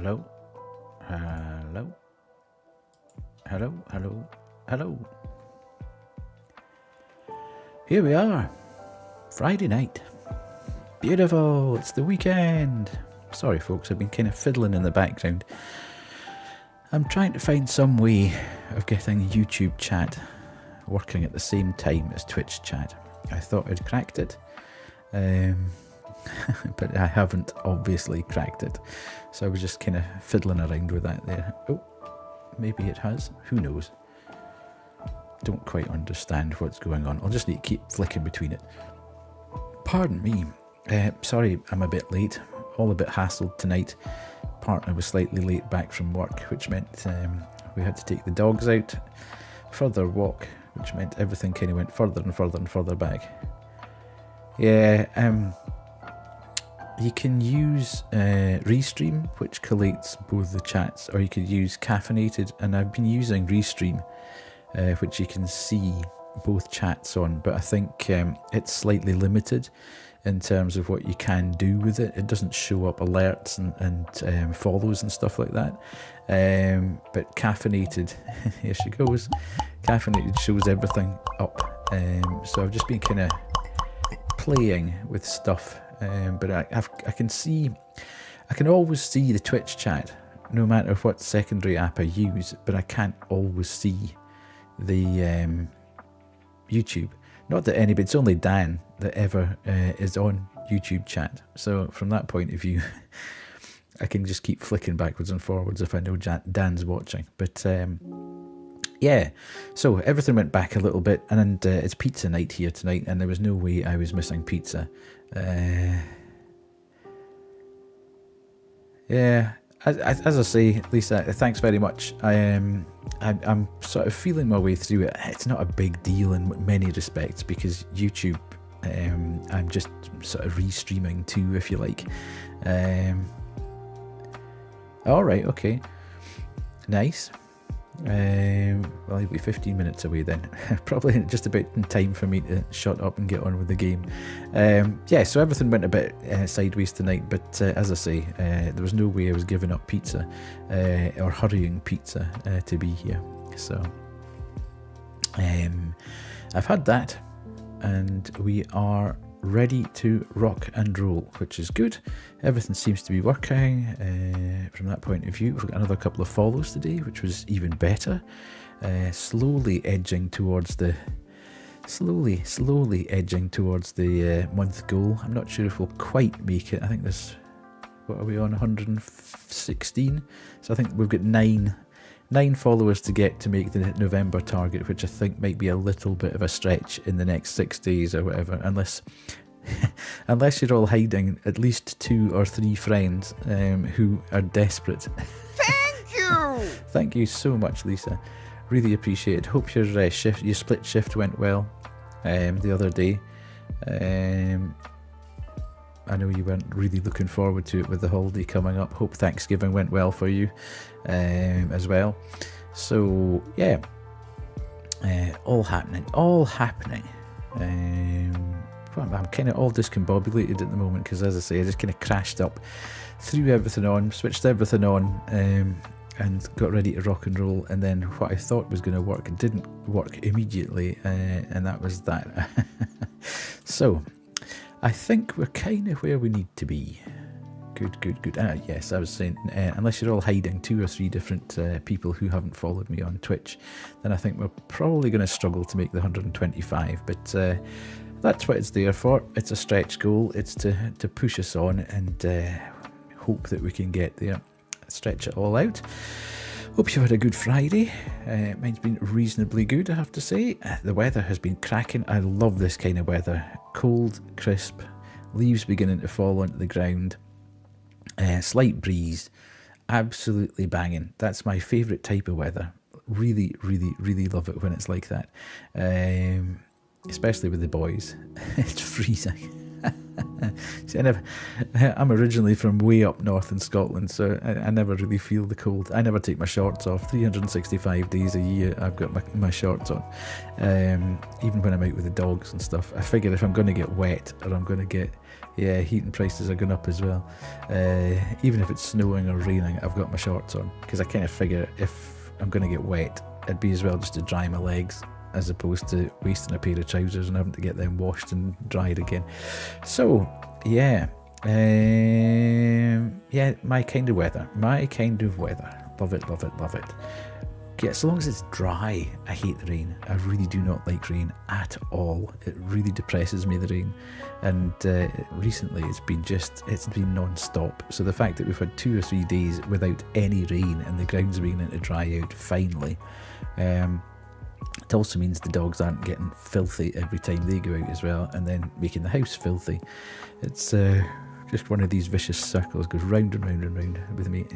Hello? Hello? Hello? Hello? Hello? Here we are. Friday night. Beautiful. It's the weekend. Sorry, folks. I've been kind of fiddling in the background. I'm trying to find some way of getting YouTube chat working at the same time as Twitch chat. I thought I'd cracked it. But I haven't obviously cracked it. So I was just kind of fiddling around with that there. Oh, maybe it has. Who knows? Don't quite understand what's going on. I'll just need to keep flicking between it. Pardon me. Sorry I'm a bit late. All a bit hassled tonight. Partner was slightly late back from work, which meant we had to take the dogs out. Further walk, which meant everything kind of went further and further and further back. Yeah, you can use Restream, which collates both the chats, or you could use Caffeinated, and I've been using Restream, which you can see both chats on, but I think it's slightly limited in terms of what you can do with it. It doesn't show up alerts and follows and stuff like that. But Caffeinated, here she goes, Caffeinated shows everything up. So I've just been kind of playing with stuff. But I can always see the Twitch chat, no matter what secondary app I use, but I can't always see the YouTube. Not that anybody, it's only Dan that ever is on YouTube chat. So from that point of view, I can just keep flicking backwards and forwards if I know Dan's watching. But yeah, so everything went back a little bit, and it's pizza night here tonight, and there was no way I was missing pizza. Yeah, as I say, Lisa, thanks very much. I'm sort of feeling my way through it. It's not a big deal in many respects because YouTube, I'm just sort of restreaming to, if you like. All right, okay, nice. Well, you'll be 15 minutes away then. Probably just about in time for me to shut up and get on with the game. Yeah, so everything went a bit sideways tonight, but as I say, there was no way I was giving up pizza or hurrying pizza to be here. So I've had that, and we are ready to rock and roll, which is good. Everything seems to be working from that point of view. We've got another couple of follows today, which was even better. Slowly edging towards the month goal. I'm not sure if we'll quite make it. I think there's, what are we on, 116? So I think we've got nine followers to get to make the November target, which I think might be a little bit of a stretch in the next 6 days or whatever, unless you're all hiding at least 2 or 3 friends who are desperate. Thank you! Thank you so much, Lisa. Really appreciate it. Hope your split shift went well the other day. I know you weren't really looking forward to it with the holiday coming up. Hope Thanksgiving went well for you as well. So yeah, all happening. I'm kind of all discombobulated at the moment because, as I say, I just kind of crashed up, threw everything on, switched everything on, and got ready to rock and roll. And then what I thought was going to work didn't work immediately, and that was that. So I think we're kind of where we need to be. Good. Yes, I was saying, unless you're all hiding 2 or 3 different people who haven't followed me on Twitch, then I think we're probably going to struggle to make the 125. But that's what it's there for. It's a stretch goal. It's to push us on and hope that we can get there. Stretch it all out. Hope you've had a good Friday. Mine's been reasonably good, I have to say. The weather has been cracking. I love this kind of weather. Cold, crisp, leaves beginning to fall onto the ground. Slight breeze. Absolutely banging. That's my favourite type of weather. Really, really, really love it when it's like that. Especially with the boys. It's freezing. See, I'm originally from way up north in Scotland, so I never really feel the cold. I never take my shorts off. 365 days a year I've got my shorts on. Even when I'm out with the dogs and stuff. I figure if I'm going to get wet or I'm going to get... Yeah, heating prices are going up as well. Even if it's snowing or raining, I've got my shorts on. Because I kind of figure if I'm going to get wet, it'd be as well just to dry my legs, as opposed to wasting a pair of trousers and having to get them washed and dried again. So, yeah. Yeah, my kind of weather. My kind of weather. Love it, love it, love it. Yeah, so long as it's dry. I hate the rain. I really do not like rain at all. It really depresses me, the rain. And recently it's been non-stop. So the fact that we've had 2 or 3 days without any rain and the ground's beginning to dry out finally, it also means the dogs aren't getting filthy every time they go out as well, and then making the house filthy. It's just one of these vicious circles, goes round and round and round, with me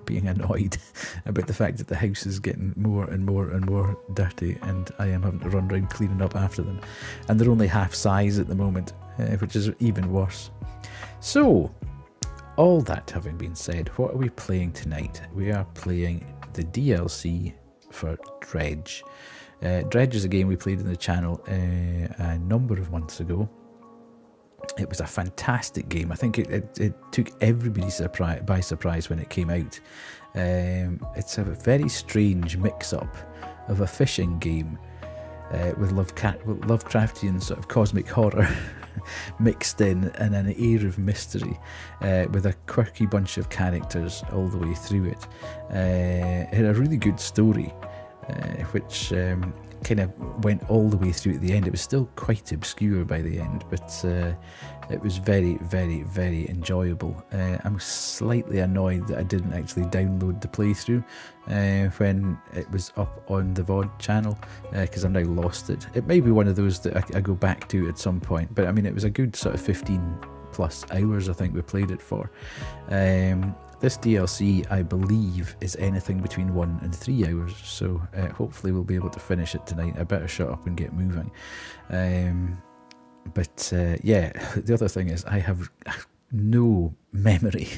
being annoyed about the fact that the house is getting more and more and more dirty, and I am having to run around cleaning up after them. And they're only half size at the moment, which is even worse. So, all that having been said, what are we playing tonight? We are playing the DLC for Dredge. Dredge is a game we played in the channel a number of months ago. It was a fantastic game. I think it took everybody by surprise when it came out. It's a very strange mix-up of a fishing game with Lovecraftian sort of cosmic horror mixed in, and an air of mystery, with a quirky bunch of characters all the way through it. It had a really good story, which kind of went all the way through at the end. It was still quite obscure by the end, but it was very, very, very enjoyable. I'm slightly annoyed that I didn't actually download the playthrough when it was up on the VOD channel, because I've now lost it. It may be one of those that I go back to at some point, but I mean, it was a good sort of 15 plus hours I think we played it for. This DLC, I believe, is anything between 1 and 3 hours, so hopefully we'll be able to finish it tonight. I better shut up and get moving. But yeah, the other thing is I have no memory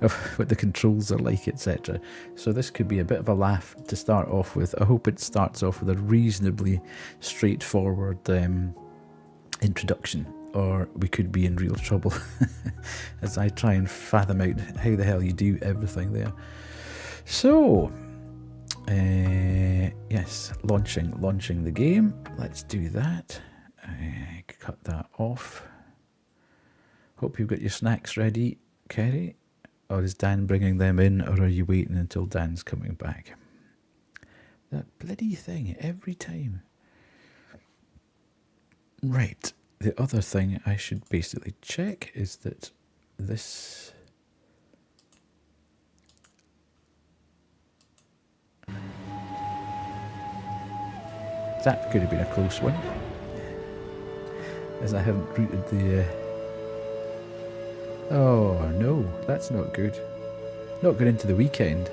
of what the controls are like, etc. So this could be a bit of a laugh to start off with. I hope it starts off with a reasonably straightforward introduction, or we could be in real trouble as I try and fathom out how the hell you do everything there. So, yes, launching the game. Let's do that. Cut that off. Hope you've got your snacks ready, Kerry. Or is Dan bringing them in, or are you waiting until Dan's coming back? That bloody thing, every time. Right. The other thing I should basically check is that this... That could have been a close one, as I haven't routed the... Oh no, that's not good. Not good into the weekend.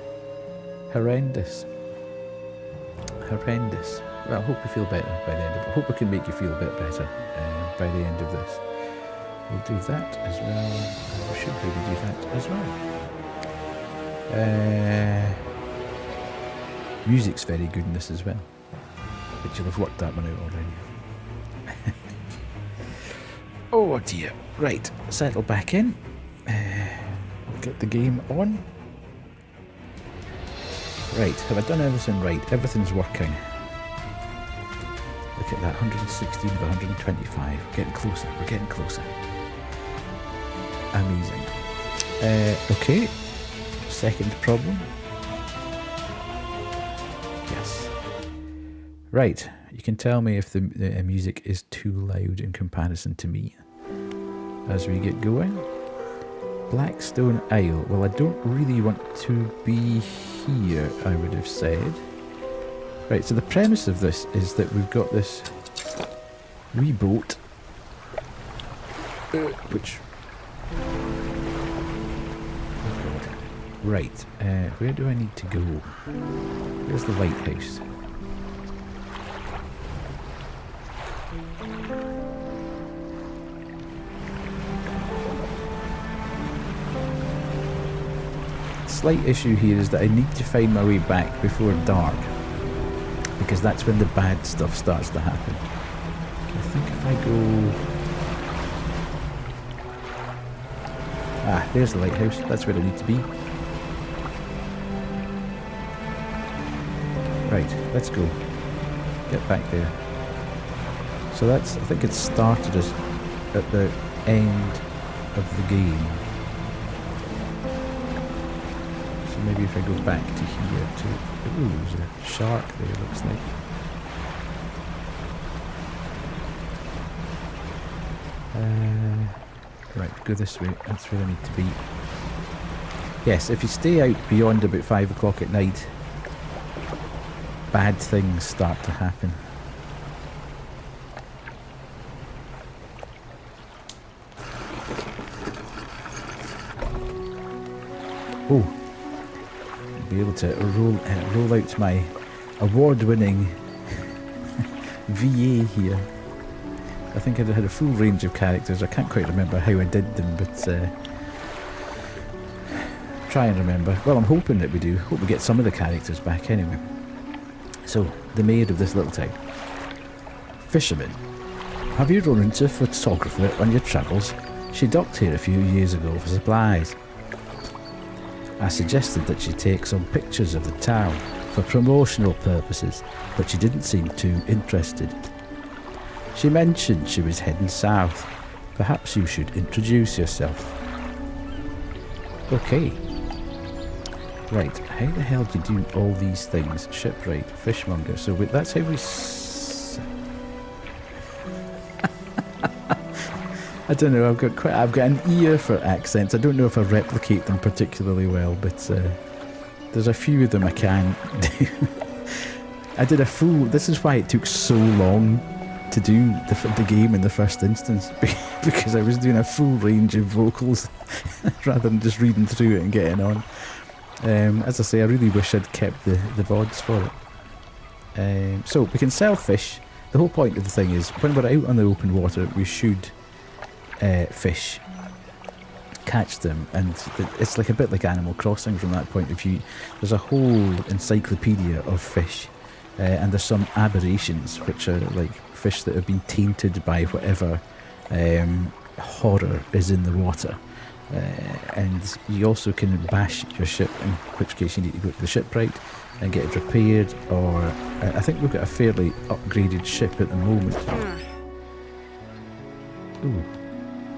Horrendous. Horrendous. Well, I hope you feel better by the end of it. I hope I can make you feel a bit better by the end of this. We'll do that as well. We should maybe do that as well. Music's very good in this as well. But you'll have worked that one out already. Oh dear. Right, settle back in. Get the game on. Right, have I done everything right? Everything's working. Look at that, 116 of 125. Getting closer, we're getting closer. Amazing. Okay, second problem. Yes. Right, you can tell me if the music is too loud in comparison to me as we get going. Blackstone Isle. Well, I don't really want to be here, I would have said. Right, so the premise of this is that we've got this wee boat, which... Oh God. Right, where do I need to go? Where's the lighthouse? slight issue here is that I need to find my way back before dark, because that's when the bad stuff starts to happen. I think if I go... Ah, there's the lighthouse. That's where I need to be. Right, let's go. Get back there. So that's, I think it started us at the end of the game. So maybe if I go back to here to... Ooh, there's a shark there, looks like. Right, go this way. That's where I need to be. Yes, if you stay out beyond about 5 o'clock at night, bad things start to happen. Oh, I'll be able to roll out my award-winning VA here. I think I had a full range of characters. I can't quite remember how I did them, but try and remember. Well, I'm hoping that we do. Hope we get some of the characters back anyway. So, the maid of this little town. Fisherman. Have you run into a photographer on your travels? She docked here a few years ago for supplies. I suggested that she take some pictures of the town for promotional purposes, but she didn't seem too interested. She mentioned she was heading south. Perhaps you should introduce yourself. Okay. Right, how the hell do you do all these things? Shipwright, fishmonger. So that's how we... I don't know, I've got an ear for accents. I don't know if I replicate them particularly well, but there's a few of them I can do. I did a full... This is why it took so long to do the game in the first instance, because I was doing a full range of vocals rather than just reading through it and getting on. As I say, I really wish I'd kept the VODs for it. So we can sell fish. The whole point of the thing is, when we're out on the open water, we should fish, catch them, and it's like a bit like Animal Crossing from that point of view. There's a whole encyclopedia of fish, and there's some aberrations, which are like fish that have been tainted by whatever horror is in the water. And you also can bash your ship, in which case you need to go to the shipwright and get it repaired, or I think we've got a fairly upgraded ship at the moment. Ooh,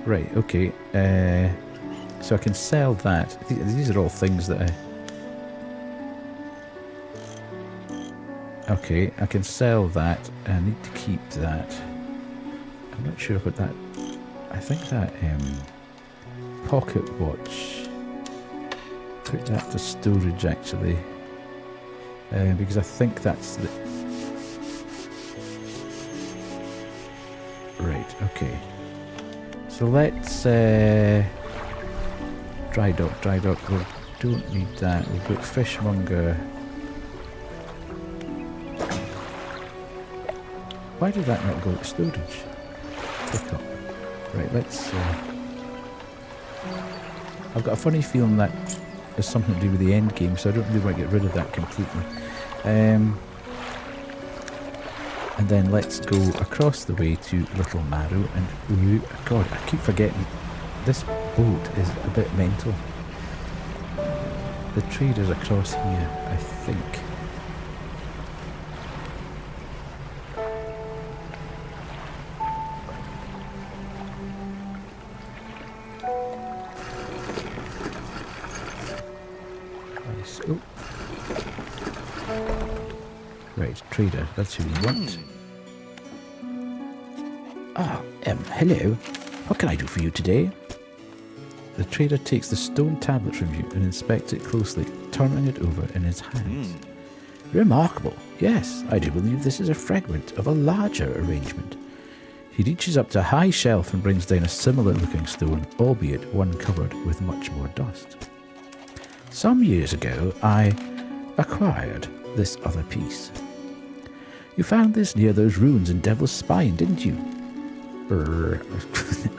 right, okay. So I can sell that. These are all things that I... Okay, I can sell that. I need to keep that. I'm not sure what that... I think that pocket watch... Put that to storage actually. Because I think that's the... Right, okay. So let's... Dry dock. We don't need that. We've got fishmonger. Why did that not go to storage? Pick up. Right, let's... I've got a funny feeling that has something to do with the end game, so I don't really want to get rid of that completely. And then let's go across the way to Little Marrow, and ooh, God, I keep forgetting, this boat is a bit mental. The trader's across here, I think. Nice. Oh. Right, trader, that's who we want. Ah, hello. What can I do for you today? The trader takes the stone tablet from you and inspects it closely, turning it over in his hands. Remarkable. Yes, I do believe this is a fragment of a larger arrangement. He reaches up to a high shelf and brings down a similar looking stone, albeit one covered with much more dust. Some years ago, I acquired this other piece. You found this near those ruins in Devil's Spine, didn't you?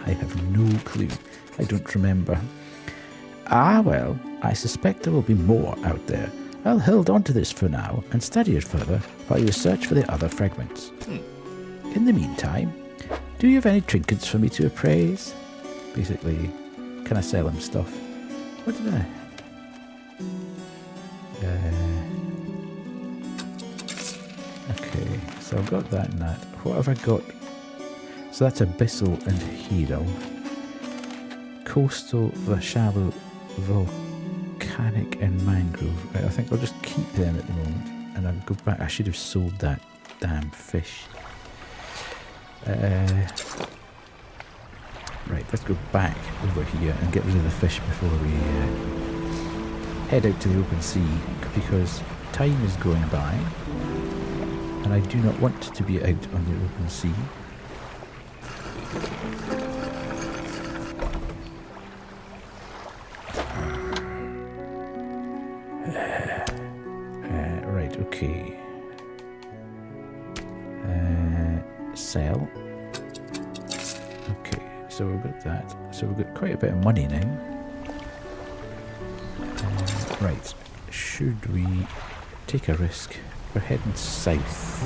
I have no clue. I don't remember. Ah, well, I suspect there will be more out there. I'll hold on to this for now and study it further while you search for the other fragments. In the meantime, do you have any trinkets for me to appraise? Basically, can I sell him stuff? What did I... okay, so I've got that and that. What have I got? So that's Abyssal and Hero. Coastal, the Shallow, Volcanic and Mangrove. Right, I think I'll just keep them at the moment. And I'll go back. I should have sold that damn fish. Right, let's go back over here and get rid of the fish before we head out to the open sea, because time is going by and I do not want to be out on the open sea. Right, okay. Sell. Okay, so we've got that. So we've got quite a bit of money now. Right, should we take a risk? We're heading south.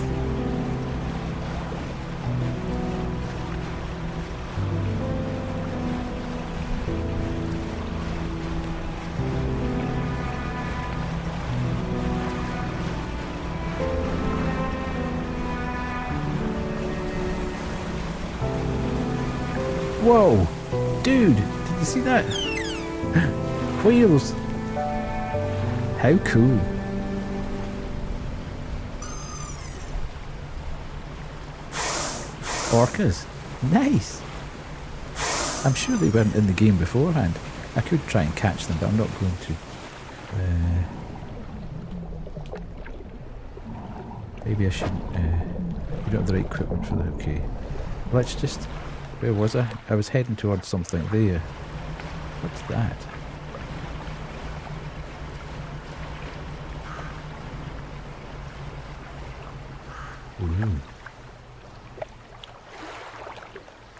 Whoa! Dude! Did you see that? Wheels! How cool! Orcas! Nice! I'm sure they weren't in the game beforehand. I could try and catch them, but I'm not going to. Maybe I shouldn't. You don't have the right equipment for that. Okay. Let's just... Where was I? I was heading towards something there. What's that? Ooh.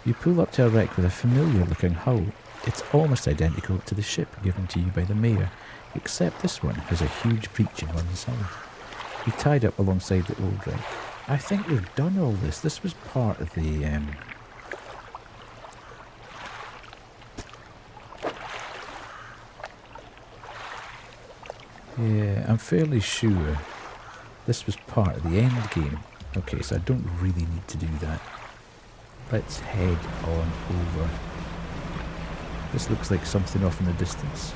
You pull up to a wreck with a familiar looking hull. It's almost identical to the ship given to you by the mayor, except this one has a huge breach in one side. You tied up alongside the old wreck. I think we've done all this. This was part of the... Yeah, I'm fairly sure this was part of the end game. Okay, so I don't really need to do that. Let's head on over. This looks like something off in the distance.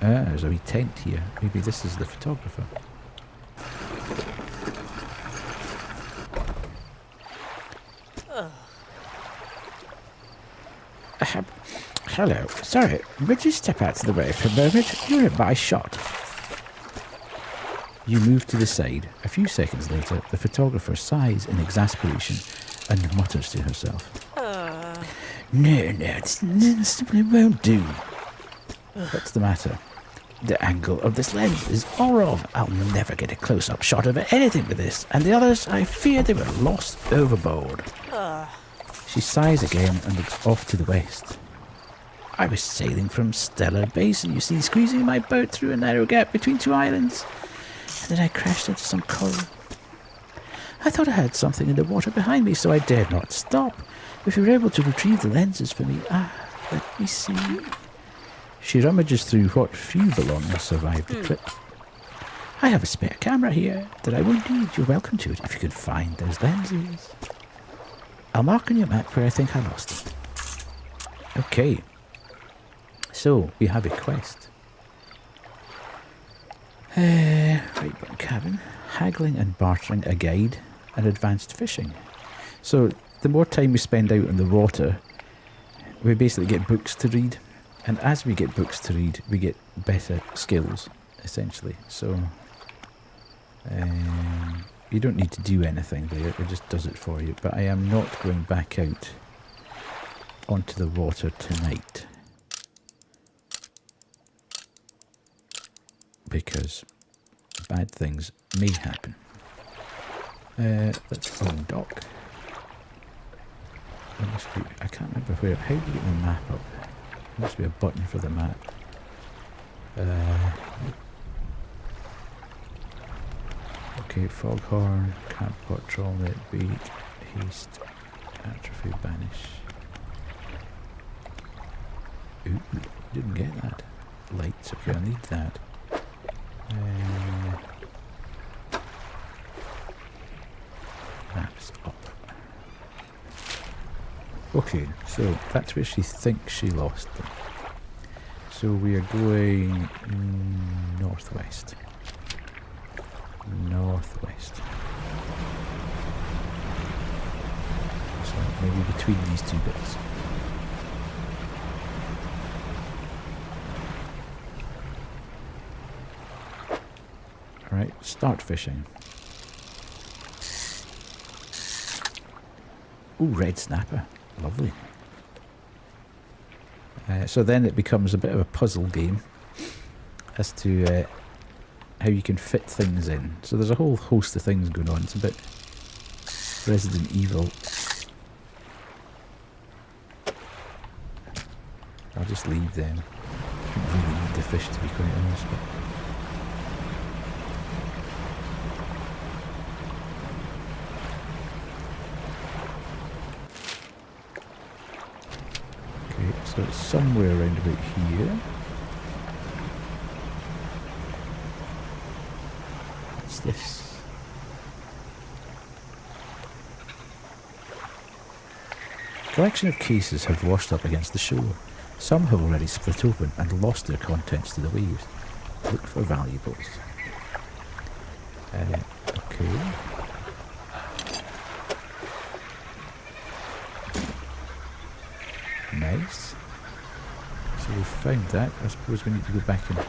Ah, there's a wee tent here. Maybe this is the photographer. Hello. Sorry, would you step out of the way for a moment? You're in my shot. You move to the side. A few seconds later, the photographer sighs in exasperation and mutters to herself. No, it simply won't do. What's the matter? The angle of this lens is all wrong. I'll never get a close-up shot of anything with this, and the others, I fear they were lost overboard. She sighs again and looks off to the west. I was sailing from Stellar Basin, you see, squeezing my boat through a narrow gap between two islands. And then I crashed into some coral. I thought I had something in the water behind me, so I dared not stop. If you were able to retrieve the lenses for me... let me see... She rummages through what few belongings survived the trip. I have a spare camera here that I won't need. You're welcome to it if you could find those lenses. I'll mark on your map where I think I lost them. Okay. So, we have a quest. Right button cabin. Haggling and bartering, a guide, and advanced fishing. So, the more time we spend out in the water, we basically get books to read. And as we get books to read, we get better skills, essentially. So, you don't need to do anything there, it just does it for you. But I am not going back out onto the water tonight. Because bad things may happen. Let's dock. There must be, I can't remember where. How do you get the map up? There must be a button for the map. Okay, foghorn, catpot, trollnet, bait, haste, atrophy, banish. Ooh, didn't get that. Lights, okay, I need that. Maps up. Okay, so that's where she thinks she lost them. So we are going northwest. Northwest. So maybe between these two bits. Alright, start fishing. Ooh, red snapper. Lovely. So then it becomes a bit of a puzzle game as to how you can fit things in. So there's a whole host of things going on. It's a bit Resident Evil. I'll just leave them. I don't really need the fish, to be quite honest. But so it's somewhere around about here. What's this? A collection of cases have washed up against the shore. Some have already split open and lost their contents to the waves. Look for valuables. Okay. Nice. So we've found that. I suppose we need to go back and...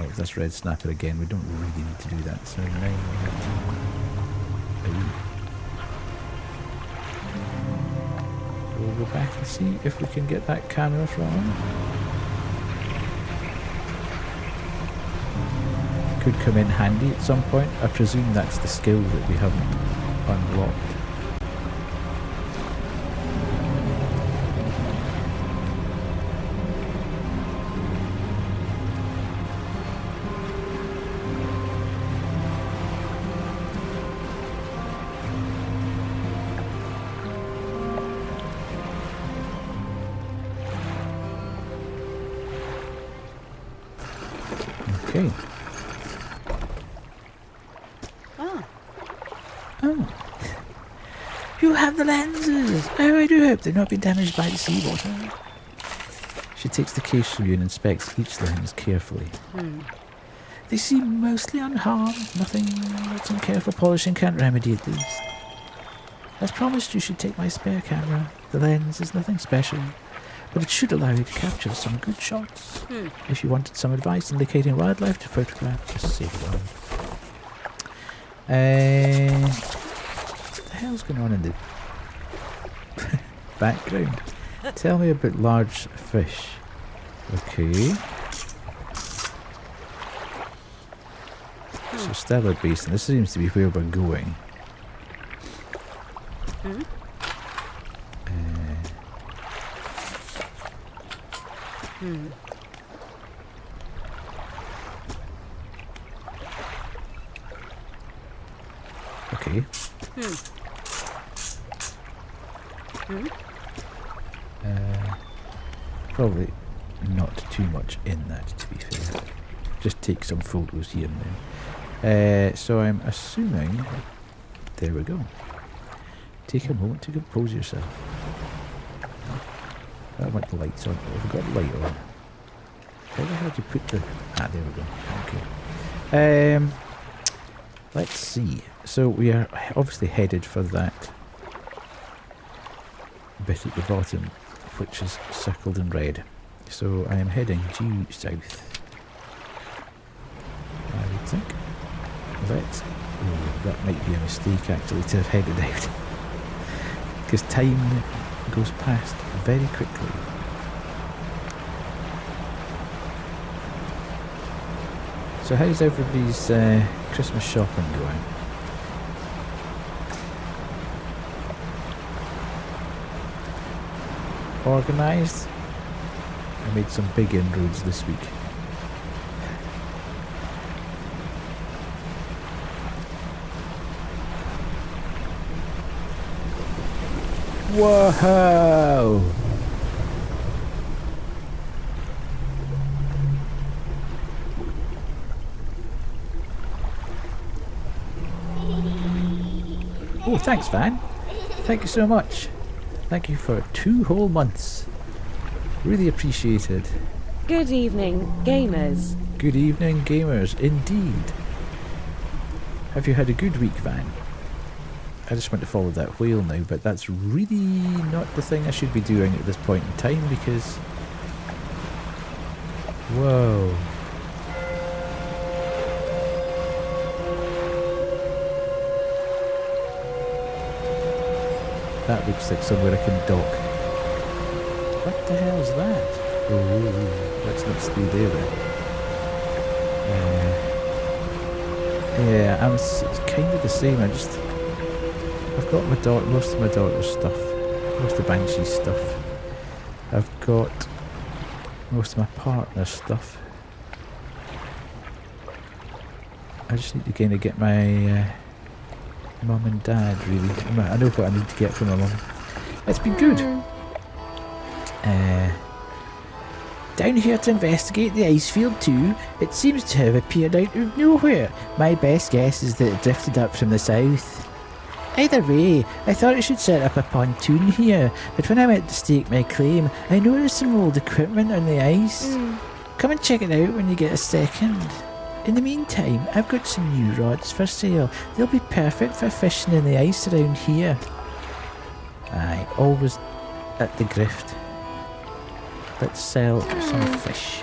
oh, that's red snapper again. We don't really need to do that. So now we have to... We'll go back and see if we can get that camera from. Could come in handy at some point. I presume that's the skill that we haven't unlocked. Okay. Oh. You have the lenses! Oh, I do hope they've not been damaged by the seawater. She takes the case from you and inspects each lens carefully. They seem mostly unharmed. Nothing that some careful polishing can't remedy, at least. As promised, you should take my spare camera. The lens is nothing special, but it should allow you to capture some good shots. If you wanted some advice on locating wildlife to photograph, just say so. What the hell's going on in the background? Tell me about large fish. Okay. So Stellar Basin, this seems to be where we're going. Okay. Probably not too much in that, to be fair. Just take some photos here and there. So I'm assuming... There we go. Take a moment to compose yourself. I want the lights on. We've got the light on. How the hell do you put the... Ah, there we go. Okay. Let's see. So we are obviously headed for that bit at the bottom, which is circled in red. So I am heading due south, I would think. That might be a mistake actually to have headed out, because time goes past very quickly. So how's everybody's Christmas shopping going? Organised? I made some big inroads this week. Whoa! Oh, thanks, Van. Thank you so much. Thank you for 2 whole months. Really appreciated. Good evening, gamers. Good evening, gamers. Indeed. Have you had a good week, Van? I just want to follow that whale now, but that's really not the thing I should be doing at this point in time because... Whoa. That looks like somewhere I can dock. What the hell is that? Oh, let's not stay there then. Yeah, it's kind of the same. I've got most of my daughter's stuff, most of Banshee's stuff. I've got most of my partner's stuff. I just need to kind of get my mum and dad, really. I know what I need to get from my mum. It's been good. Down here to investigate the ice field too. It seems to have appeared out of nowhere. My best guess is that it drifted up from the south. Either way, I thought I should set up a pontoon here, but when I went to stake my claim, I noticed some old equipment on the ice. Come and check it out when you get a second. In the meantime, I've got some new rods for sale. They'll be perfect for fishing in the ice around here. Aye, always at the grift. Let's sell some fish.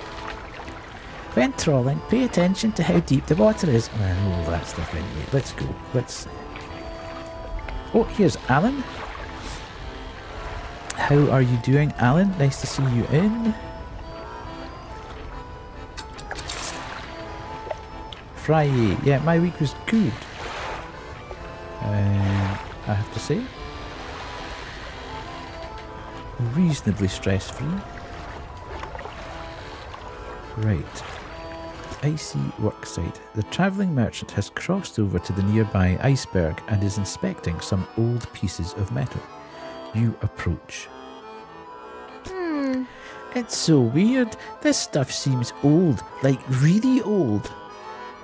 When trawling, pay attention to how deep the water is. I know all that stuff anyway. Let's go. Oh, here's Alan. How are you doing, Alan? Nice to see you in. Friday. Yeah, my week was good. I have to say. Reasonably stress-free. Right. Icy worksite. The travelling merchant has crossed over to the nearby iceberg and is inspecting some old pieces of metal. You approach. It's so weird. This stuff seems old, like really old.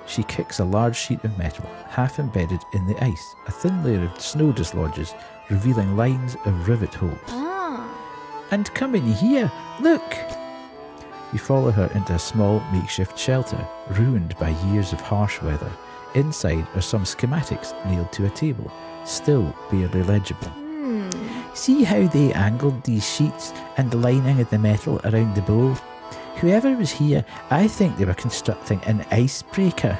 She kicks a large sheet of metal, half embedded in the ice. A thin layer of snow dislodges, revealing lines of rivet holes. And come in here, look! You follow her into a small makeshift shelter, ruined by years of harsh weather. Inside are some schematics nailed to a table, still barely legible. See how they angled these sheets and the lining of the metal around the bowl? Whoever was here, I think they were constructing an icebreaker.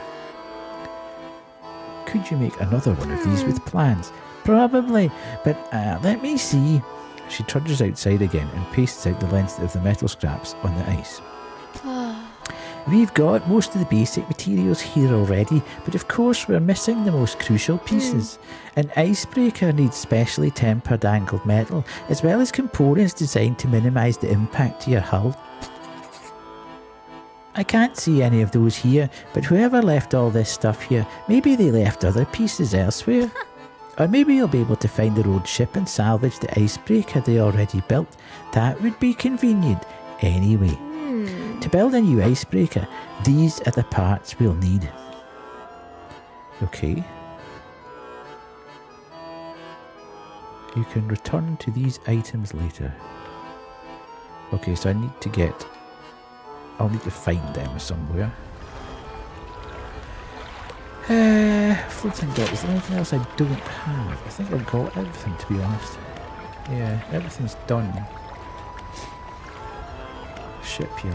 Could you make another one of these with plans? Probably, but let me see. She trudges outside again and pastes out the length of the metal scraps on the ice. We've got most of the basic materials here already, but of course we're missing the most crucial pieces. An icebreaker needs specially tempered angled metal, as well as components designed to minimise the impact to your hull. I can't see any of those here, but whoever left all this stuff here, maybe they left other pieces elsewhere. Or maybe you'll be able to find their old ship and salvage the icebreaker they already built. That would be convenient anyway. To build a new icebreaker, these are the parts we'll need. Okay. You can return to these items later. Okay, so I'll need to find them somewhere. Floating dock. Is there anything else I don't have? I think I've got everything, to be honest. Yeah, everything's done. Shipyard.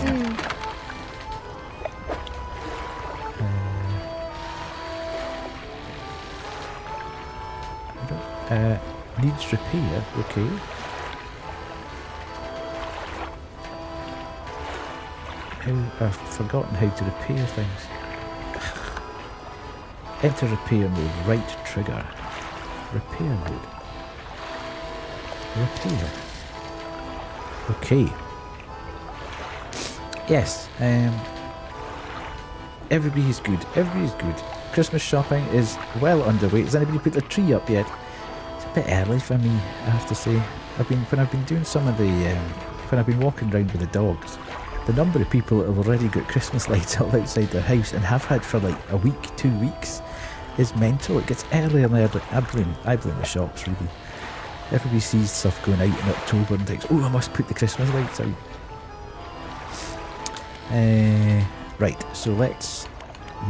Needs repair. Okay. I've forgotten how to repair things. Enter repair mode, right trigger. Repair mode. Repair. Okay. Yes, everybody's good. Everybody's good. Christmas shopping is well underway. Has anybody put the tree up yet? It's a bit early for me, I have to say. When I've been doing some of the when I've been walking around with the dogs, the number of people that have already got Christmas lights up outside their house and have had for like a week, 2 weeks is mental. It gets earlier and earlier. I blame the shops really. Everybody sees stuff going out in October and thinks, oh, I must put the Christmas lights out. Right, so let's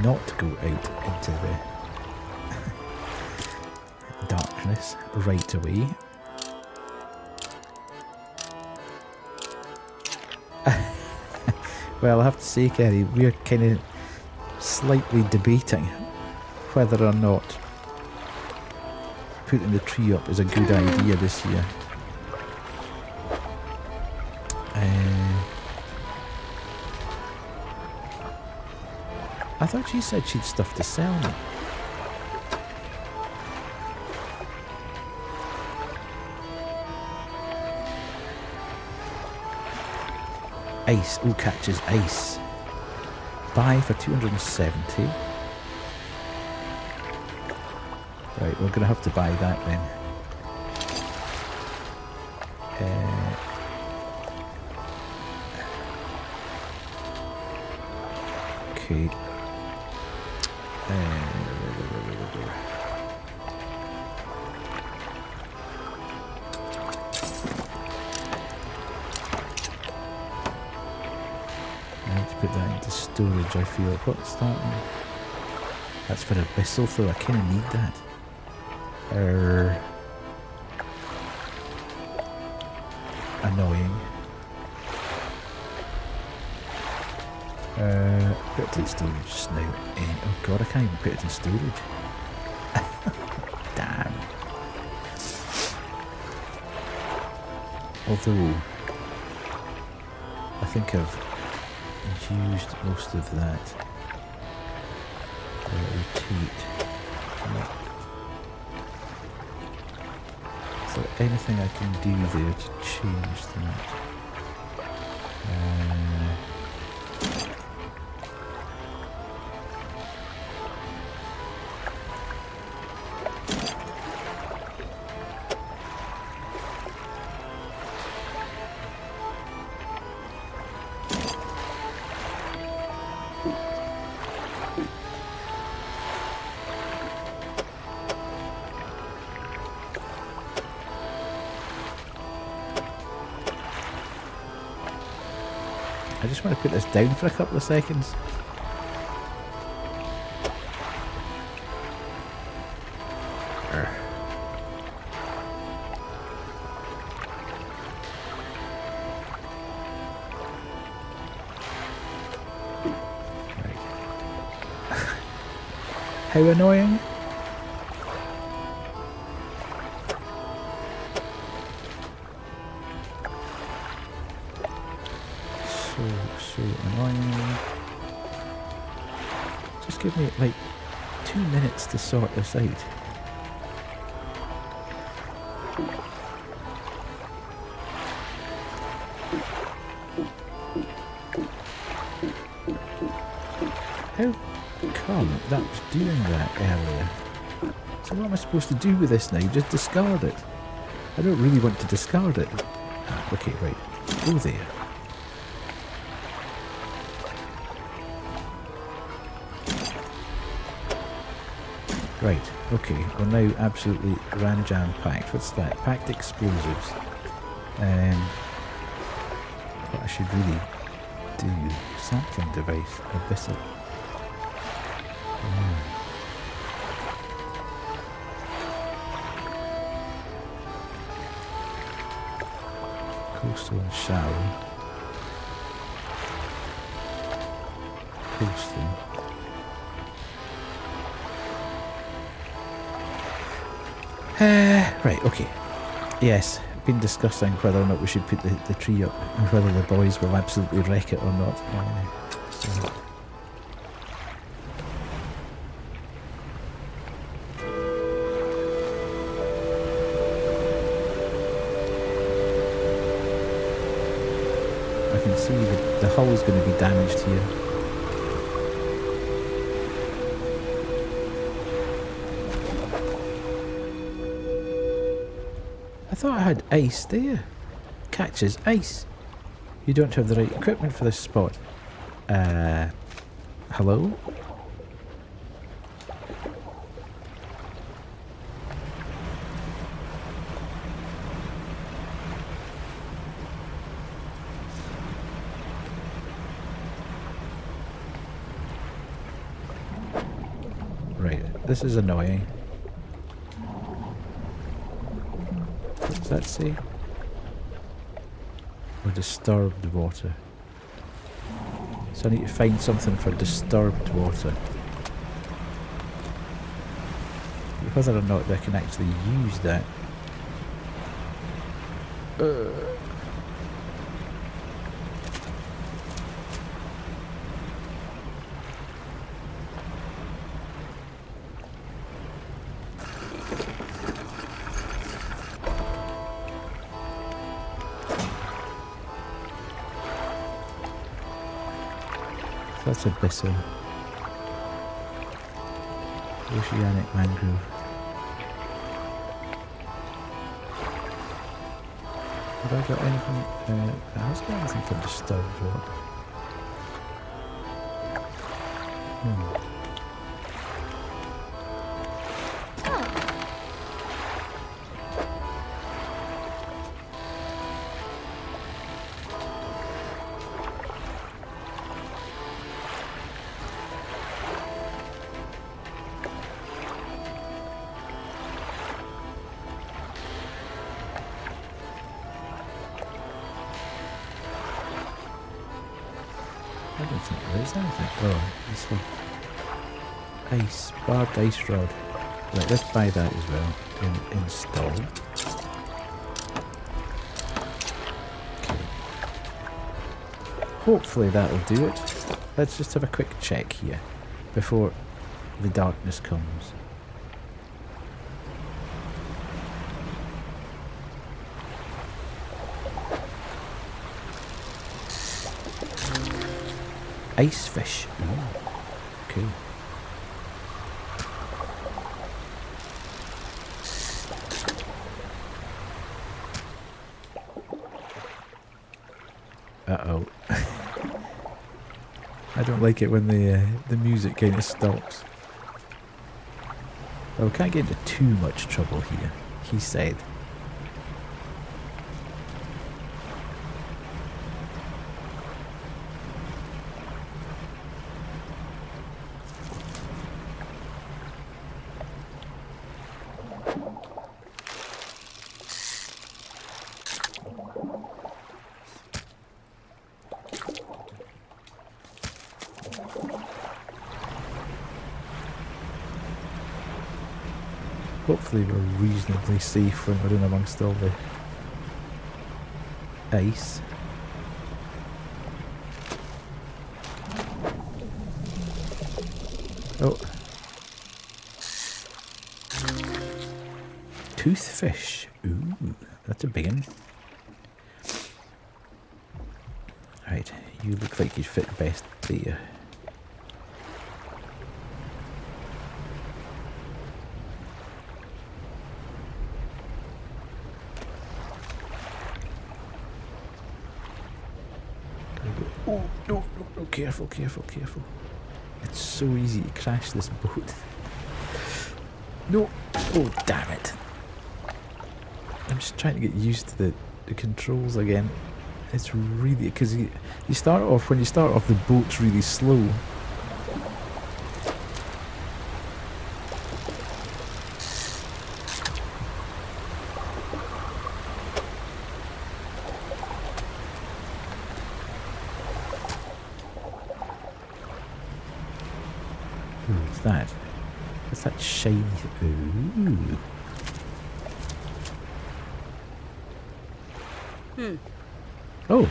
not go out into the darkness right away. Well, I have to say, Kerry, we're kind of slightly debating whether or not putting the tree up is a good idea this year. I thought she said she'd stuff to sell me. Ice. Oh, catches ice. Buy for 270. Right, we're going to have to buy that then. Okay. I need to put that into storage, I feel. What's that one? That's for Abyssal though, I kind of need that. Annoying. Put it in storage just now. Oh god, I can't even put it in storage. Damn. Although, I think I've used most of that. Repeat. Is there anything I can do there to change that? I just want to put this down for a couple of seconds. Right. How annoying. So annoying. Just give me like 2 minutes to sort this out. How come that was doing that earlier? So what am I supposed to do with this now? Just discard it? I don't really want to discard it. Ah, okay, right. Go there. Right, okay, we're now absolutely ran-jam packed. What's that? Packed explosives. What I should really do. Sampling device. Abyssal. Coastal and shallow. Coastal. Right, okay. Yes, been discussing whether or not we should put the tree up and whether the boys will absolutely wreck it or not. So. see the hull is going to be damaged here. I thought I had ice there. Catches ice. You don't have the right equipment for this spot. Hello? Right, this is annoying. What does that say? Or disturbed water. So I need to find something for disturbed water. Whether or not I can actually use that. That's abyssal. Oceanic mangrove. Have I got anything? I haven't got anything for disturbed water. I don't think there is anything. Oh, this one. Ice. Barbed ice rod. Right, let's buy that as well. And install. Okay. Hopefully that'll do it. Let's just have a quick check here before the darkness comes. Ice fish. Oh, cool. Uh-oh. I don't like it when the music kind of stops. Well, we can't get into too much trouble here, he said. Hopefully we're reasonably safe when we're in amongst all the ice. Oh. Toothfish. Ooh, that's a big one. Right, you look like you'd fit best there. Oh, no, careful, careful, careful. It's so easy to crash this boat. No, oh damn it. I'm just trying to get used to the controls again. It's really, because you start off, when you start off the boat's really slow. What's that? What's that shiny? Ooh. Oh.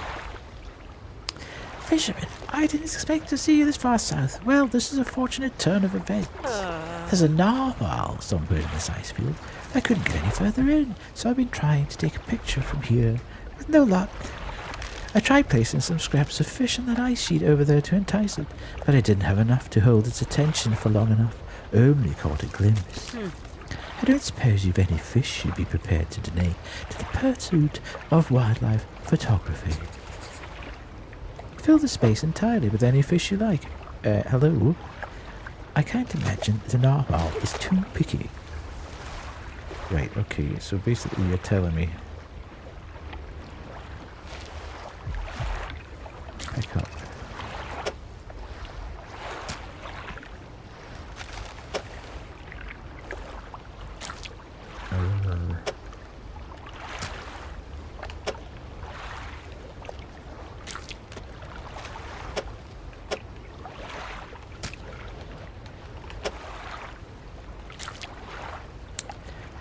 Fisherman, I didn't expect to see you this far south. Well, this is a fortunate turn of events. There's a narwhal somewhere in this ice field. I couldn't get any further in, so I've been trying to take a picture from here with no luck. I tried placing some scraps of fish on that ice sheet over there to entice it, but I didn't have enough to hold its attention for long enough. Only caught a glimpse. I don't suppose you've any fish you'd be prepared to donate to the pursuit of wildlife photography. Fill the space entirely with any fish you like. Hello? I can't imagine the narwhal is too picky. Right, okay, so basically you're telling me. Pick up.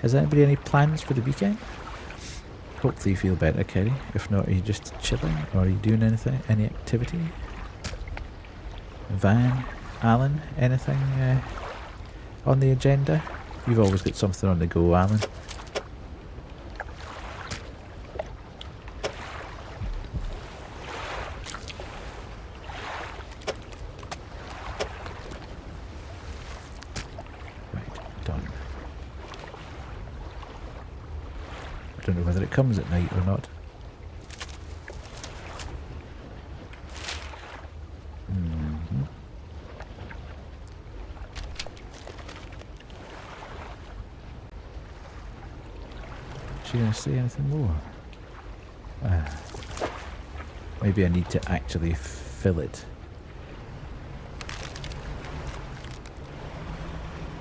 Has anybody any plans for the weekend? Hopefully you feel better, Kerry. If not, are you just chilling? Or are you doing anything? Any activity? Van? Alan? Anything on the agenda? You've always got something on the go, Alan. Right, done. I don't know whether it comes at night or not. Is she going to say anything more? Maybe I need to actually fill it.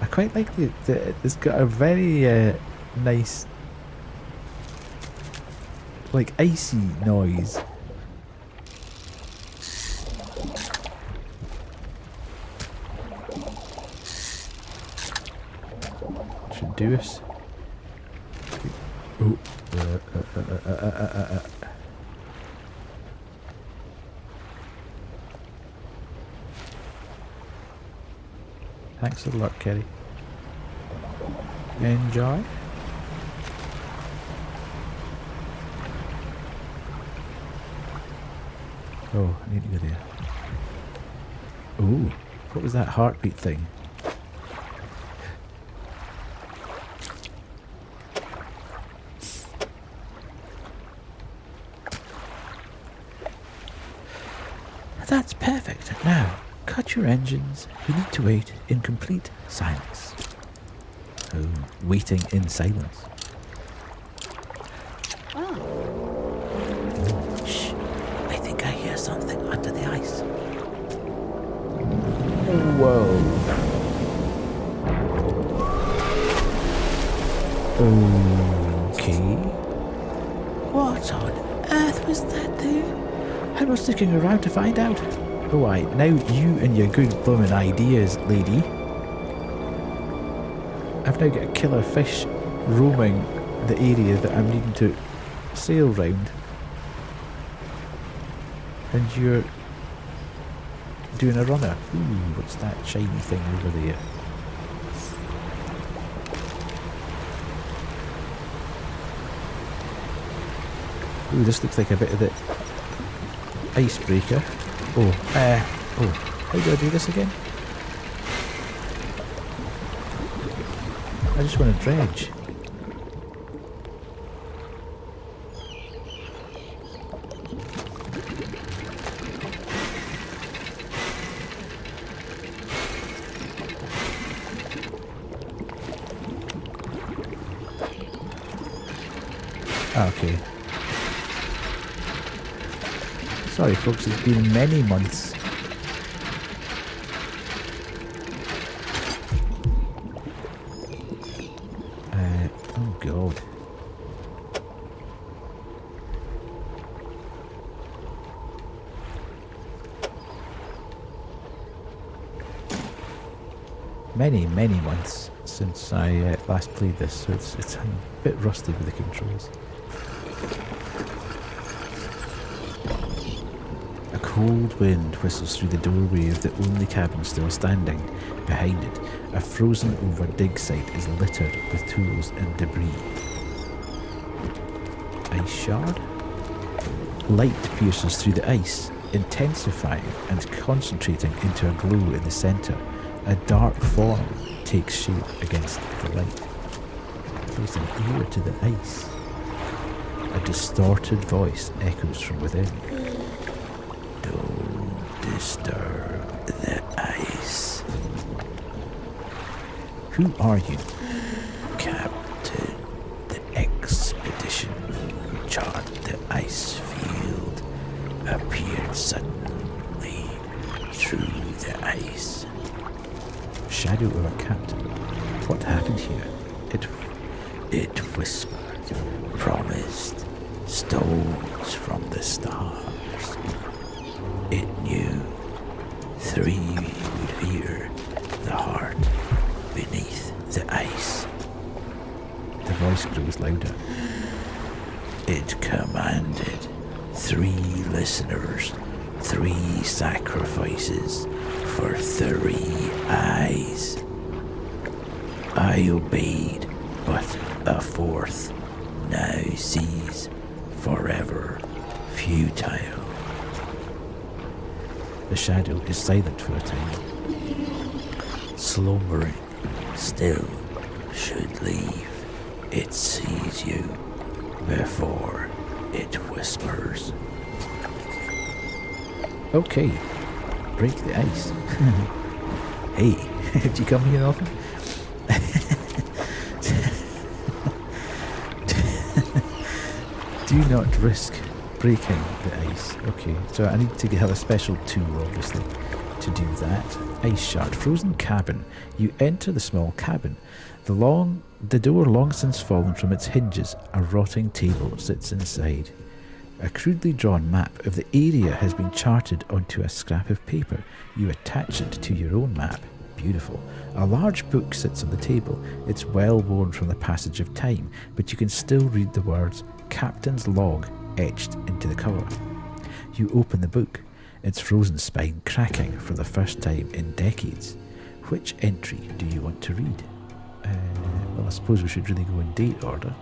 I quite like it's got a very nice, like, icy noise. Should do us. Oh. Thanks a lot, Kerry. Enjoy. Oh, I need to go there. Ooh, what was that heartbeat thing? That's perfect. Now, cut your engines. We need to wait in complete silence. Oh, waiting in silence. Shh. I think I hear something under the ice. Whoa. Okay. What on earth was that there? I was sticking around to find out. Oh, now you and your good bloomin' ideas, lady. I've now got a killer fish roaming the area that I'm needing to sail round. And you're doing a runner. Ooh, what's that shiny thing over there? Ooh, this looks like a bit of the icebreaker. Oh, how do I do this again? I just want to dredge. Okay. Sorry folks, it's been many months. Oh god. Many months since I last played this, so it's a bit rusty with the controls. A cold wind whistles through the doorway of the only cabin still standing. Behind it, a frozen over dig site is littered with tools and debris. Ice shard? Light pierces through the ice, intensifying and concentrating into a glow in the centre. A dark form takes shape against the light. Place an ear to the ice. A distorted voice echoes from within. Don't disturb the ice. Who are you? Captain. The expedition who charted the ice field appeared suddenly through the ice. Shadow of a captain. What happened here? It whispered, promised stones from the stars. It knew 3 would hear the heart beneath the ice. The voice grows louder. It commanded 3 listeners, 3 sacrifices for 3 eyes. I obeyed, but a 4th now sees forever futile. The shadow is silent for a time. Slumbering still should leave. It sees you before it whispers. Okay, break the ice. Hey, do you come here often? Do not risk breaking the ice. Okay, so I need to have a special tool, obviously, to do that. Ice shard. Frozen cabin. You enter the small cabin. The door long since fallen from its hinges. A rotting table sits inside. A crudely drawn map of the area has been charted onto a scrap of paper. You attach it to your own map. Beautiful. A large book sits on the table. It's well worn from the passage of time, but you can still read the words Captain's Log etched into the cover. You open the book, its frozen spine cracking for the first time in decades. Which entry do you want to read? Well, I suppose we should really go in date order.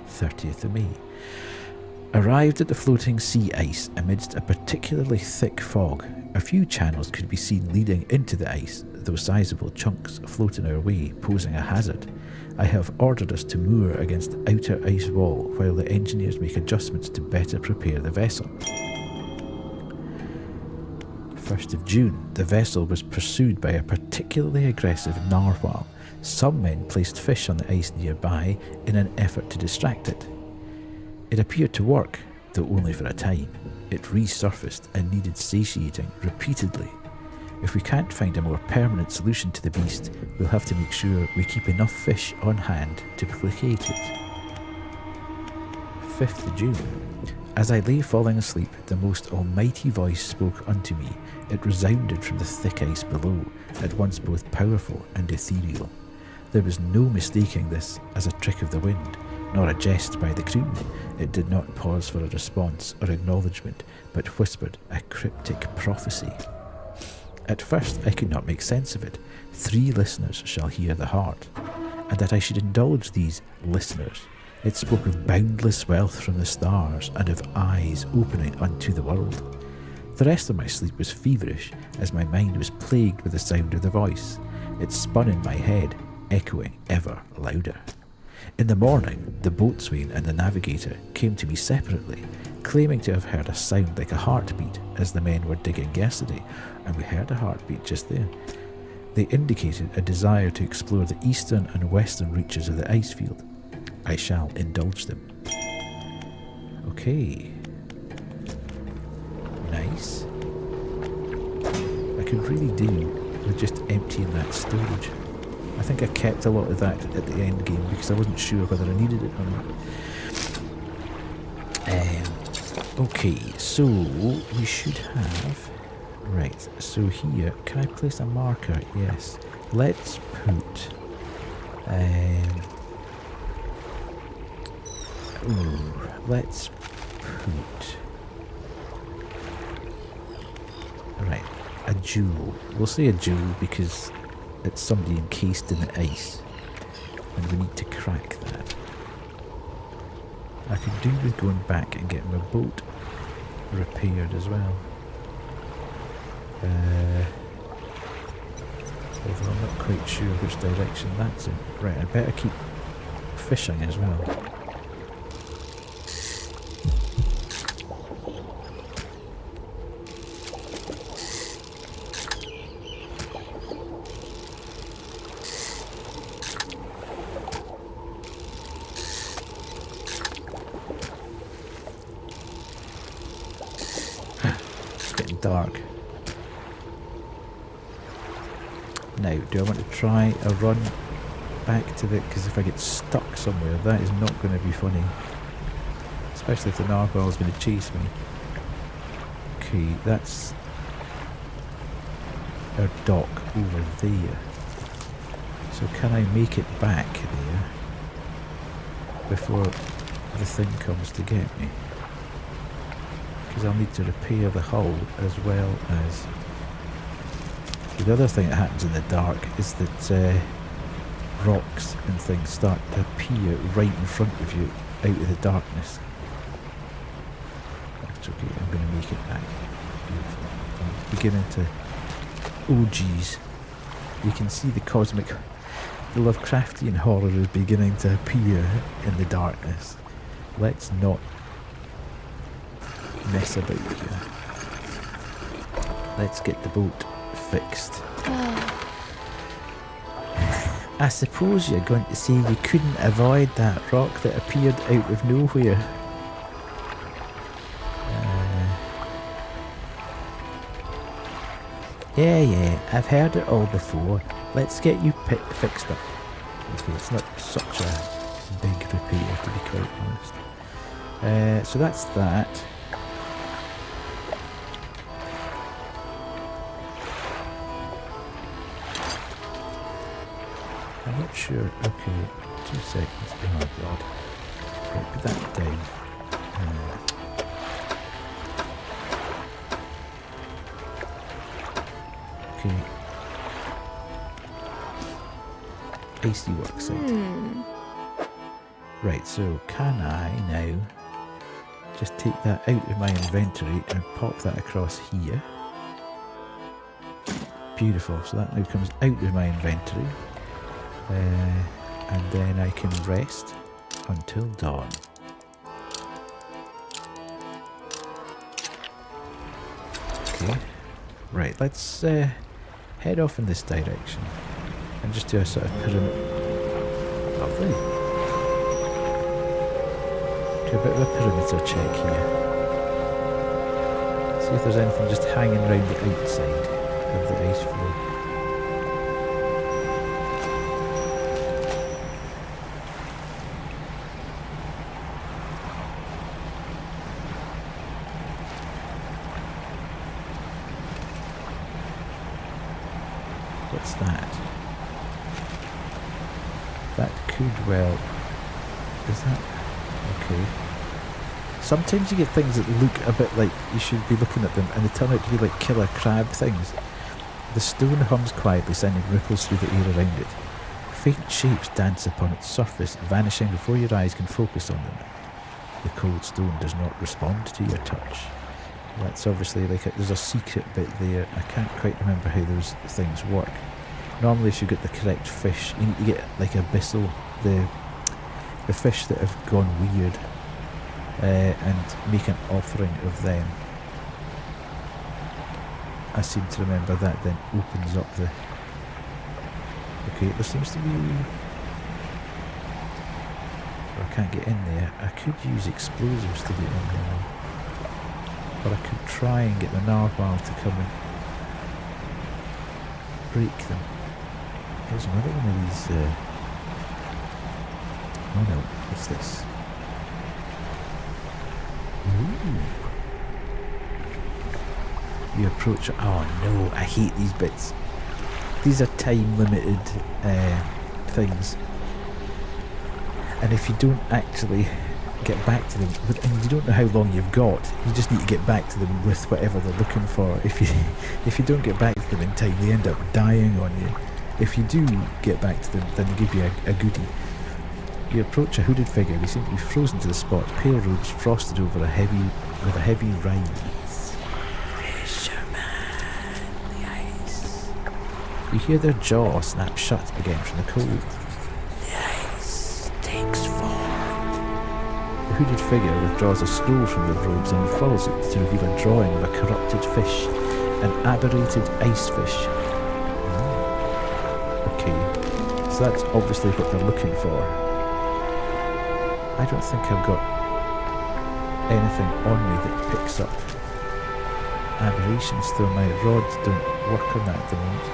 30th of May. Arrived at the floating sea ice amidst a particularly thick fog. A few channels could be seen leading into the ice, though sizable chunks floating our way, posing a hazard. I have ordered us to moor against the outer ice wall while the engineers make adjustments to better prepare the vessel. 1st of June, the vessel was pursued by a particularly aggressive narwhal. Some men placed fish on the ice nearby in an effort to distract it. It appeared to work, though only for a time. It resurfaced and needed satiating repeatedly. If we can't find a more permanent solution to the beast, we'll have to make sure we keep enough fish on hand to placate it. 5th of June. As I lay falling asleep, the most almighty voice spoke unto me. It resounded from the thick ice below, at once both powerful and ethereal. There was no mistaking this as a trick of the wind, nor a jest by the crewmen. It did not pause for a response or acknowledgement, but whispered a cryptic prophecy. At first I could not make sense of it. 3 listeners shall hear the heart, and that I should indulge these listeners. It spoke of boundless wealth from the stars and of eyes opening unto the world. The rest of my sleep was feverish, as my mind was plagued with the sound of the voice. It spun in my head, echoing ever louder. In the morning, the boatswain and the navigator came to me separately, claiming to have heard a sound like a heartbeat as the men were digging yesterday, and we heard a heartbeat just there. They indicated a desire to explore the eastern and western reaches of the ice field. I shall indulge them. Okay. Nice. I could really do with just emptying that storage. I think I kept a lot of that at the end game because I wasn't sure whether I needed it or not. Okay, so we should have... Right, so here, can I place a marker? Yes. Let's put... let's put... Right, a jewel. We'll say a jewel because it's somebody encased in the ice, and we need to crack that. I could do with going back and getting a boat. repaired as well. Although I'm not quite sure which direction that's in. Right, I better keep fishing as well. It's getting dark. Now, do I want to try a run back to the... because if I get stuck somewhere, that is not going to be funny. Especially if the narwhal is going to chase me. Okay, that's our dock over there. So can I make it back there before the thing comes to get me? Because I'll need to repair the hull as well as... The other thing that happens in the dark is that rocks and things start to appear right in front of you out of the darkness. That's okay, I'm going to make it back. Beautiful. I'm beginning to... Oh geez. You can see the cosmic... The Lovecraftian horror is beginning to appear in the darkness. Let's not mess about here. Let's get the boat fixed. I suppose you're going to say you couldn't avoid that rock that appeared out of nowhere. Yeah, I've heard it all before. Let's get you fixed up. Okay, it's not such a big repair, to be quite honest. So that's that. I'm not sure. Okay, 2 seconds. Oh god. Right, put that down. Okay. AC worksite. Right, so can I now just take that out of my inventory and pop that across here? Beautiful. So that now comes out of my inventory. And then I can rest until dawn. Okay, right, let's head off in this direction and just do a sort of pyramid. Lovely. Do a bit of a perimeter check here. See if there's anything just hanging around the outside of the ice floe. What's that? That could well... Is that... Okay. Sometimes you get things that look a bit like you should be looking at them and they turn out to be like killer crab things. The stone hums quietly, sending ripples through the air around it. Faint shapes dance upon its surface, vanishing before your eyes can focus on them. The cold stone does not respond to your touch. That's obviously like there's a secret bit there. I can't quite remember how those things work. Normally if you get the correct fish, you need to get like abyssal, the fish that have gone weird, and make an offering of them. I seem to remember that then opens up the... Okay, there seems to be... I can't get in there. I could use explosives to get in there. But I could try and get the narwhal to come and break them. There's another one of these... Oh no, what's this? Ooh. You approach... Oh no, I hate these bits. These are time limited things. And if you don't actually get back to them, and you don't know how long you've got, you just need to get back to them with whatever they're looking for. If you don't get back to them in time, they end up dying on you. If you do get back to them, then they give you a goodie. You approach a hooded figure. They seem to be frozen to the spot, pale robes frosted over with a heavy rime. Fisherman, the ice. You hear their jaw snap shut again from the cold. The ice takes form. The hooded figure withdraws a scroll from the robes and unfurls it to reveal a drawing of a corrupted fish, an aberrated ice fish. Okay, so that's obviously what they're looking for. I don't think I've got anything on me that picks up aberrations, though my rods don't work on that at the moment.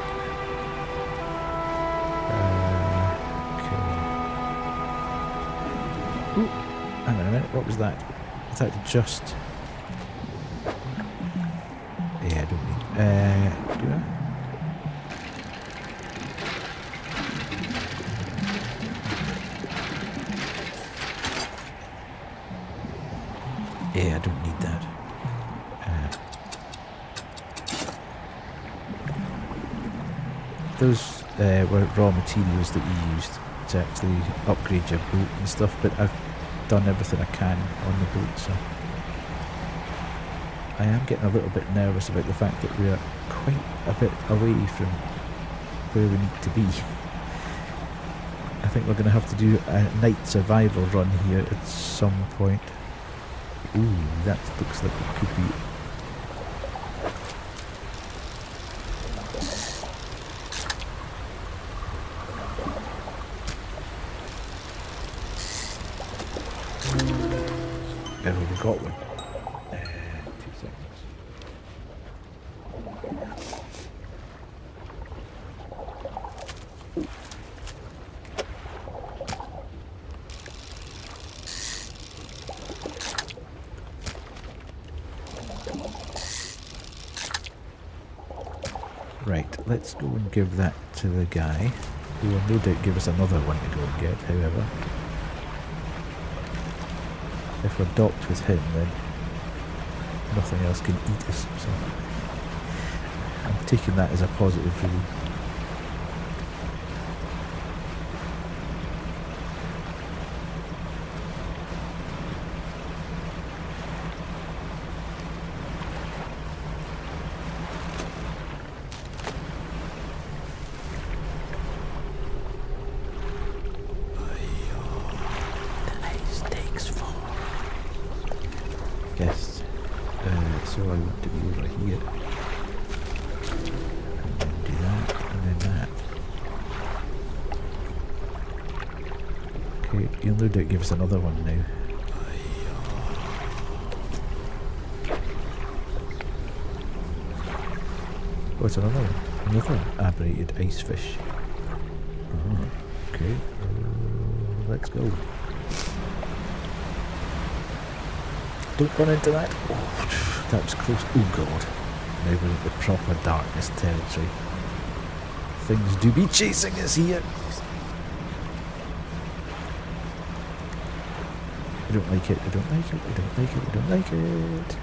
Okay. Ooh, hang on a minute, what was that? Is that just... Yeah, I don't need... do I? Yeah, I don't need that. Those were raw materials that you used to actually upgrade your boat and stuff, but I've done everything I can on the boat, so I am getting a little bit nervous about the fact that we are quite a bit away from where we need to be. I think we're going to have to do a night survival run here at some point. Ooh, that looks like it could be... Oh, we got one. 2 seconds. Right, let's go and give that to the guy, who will no doubt give us another one to go and get, however. If we're docked with him, then nothing else can eat us, so I'm taking that as a positive, really. Yes, so I want to be over here, and then do that, and then that. Okay, you'll no doubt give us another one now. Oh, it's another one. Another aberrated ice fish. Oh, okay, let's go. Don't run into that. Oh, that was close. Oh god. Now we're in the proper darkness territory. Things do be chasing us here. I don't like it, I don't like it, I don't like it, I don't like it.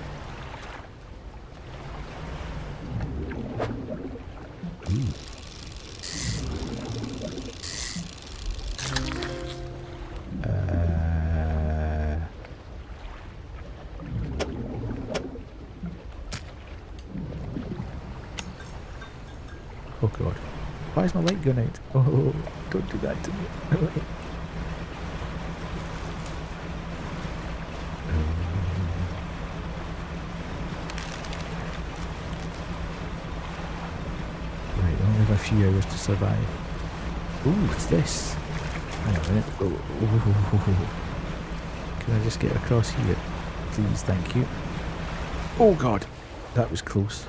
Ooh. Oh god. Why is my light going out? Oh, don't do that to me. Right, I only have a few hours to survive. Ooh, what's this? Hang on a minute. Oh. Can I just get across here? Please, thank you. Oh god! That was close.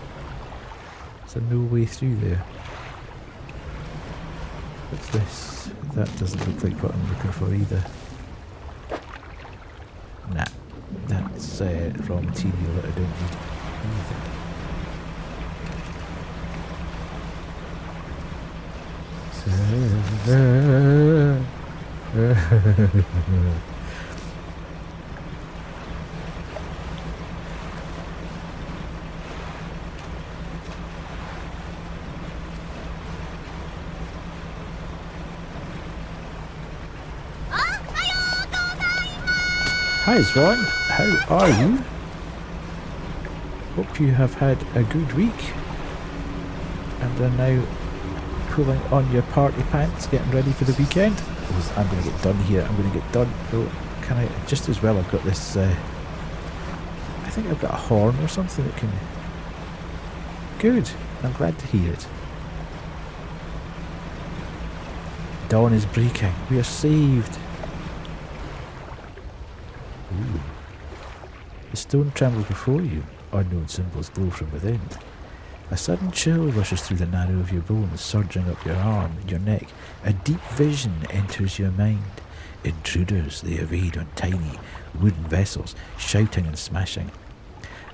There's no way through there. What's this? That doesn't look like what I'm looking for either. Nah, that's raw material that I don't need either. Hi Swan, how are you? Hope you have had a good week and are now pulling on your party pants, getting ready for the weekend. I'm going to get done here, I'm going to get done. Oh, can I, just as well I've got this, I think I've got a horn or something that can... Good, I'm glad to hear it. Dawn is breaking, we are saved. Ooh. The stone trembles before you, unknown symbols glow from within. A sudden chill rushes through the marrow of your bones, surging up your arm and your neck. A deep vision enters your mind. Intruders, they evade on tiny wooden vessels, shouting and smashing.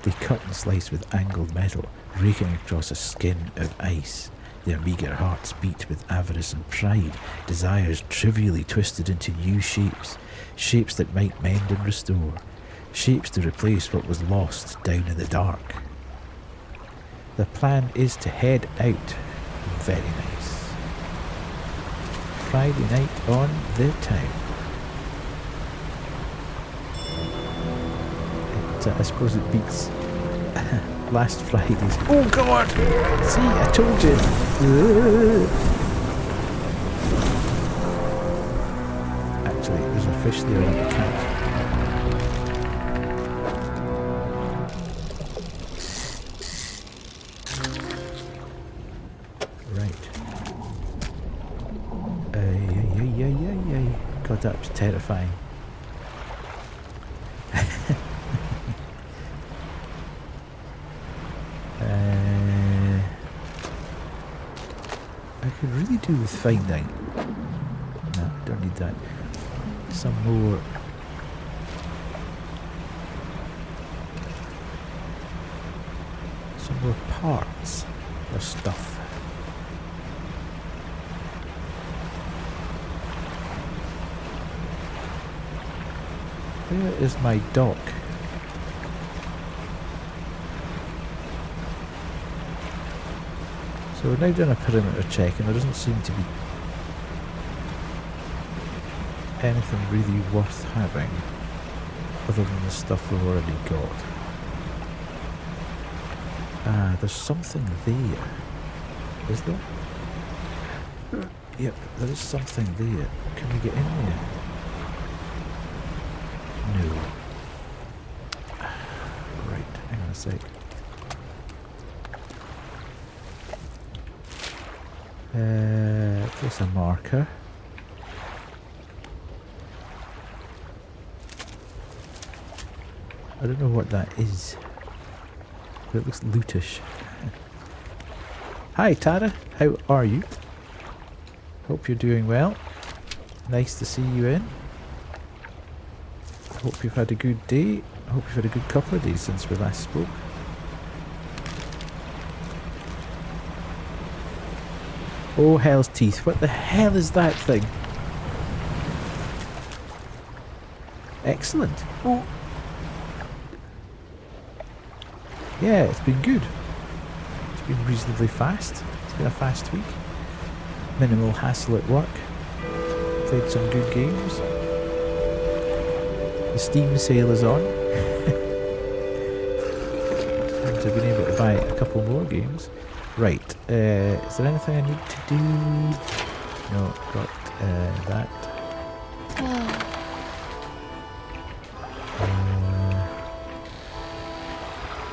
They cut and slice with angled metal, raking across a skin of ice. Their meagre hearts beat with avarice and pride, desires trivially twisted into new shapes, shapes that might mend and restore, shapes to replace what was lost down in the dark. The plan is to head out. Very nice. Friday night on the town. I suppose it beats last Friday's. Oh God! See, I told you. Actually, there's a fish there I want to catch. Right. God, that was terrifying. I could really do with finding. No, I don't need that. Some more. Some more parts or stuff. Where is my dock? So we're now doing a perimeter check and there doesn't seem to be anything really worth having other than the stuff we've already got. Ah, there's something there. Is there? Yep, there is something there. Can we get in there? No. Right, hang on a sec. Place a marker. I don't know what that is, but it looks lootish. Hi Tara, how are you? Hope you're doing well. Nice to see you in. Hope you've had a good day. Hope you've had a good couple of days since we last spoke. Oh, hell's teeth. What the hell is that thing? Excellent. Oh. Yeah, it's been good. It's been reasonably fast. It's been a fast week. Minimal hassle at work. Played some good games. The Steam sale is on. And I've been able to buy a couple more games. Right, is there anything I need to do? No, got that.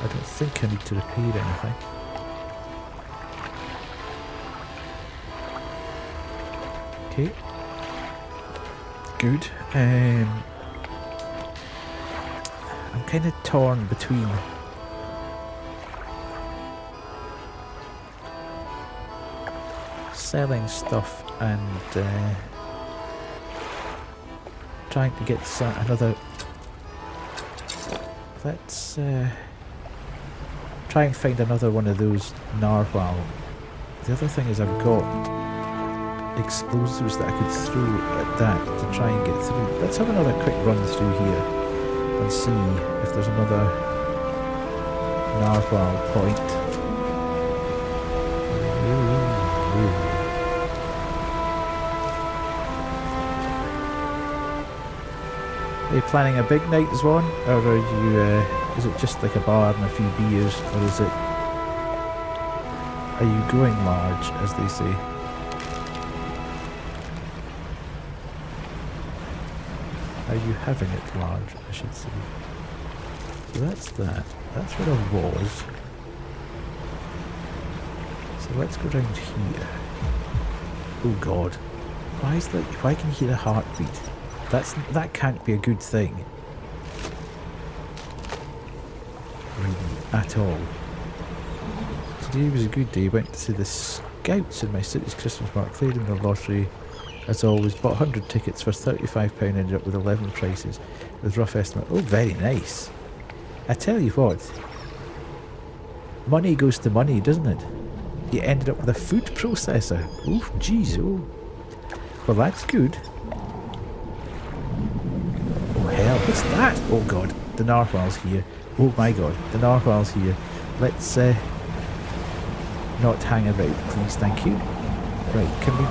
I don't think I need to repair anything. Okay. Good. I'm kind of torn between selling stuff and trying to get another. Let's try and find another one of those narwhal. The other thing is I've got explosives that I could throw at that to try and get through. Let's have another quick run through here and see if there's another narwhal point. Are you planning a big night, Swan? Or are you, is it just like a bar and a few beers? Or is it... Are you going large, as they say? Are you having it large, I should say. So that's that. That's where I was. So let's go down here. Oh god. Why can you hear a heartbeat? That can't be a good thing. Really, at all. Today was a good day. Went to see the Scouts in my city's Christmas market, played in the lottery as always, bought 100 tickets for £35, ended up with 11 prices with rough estimate. Oh, very nice. I tell you what, money goes to money, doesn't it? You ended up with a food processor. Oh, jeez, oh. Well, that's good. Oh, hell, what's that? Oh, God, the narwhal's here. Oh, my God, the narwhal's here. Let's, not hang about, please, thank you. Right, can we...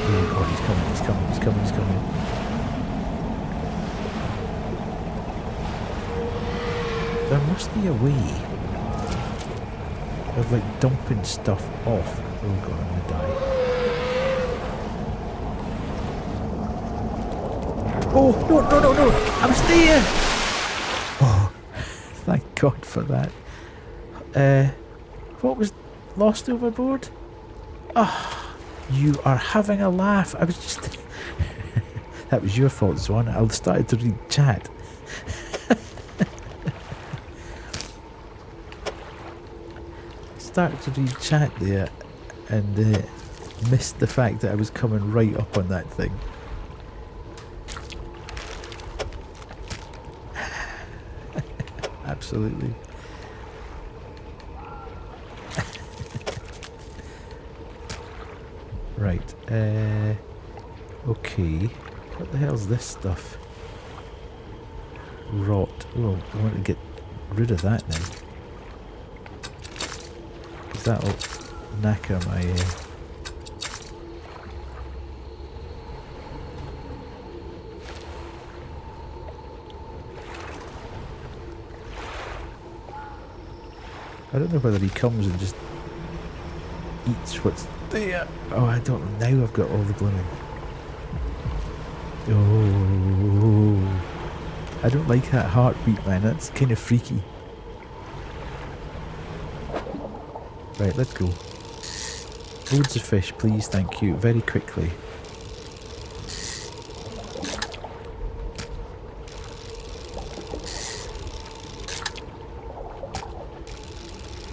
Oh, God, he's coming, he's coming, he's coming, he's coming. There must be a way of, like, dumping stuff off. Oh, God, I'm gonna die. Oh, no, no, no, no! I'm there! Oh, thank God for that. What was lost overboard? Ah, you are having a laugh. I was just... That was your fault, Swan. I started to read chat. Started to read chat there and missed the fact that I was coming right up on that thing. Absolutely. Right, okay. What the hell's this stuff? Rot. Oh, I want to get rid of that now. Because that'll knacker my... I don't know whether he comes and just eats what's there. Oh, I don't know. Now I've got all the glimming. Oh, I don't like that heartbeat, man. That's kind of freaky. Right, let's go. Loads of fish, please. Thank you. Very quickly.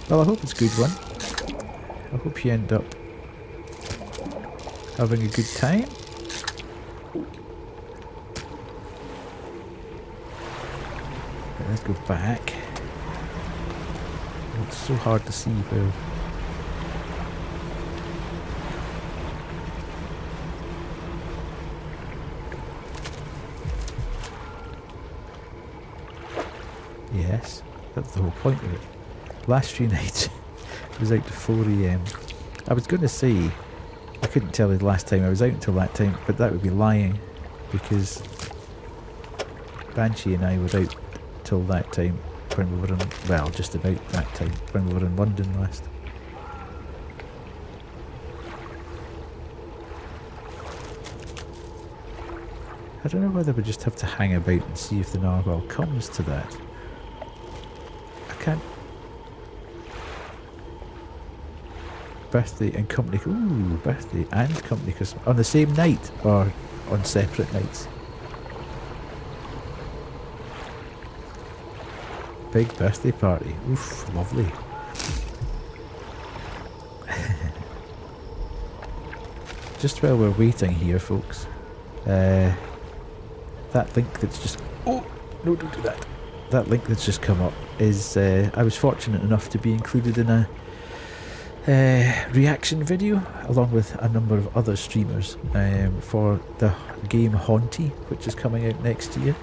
Well, I hope it's a good one. I hope you end up having a good time. Right, let's go back. Oh, it's so hard to see where... Yes, that's the whole point of it. Last few nights I was out to 4 AM. I was going to say I couldn't tell you the last time I was out until that time, but that would be lying because Banshee and I were out till that time when we were in, well, just about that time when we were in London last. I don't know whether we just have to hang about and see if the narwhal comes to that. I can't... Birthday and company... Ooh, birthday and company Christmas. On the same night or on separate nights? Big birthday party. Oof, lovely. Just while we're waiting here, folks, that link that's just... Oh, no, don't do that. That link that's just come up is... I was fortunate enough to be included in a reaction video along with a number of other streamers for the game Haunty, which is coming out next year.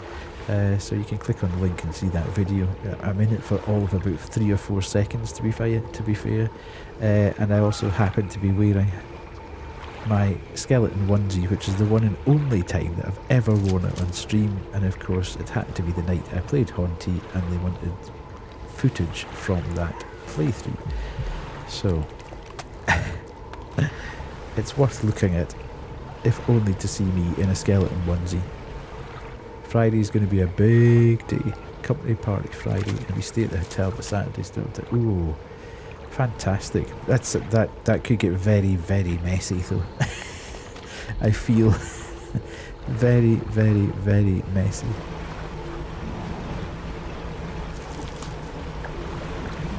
So you can click on the link and see that video. I'm in it for all of about 3 or 4 seconds to be fair. And I also happen to be wearing my skeleton onesie, which is the one and only time that I've ever worn it on stream, and of course it happened to be the night I played Haunty and they wanted footage from that playthrough. So it's worth looking at, if only to see me in a skeleton onesie. Friday's going to be a big day, company party Friday, and we stay at the hotel, but Saturday's still to... Ooh, fantastic. That could get very, very messy though. I feel very, very, very messy.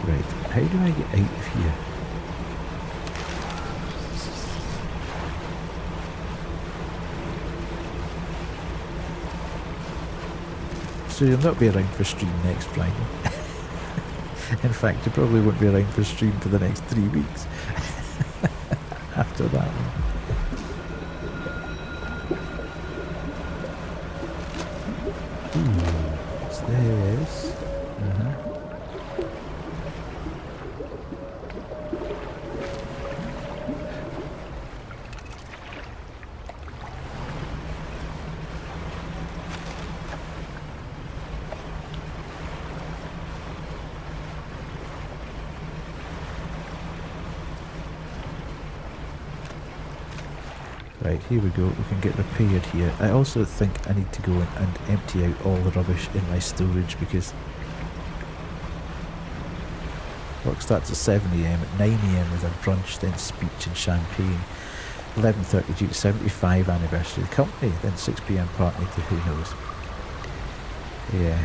Right, how do I get out of here? So you'll not be around for stream next Friday. In fact, you probably won't be around for stream for the next 3 weeks. After that one. Ooh, what's this? Right, here we go, we can get repaired here. I also think I need to go in and empty out all the rubbish in my storage because work starts at 7 AM, at 9 AM with a brunch, then speech and champagne. 11:30 due to 75 anniversary of the company, then 6 PM party to who knows. Yeah,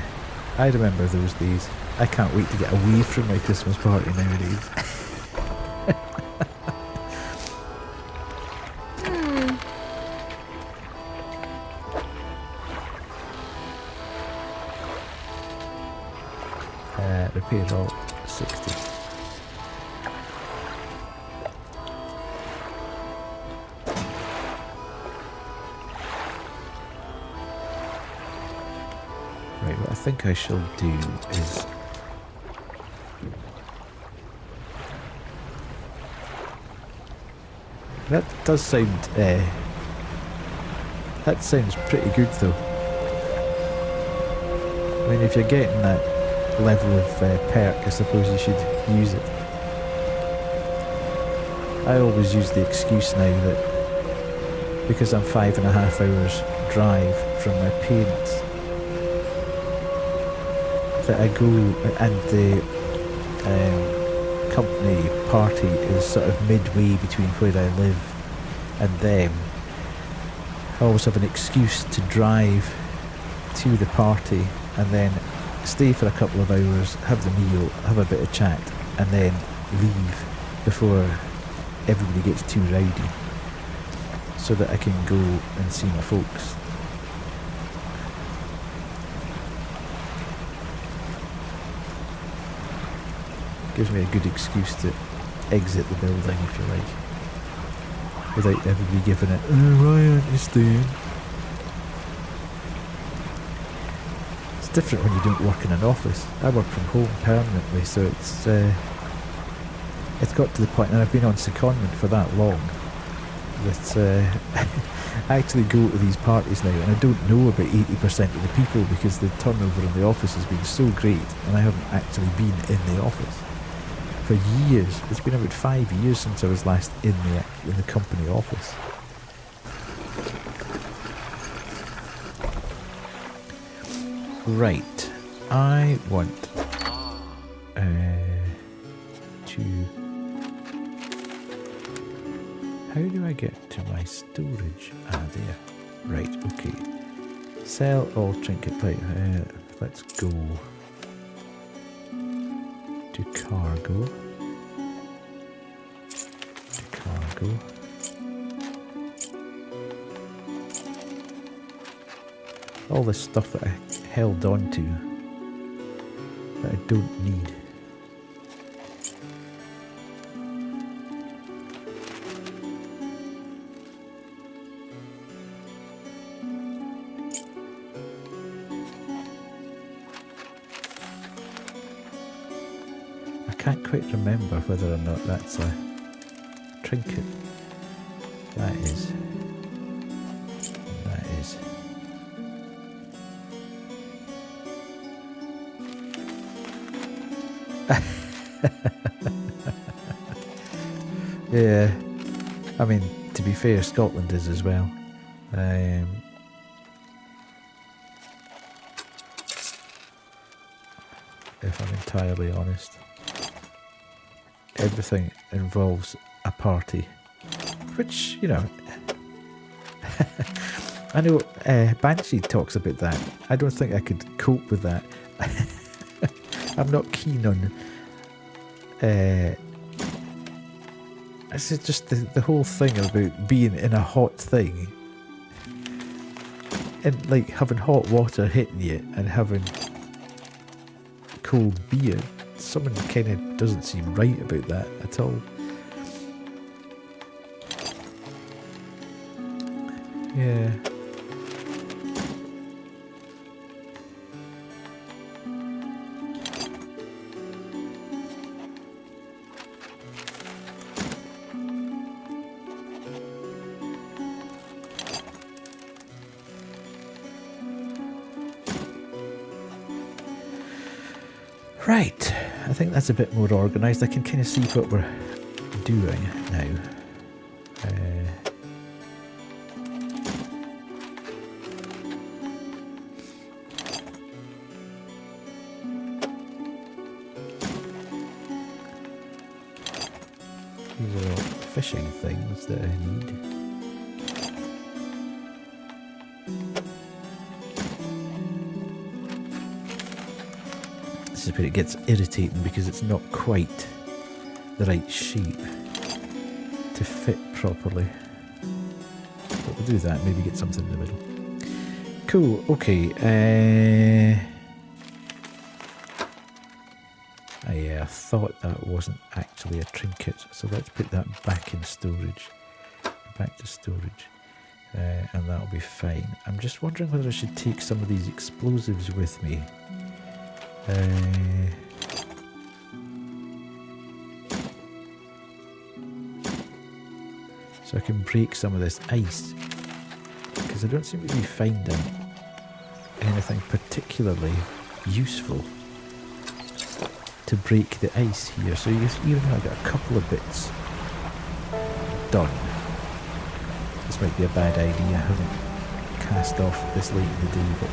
I remember those days. I can't wait to get away from my Christmas party nowadays. Repair all 60. Right, what I think I shall do is that does sound that sounds pretty good though. I mean, if you're getting that level of perk, I suppose you should use it. I always use the excuse now that because I'm 5.5 hours drive from my parents, that I go and the company party is sort of midway between where I live and them. I always have an excuse to drive to the party and then stay for a couple of hours, have the meal, have a bit of chat, and then leave before everybody gets too rowdy, so that I can go and see my folks. Gives me a good excuse to exit the building, if you like, without everybody giving it, "Oh, why aren't you staying?" Different when you don't work in an office. I work from home permanently, so it's got to the point, and I've been on secondment for that long, that I actually go to these parties now and I don't know about 80% of the people because the turnover in the office has been so great and I haven't actually been in the office for years. It's been about 5 years since I was last in the company office. Right, I want to... How do I get to my storage? Ah, there. Right, okay. Sell all trinket. Right, let's go to cargo. To cargo. All this stuff that I held on to that I don't need. I can't quite remember whether or not that's a trinket. That is. That is. Yeah. I mean, to be fair, Scotland is as well. If I'm entirely honest. Everything involves a party. Which, you know... I know Banshee talks about that. I don't think I could cope with that. I'm not keen on... It's just the whole thing about being in a hot thing. And like having hot water hitting you and having cold beer. Someone kind of doesn't seem right about that at all. Yeah. Right, I think that's a bit more organised. I can kind of see what we're doing now. These are all fishing things that I need. This is where it gets irritating because it's not quite the right shape to fit properly. But we'll do that, maybe get something in the middle. Cool, okay. Yeah, I thought that wasn't actually a trinket, so let's put that back in storage. Back to storage. And that'll be fine. I'm just wondering whether I should take some of these explosives with me. So I can break some of this ice, because I don't seem to be finding anything particularly useful to break the ice here. So even though I got a couple of bits done, this might be a bad idea. I haven't cast off this late in the day, but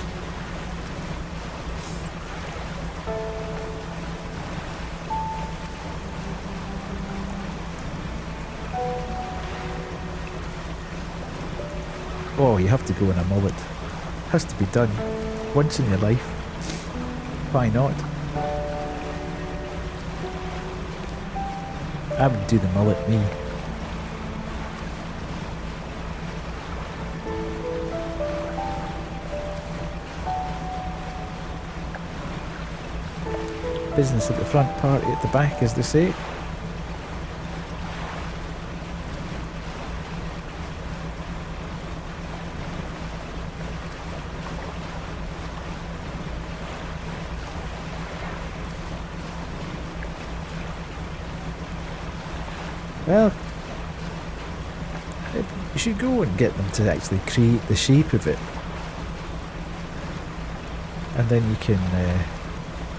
oh, you have to go in a mullet. Has to be done. Once in your life. Why not? I would do the mullet, me. Business at the front, party at the back, as they say. Well, you should go and get them to actually create the shape of it, and then you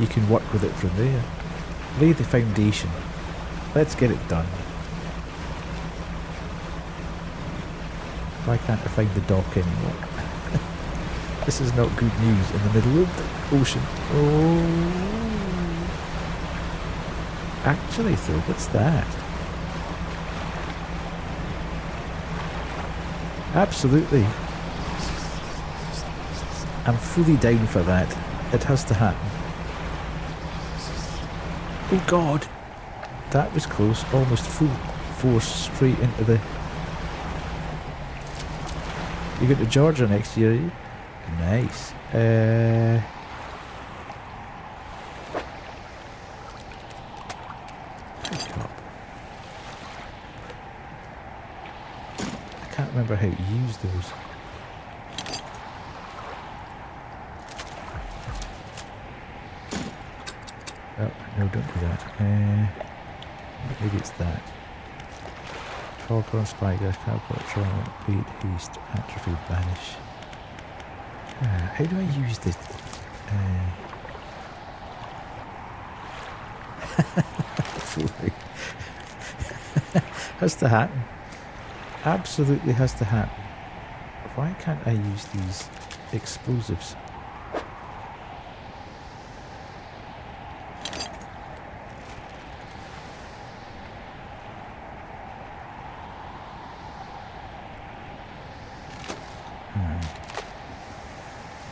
can work with it from there. Lay the foundation. Let's get it done. Why can't I find the dock anymore? This is not good news in the middle of the ocean. Oh, actually, though, what's that? Absolutely. I'm fully down for that. It has to happen. Oh God! That was close. Almost full force straight into the... You got to Georgia next year, are you? Nice. I can't remember how to use those. Oh, no, don't do that. Maybe it's that. Hawthorn, Spider, Cowpot, Trauma, Beat, Haste, Atrophy, Banish. How do I use this? Foolery. Has to happen. Absolutely has to happen. Why can't I use these explosives?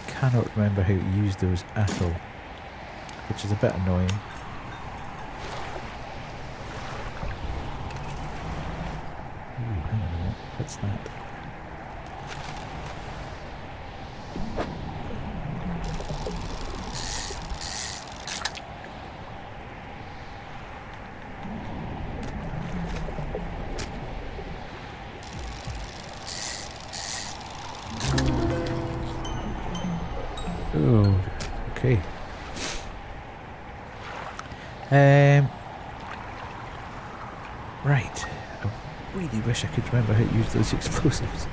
Cannot remember how to use those at all, which is a bit annoying. Ooh, hang on a minute, what's that? Oh, okay. Right. I really wish I could remember how to use those explosives.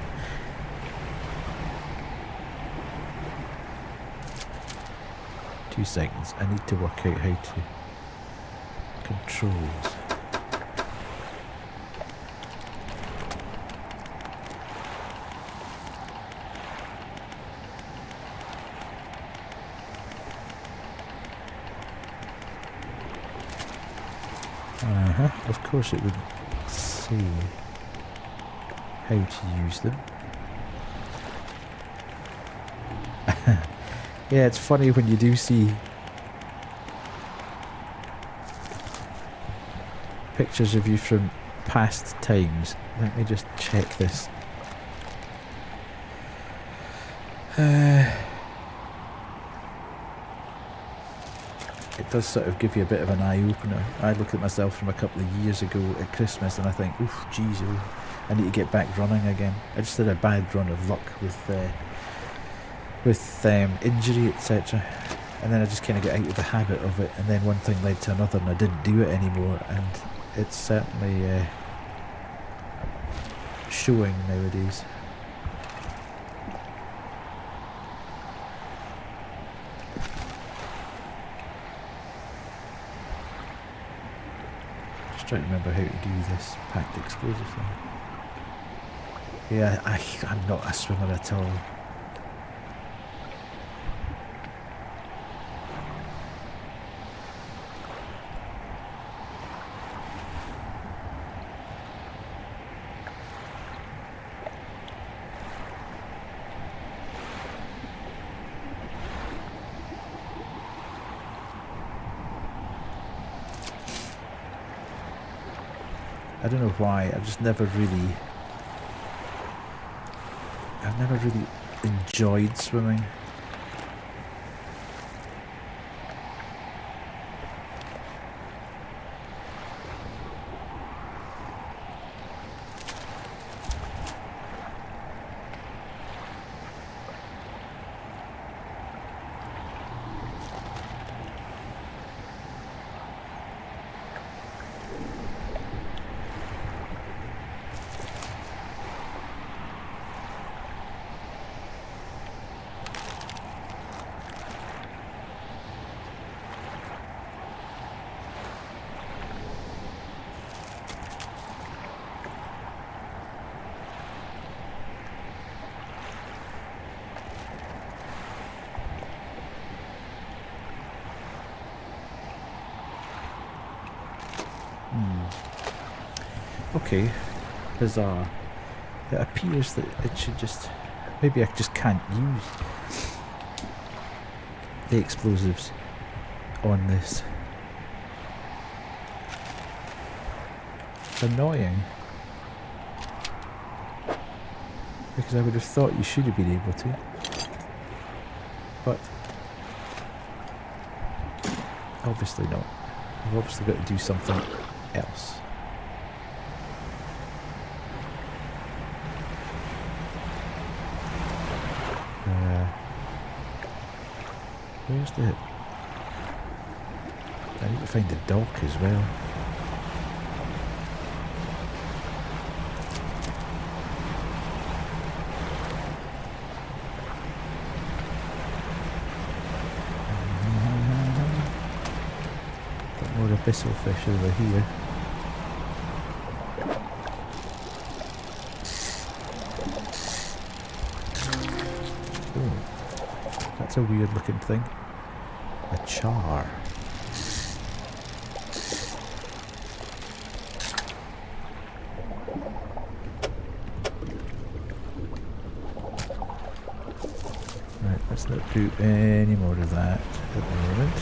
Two seconds. I need to work out how to controls. Of course it would say how to use them. Yeah, it's funny when you do see pictures of you from past times. Let me just check this. It does sort of give you a bit of an eye-opener. I look at myself from a couple of years ago at Christmas and I think, oof, geez, I need to get back running again. I just had a bad run of luck with injury, etc. And then I just kind of got out of the habit of it, and then one thing led to another and I didn't do it anymore, and it's certainly showing nowadays. Trying to remember how to do this packed explosive thing. Yeah, I'm not a swimmer at all. I don't know why, I've never really enjoyed swimming. Okay, bizarre. It appears that it should just... Maybe I just can't use the explosives on this. It's annoying. Because I would have thought you should have been able to. But... obviously not. I've obviously got to do something else. Where's the... I need to find the dock as well. abyssal fish over here. Oh, that's a weird looking thing. A char. Right, let's not do any more of that at the moment.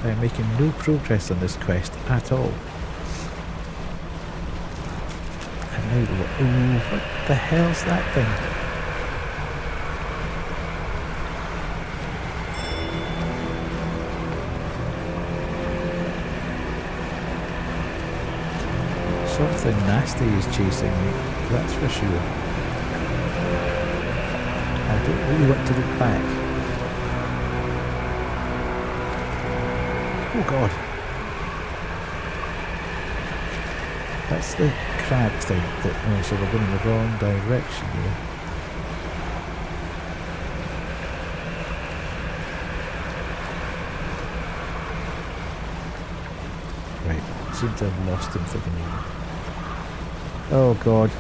I'm making no progress on this quest at all. And now ooh, what the hell's that thing? Something nasty is chasing me, that's for sure. I don't really want to look back. Oh god. That's the crab thing that, oh, so we're going in the wrong direction here. Right, seem to have lost him for the moment. Oh god.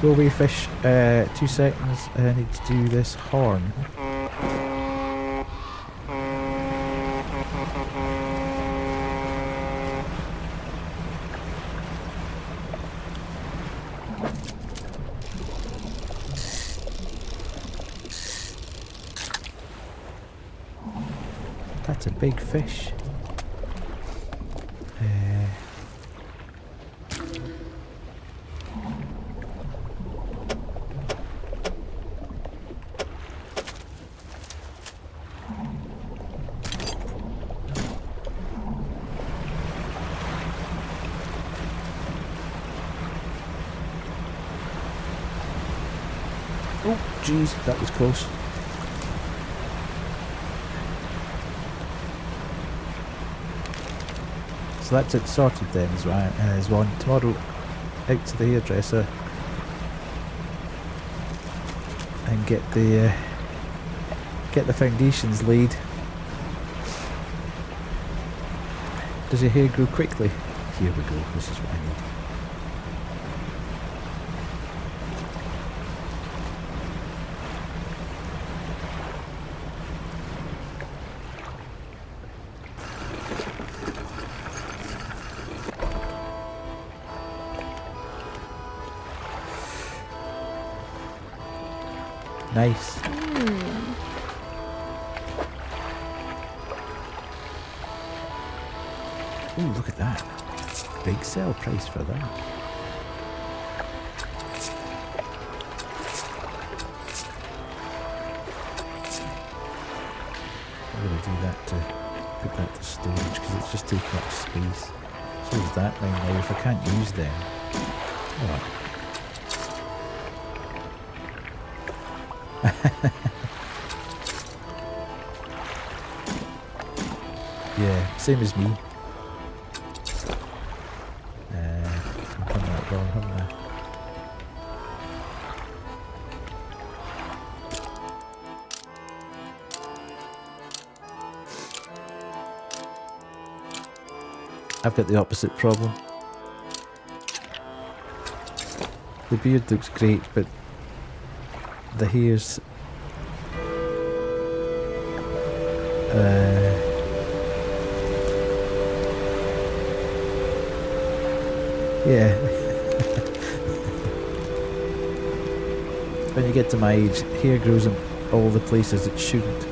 Go away fish, 2 seconds, I need to do this horn. That's a big fish. Oh, jeez, that was close. So that's it sorted then as well. As one tomorrow, out to the hairdresser and get the foundations laid. Does your hair grow quickly? Here we go. This is what I need. Nice. Ooh, look at that. Big sale price for that. I'm going to do that to put that to storage because it's just taking up space. So is that thing now. If I can't use them. Oh. Yeah, same as me. I've done that wrong, haven't I? I've got the opposite problem. The beard looks great, but the hair's yeah. When you get to my age, hair grows in all the places it shouldn't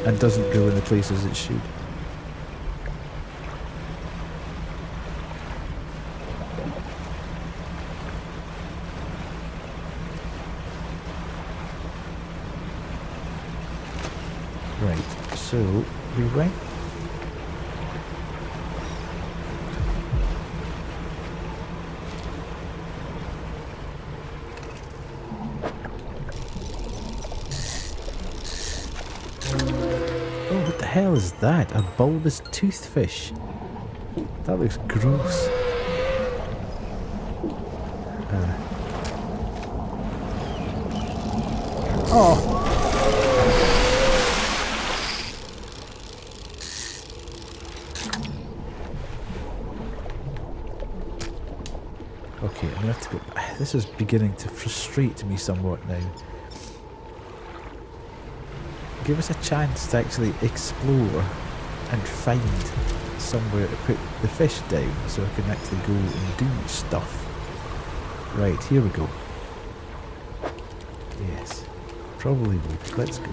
and doesn't grow in the places it should. Right, so we went. Oh, what the hell is that? A bulbous toothfish. That looks gross. Oh! Okay, I'm gonna have to go. This is beginning to frustrate me somewhat now. Give us a chance to actually explore and find somewhere to put the fish down so I can actually go and do stuff. Right, here we go. Yes, probably would. Let's go.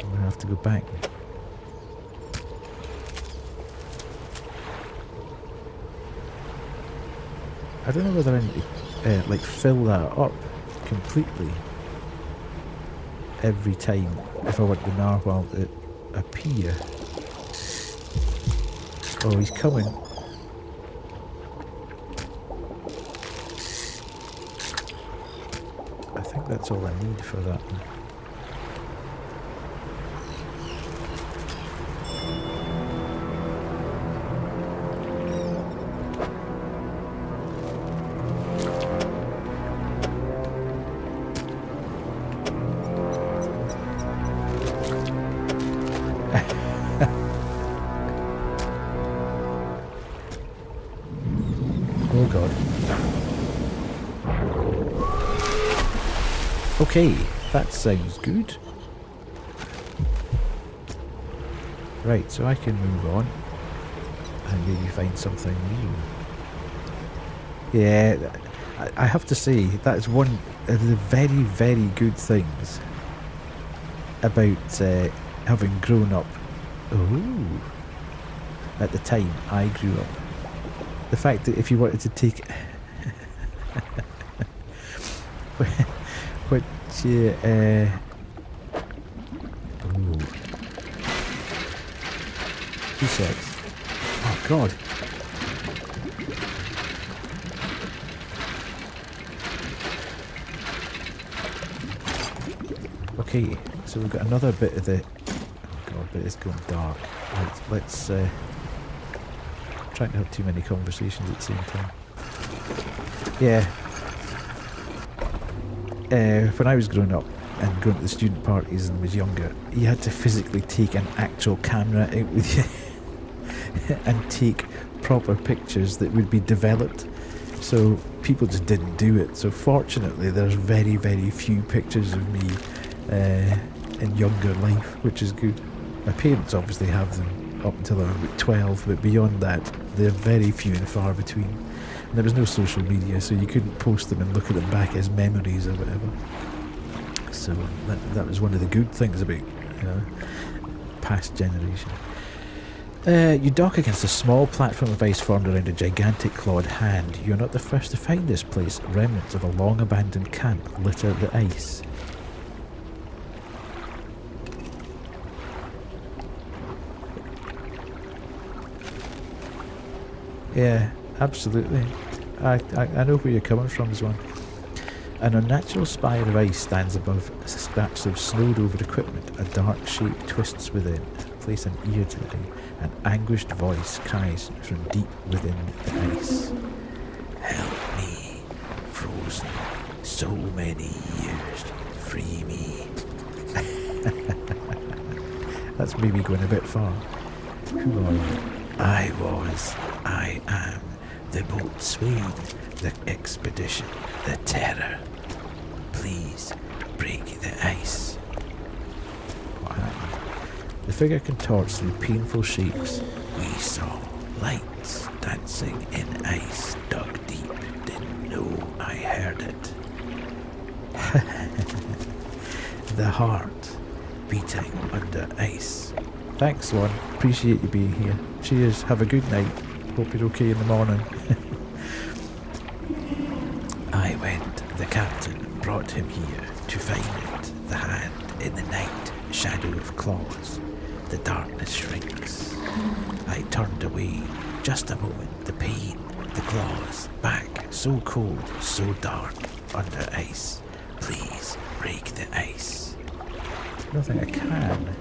I'm gonna have to go back. I don't know whether I need to like fill that up completely every time if I want the narwhal to appear. Oh, he's coming. I think that's all I need for that one. Oh god. Okay, that sounds good. Right, so I can move on and maybe find something new. Yeah, I have to say, that is one of the very, very good things about having grown up. Oh, at the time I grew up. The fact that if you wanted to take what ooh. 2 secs. Oh god. Okay, so we've got another bit of the, oh god, but it's going dark. Right, let's trying to have too many conversations at the same time. Yeah. When I was growing up and going to the student parties and was younger, you had to physically take an actual camera out with you and take proper pictures that would be developed. So people just didn't do it. So fortunately there's very, very few pictures of me in younger life, which is good. My parents obviously have them up until I was about 12, but beyond that they're very few and far between. And there was no social media, so you couldn't post them and look at them back as memories or whatever. So that was one of the good things about, you know, past generation. You dock against a small platform of ice formed around a gigantic clawed hand. You're not the first to find this place. Remnants of a long abandoned camp litter the ice. Yeah, absolutely. I know where you're coming from as well. An unnatural spire of ice stands above scraps of snowed over equipment. A dark shape twists within. Place an ear to it. An anguished voice cries from deep within the ice. Help me, frozen so many years. Free me. That's maybe going a bit far. Who are you? I am the boatswain, the expedition, the terror. Please break the ice. What happened? The figure contorts through painful shapes. We saw lights dancing in ice, dug deep. Didn't know I heard it. The heart beating under ice. Thanks, Swan. Appreciate you being here. Cheers. Have a good night. Hope you're okay in the morning. I went. The captain brought him here to find it. The hand in the night, shadow of claws. The darkness shrinks. I turned away. Just a moment. The pain, the claws, back, so cold, so dark, under ice. Please break the ice. I don't think I can.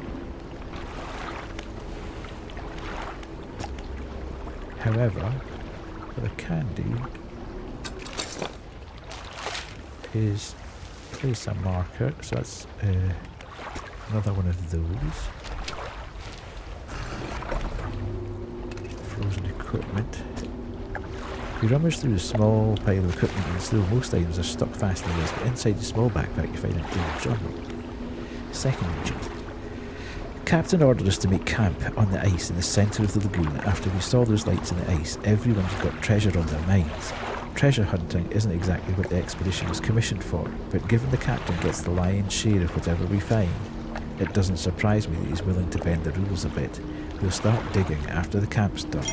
However, what I can do is place a marker, so that's another one of those. equipment. You rummage through a small pile of equipment and still most items are stuck fast in the ice, but inside the small backpack you find an old journal. 2nd of June. The captain ordered us to make camp on the ice in the centre of the lagoon. After we saw those lights in the ice, everyone's got treasure on their minds. Treasure hunting isn't exactly what the expedition was commissioned for, but given the captain gets the lion's share of whatever we find, it doesn't surprise me that he's willing to bend the rules a bit. We'll start digging after the camp's done.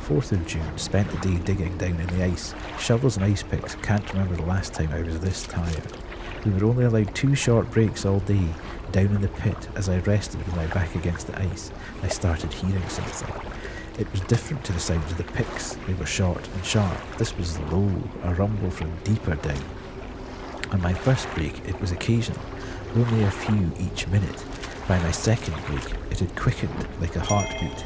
4th of June, spent the day digging down in the ice. Shovels and ice picks, can't remember the last time I was this tired. We were only allowed 2 short breaks all day. Down in the pit, as I rested with my back against the ice, I started hearing something. It was different to the sounds of the picks. They were short and sharp. This was low, a rumble from deeper down. On my first break, it was occasional, only a few each minute. By my second break, it had quickened like a heartbeat.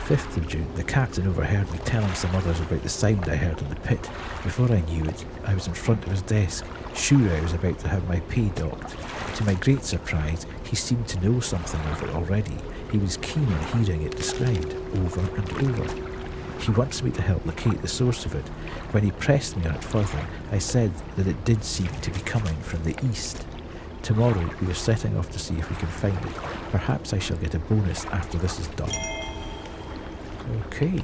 5th of June, the captain overheard me telling some others about the sound I heard in the pit. Before I knew it, I was in front of his desk, sure I was about to have my pay docked. To my great surprise, he seemed to know something of it already. He was keen on hearing it described over and over. He wants me to help locate the source of it. When he pressed me on it further, I said that it did seem to be coming from the east. Tomorrow we are setting off to see if we can find it. Perhaps I shall get a bonus after this is done. Okay.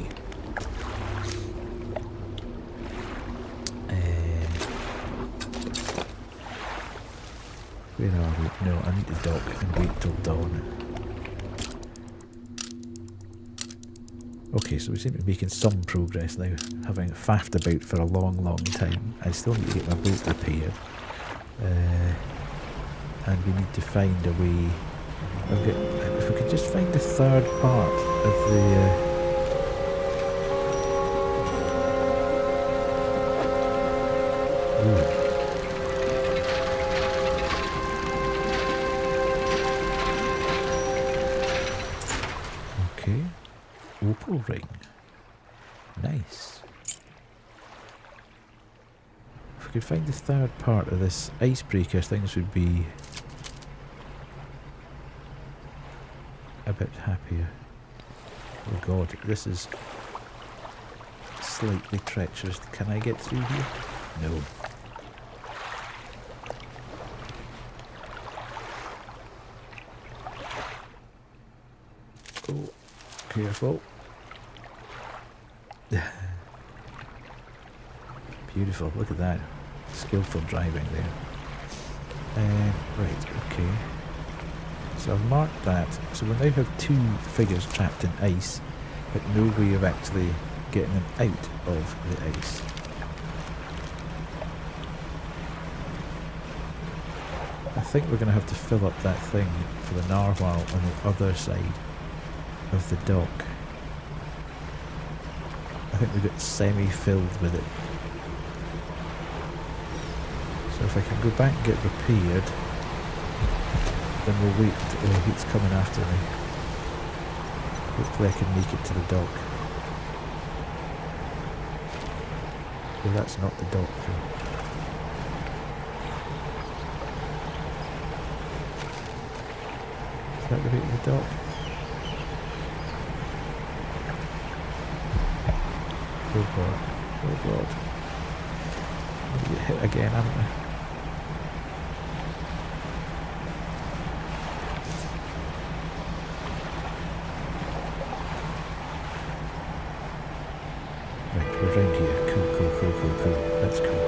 Where are we? No, I need to dock and wait till dawn. Okay, so we seem to be making some progress now, having faffed about for a long, long time. I still need to get my boat repaired. And we need to find a way. If we could just find the 3rd part of the... Okay. Opal ring. Nice. If we could find the 3rd part of this icebreaker, things would be a bit happier. Oh god, this is slightly treacherous. Can I get through here? No. Oh, careful. Beautiful, look at that. Skillful driving there. Right, okay. So I've marked that. So we now have 2 figures trapped in ice, but no way of actually getting them out of the ice. I think we're going to have to fill up that thing for the narwhal on the other side of the dock. I think we've got semi-filled with it. So if I can go back and get repaired, then we'll wait. Oh, he's coming after me. Hopefully I can make it to the dock. Oh, that's not the dock though. Is that the way to the dock? Oh god. Oh god. I'm gonna get hit again, haven't I? Right, we're round here. Cool. That's cool.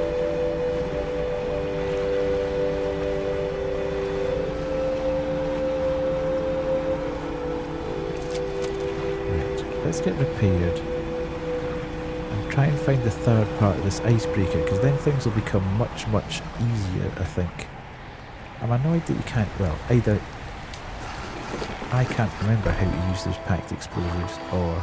Right, let's get repaired. Try and find the 3rd part of this icebreaker, because then things will become much easier, I think. I'm annoyed that you can't, well, either I can't remember how to use those packed explosives, or...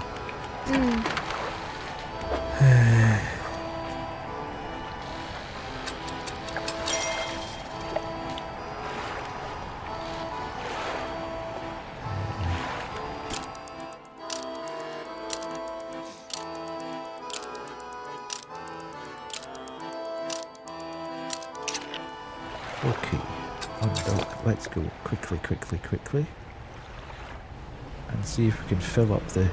Okay, on dock, let's go quickly. and see if we can fill up the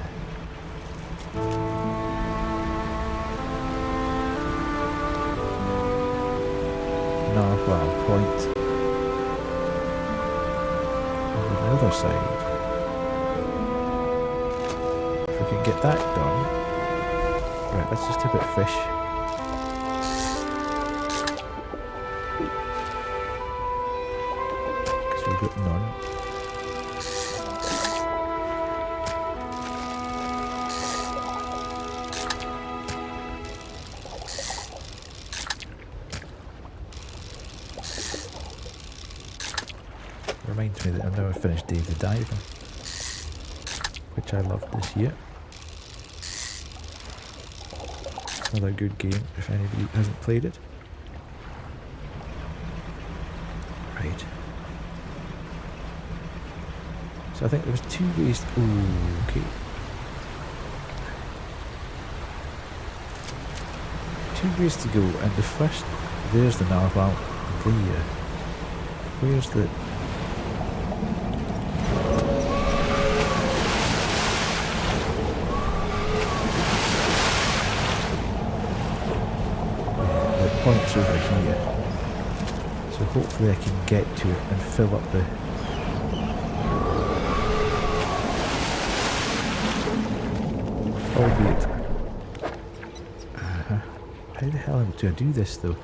narwhal point over the other side. If we can get that done. Right, let's just tip it fish. Because we've got none. Reminds me that I've never finished Dave the Diver, which I loved this year. Another good game if anybody hasn't played it. Right. So I think there was 2 ways. Ooh, okay. 2 ways to go, and the first, there's the narwhal. There. Where's the? Points over here, so hopefully I can get to it and fill up the albeit how the hell do I do this though?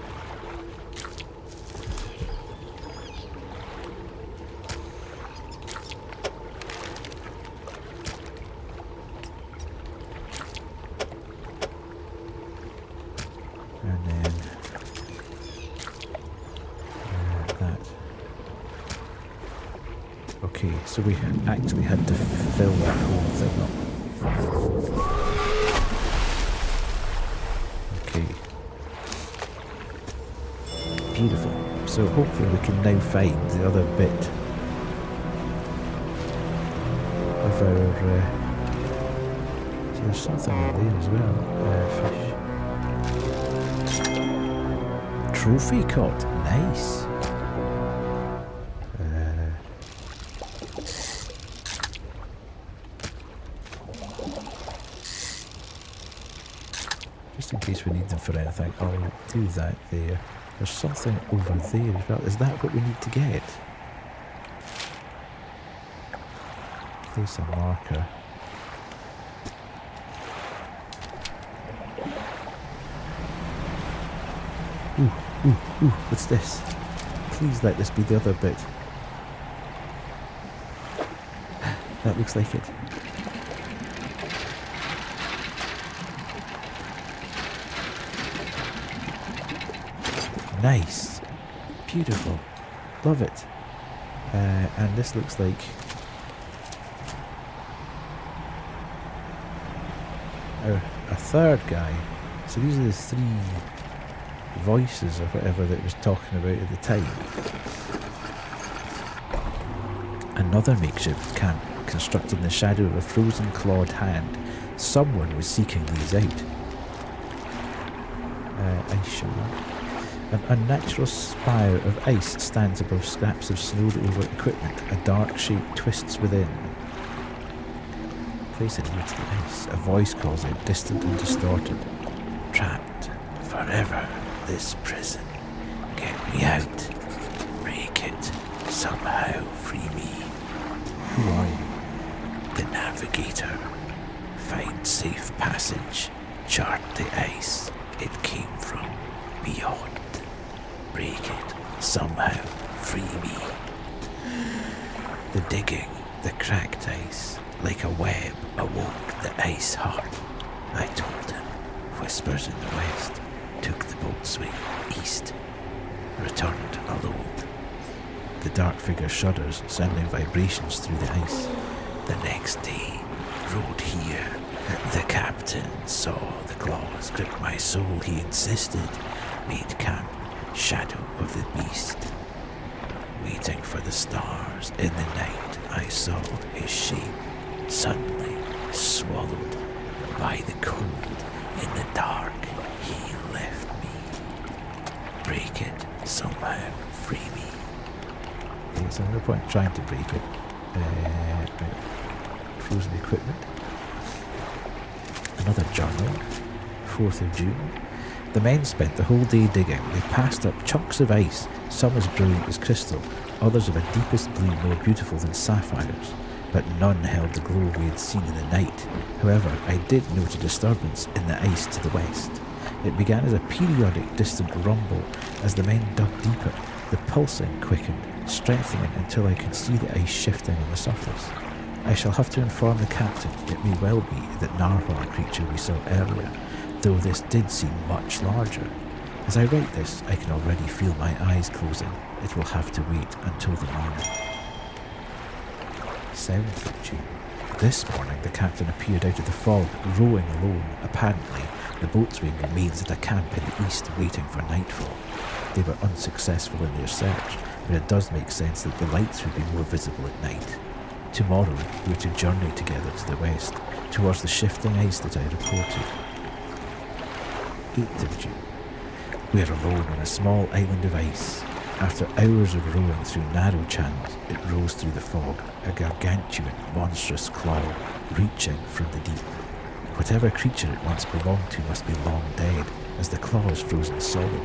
And then okay, so we actually had to fill that whole thing up. Okay. Beautiful. So hopefully we can now find the other bit of our... so there's something in there as well. Fish. Trophy caught. Nice. Just in case we need them for anything, I'll do that there. There's something over there as well. Is that what we need to get? Place a marker. Ooh, what's this? Please let this be the other bit. That looks like it. Nice. Beautiful. Love it. And this looks like a third guy. So these are the 3 voices or whatever that it was talking about at the time. Another makeshift camp constructed in the shadow of a frozen clawed hand. Someone was seeking these out. Ice shard. An unnatural spire of ice stands above scraps of snowed over equipment. A dark shape twists within. Place it near to the ice. A voice calls out, distant and distorted. Trapped forever. This prison. Get me out. Break it. Somehow free me. Who are you? The navigator. Find safe passage. Chart the ice it came from. Beyond. Break it. Somehow free me. The digging. The cracked ice. Like a web awoke the ice heart. I told him. Whispers in the west. Took the boat swing east, returned alone. The dark figure shudders, sounding vibrations through the ice. The next day, rode here. The captain saw the claws grip my soul, he insisted. Made camp, shadow of the beast. Waiting for the stars in the night, I saw his shape, suddenly swallowed by the cold. In the dark, he left me. Break it, somehow free me. Okay, so no point trying to break it. Right. frozen equipment. Another journal, 4th of June. The men spent the whole day digging. They passed up chunks of ice, some as brilliant as crystal, others of a deepest blue more beautiful than sapphires, but none held the glow we had seen in the night. However, I did note a disturbance in the ice to the west. It began as a periodic distant rumble. As the men dug deeper, the pulsing quickened, strengthening until I could see the ice shifting on the surface. I shall have to inform the captain. It may well be that narwhal creature we saw earlier, though this did seem much larger. As I write this, I can already feel my eyes closing. It will have to wait until the morning. 7th of June. This morning the captain appeared out of the fog, rowing alone. Apparently, the boatswain remains at a camp in the east waiting for nightfall. They were unsuccessful in their search, but it does make sense that the lights would be more visible at night. Tomorrow we are to journey together to the west, towards the shifting ice that I reported. 8th of June. We are alone on a small island of ice. After hours of rowing through narrow channels, it rose through the fog, a gargantuan, monstrous claw, reaching from the deep. Whatever creature it once belonged to must be long dead, as the claw is frozen solid.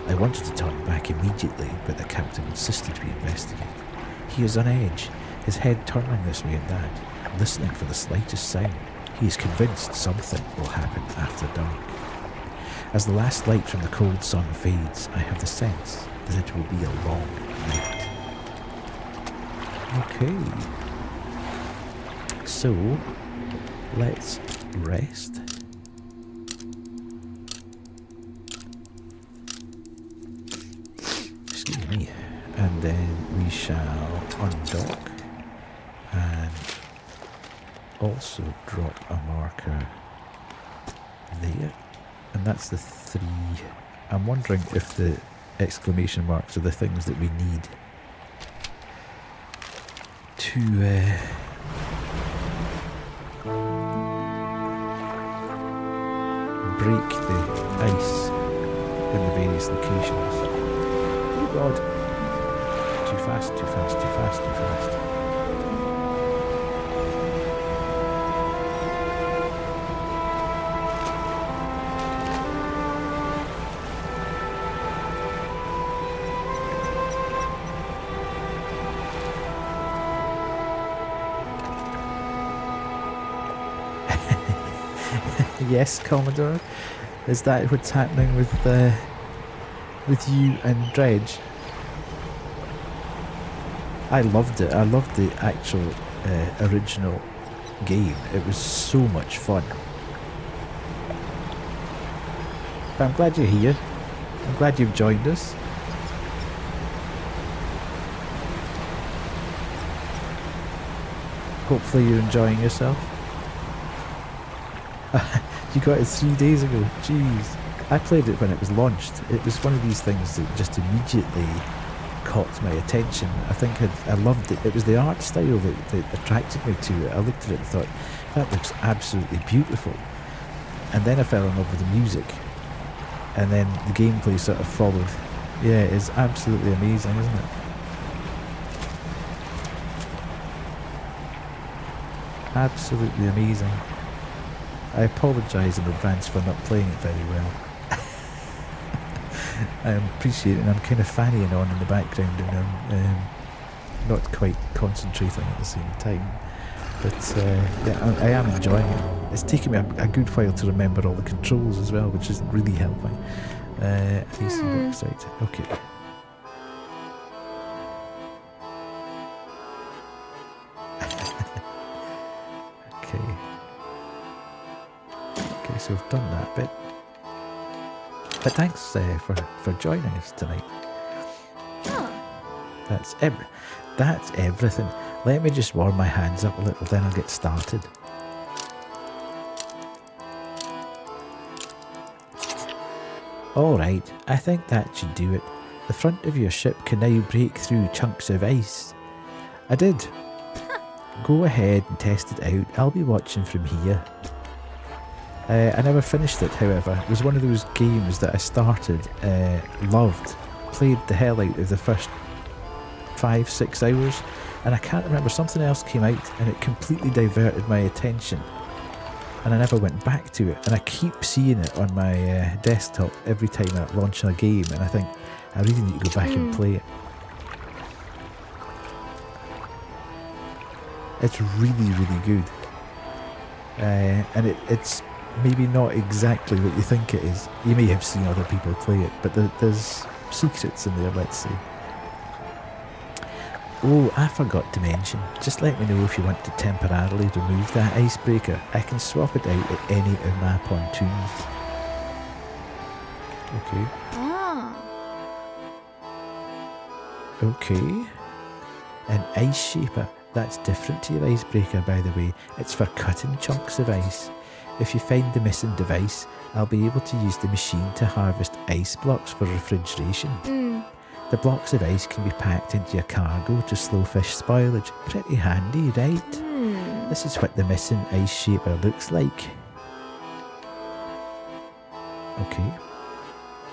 I wanted to turn back immediately, but the captain insisted we investigate. He is on edge, his head turning this way and that, listening for the slightest sound. He is convinced something will happen after dark. As the last light from the cold sun fades, I have the sense that it will be a long night. Okay. So, let's rest. Excuse me. And then we shall undock and also drop a marker there. And that's the 3. I'm wondering if the exclamation marks are the things that we need to break the ice in the various locations. Oh god. Too fast, too fast, too fast, too fast. Yes, Commodore. Is that what's happening with you and Dredge? I loved it. I loved the actual original game. It was so much fun. But I'm glad you're here. I'm glad you've joined us. Hopefully you're enjoying yourself. You got it 3 days ago. Jeez. I played it when it was launched. It was one of these things that just immediately caught my attention. I think I loved it. It was the art style that attracted me to it. I looked at it and thought, that looks absolutely beautiful. And then I fell in love with the music. And then the gameplay sort of followed. Yeah, it's absolutely amazing, isn't it? Absolutely amazing. I apologise in advance for not playing it very well. I appreciate it, and I'm kind of fannying on in the background and I'm not quite concentrating at the same time. But yeah, I am enjoying it. It's taken me a good while to remember all the controls as well, which isn't really helping. AC box site. Okay. Okay, so we've done that bit. But thanks for joining us tonight. That's everything. Let me just warm my hands up a little, then I'll get started. Alright, I think that should do it. The front of your ship can now break through chunks of ice. I did. Go ahead and test it out. I'll be watching from here. I never finished it, however. It was one of those games that I started, loved, played the hell out of the first 5-6 hours, And I can't remember, something else came out and it completely diverted my attention. And I never went back to it. And I keep seeing it on my desktop every time I launch a game. And I think, I really need to go back and play it. It's really, really good. And it's maybe not exactly what you think it is. You may have seen other people play it, but there's secrets in there, let's say. Oh, I forgot to mention, just let me know if you want to temporarily remove that icebreaker. I can swap it out at any of my pontoons. Okay. Okay. An ice shaper. That's different to your icebreaker, by the way. It's for cutting chunks of ice. If you find the missing device, I'll be able to use the machine to harvest ice blocks for refrigeration. The blocks of ice can be packed into your cargo to slow fish spoilage. Pretty handy, right? This is what the missing ice shaper looks like. Okay.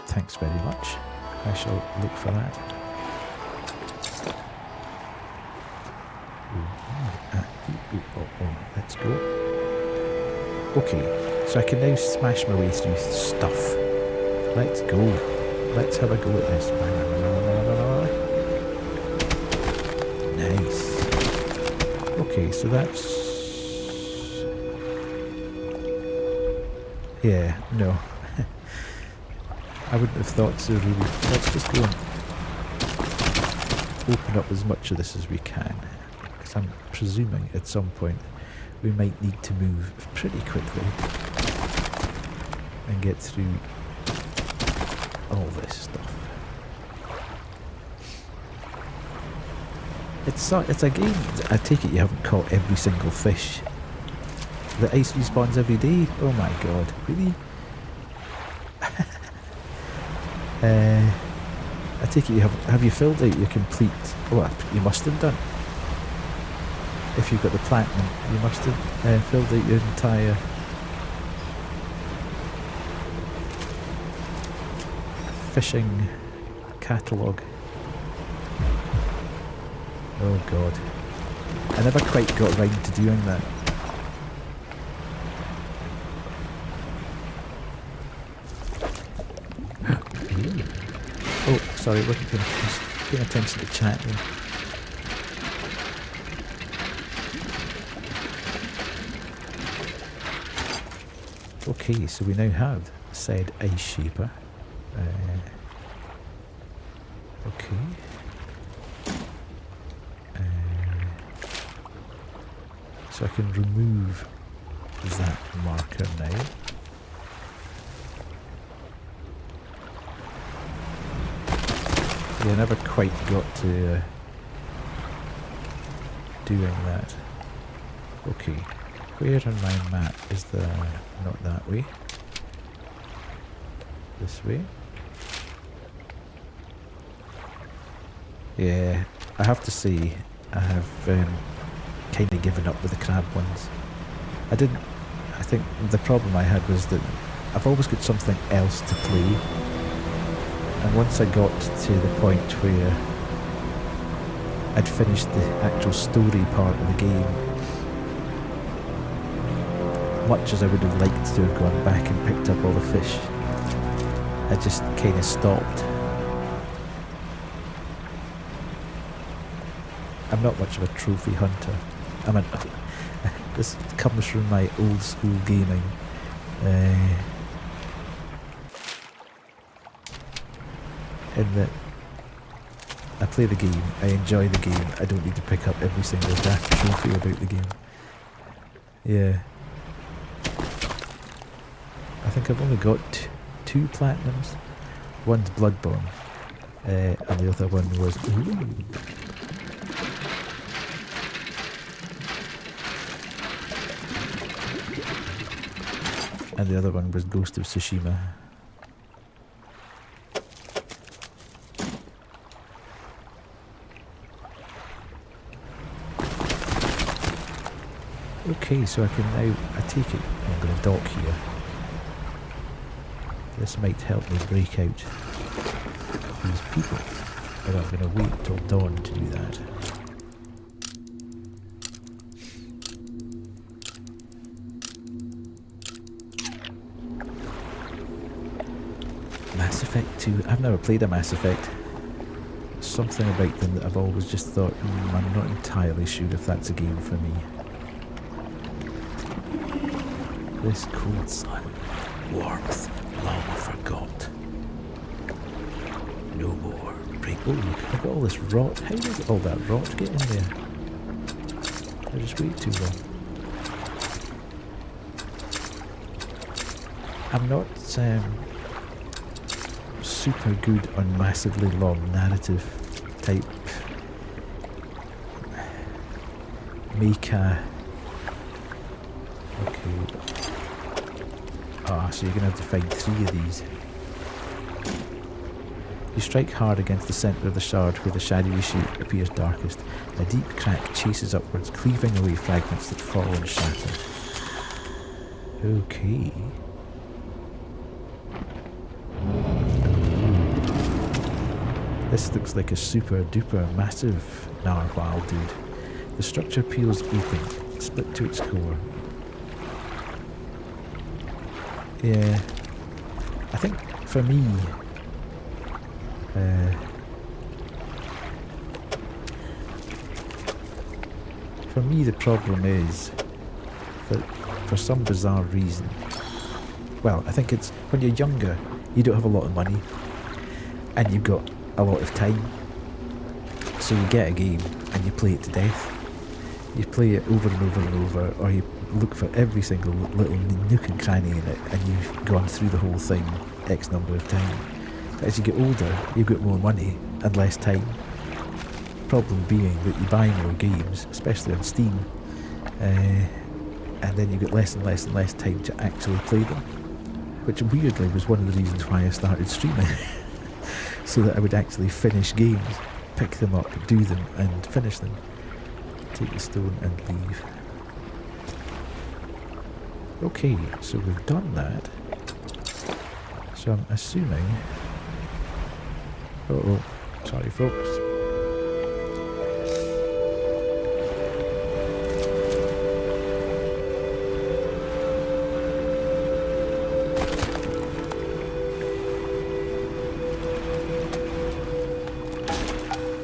Thanks very much. I shall look for that. Let's go. Okay, so I can now smash my way through stuff. Let's go. Let's have a go at this. Nice. Okay, so that's... Yeah, no. I wouldn't have thought so, really. Let's just go and open up as much of this as we can. Because I'm presuming at some point we might need to move pretty quickly and get through all this stuff. It's a game. I take it you haven't caught every single fish. The ice respawns every day. Oh my god, really? I take it you have you filled out your complete... Oh, you must have done. If you've got the platinum, you must have filled out your entire fishing catalogue. Oh god. I never quite got around to doing that. Oh, sorry, wasn't paying attention to chat then. Okay, so we now have said ice shaper. Okay. So I can remove that marker now. Yeah, I never quite got to doing that. Okay, where on my map is the... not that way. This way. Yeah, I have to say, I have kind of given up with the crab ones. I think the problem I had was that I've always got something else to play. And once I got to the point where I'd finished the actual story part of the game, much as I would have liked to have gone back and picked up all the fish, I just kind of stopped. I'm not much of a trophy hunter. I mean, this comes from my old school gaming. In that I play the game, I enjoy the game, I don't need to pick up every single daft trophy about the game. Yeah. I think I've only got two platinums. One's Bloodborne, and the other one was... Ooh. And the other one was Ghost of Tsushima. Okay, so I can now, I take it, I'm going to dock here. This might help me break out these people, but I'm going to wait till dawn to do that. Mass Effect 2. I've never played a Mass Effect. Something about them that I've always just thought, I'm not entirely sure if that's a game for me. This cold sun, warmth long forgot. No more break. Oh, look, I've got all this rot. How did all that rot get in there? I just wait too long. I'm not super good on massively long narrative type mecha. Okay. Ah, so you're gonna have to find 3 of these. You strike hard against the centre of the shard where the shadowy shoot appears darkest. A deep crack chases upwards, cleaving away fragments that fall and shatter. Okay. This looks like a super duper massive narwhal dude. The structure peels open, split to its core. Yeah, I think for me, the problem is that for some bizarre reason, well, I think it's when you're younger, you don't have a lot of money, and you've got a lot of time, so you get a game and you play it to death. You play it over and over and over, or you look for every single little nook and cranny in it, and you've gone through the whole thing X number of times. But as you get older, you've got more money and less time. Problem being that you buy more games, especially on Steam, and then you get less and less and less time to actually play them, which weirdly was one of the reasons why I started streaming. So that I would actually finish games, pick them up, do them, and finish them. Take the stone and leave. Okay, so we've done that. So I'm assuming... Uh-oh, sorry folks.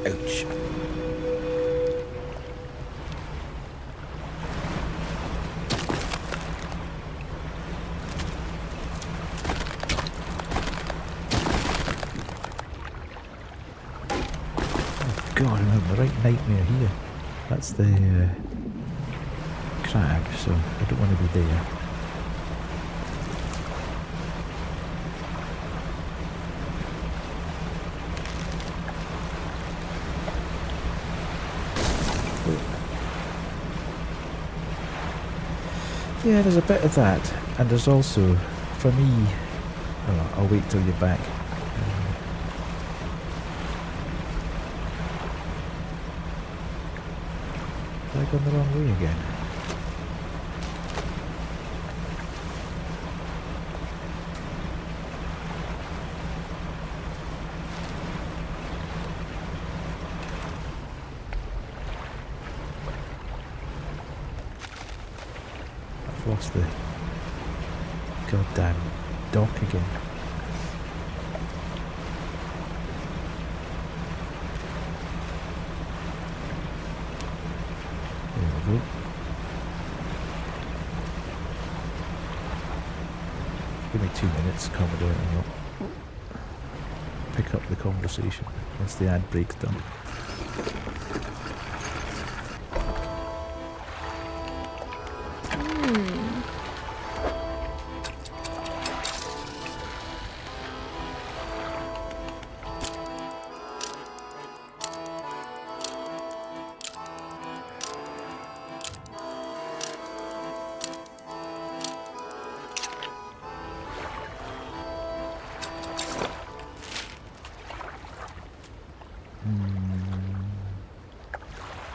Ouch. God, I'm having the right nightmare here. That's the crab, so I don't want to be there. Yeah, there's a bit of that, and there's also, for me, oh, I'll wait till you're back. Have I gone the wrong way again? I've lost the goddamn dock again. There we go. Give me 2 minutes, Commodore, and I'll pick up the conversation once the ad break's done.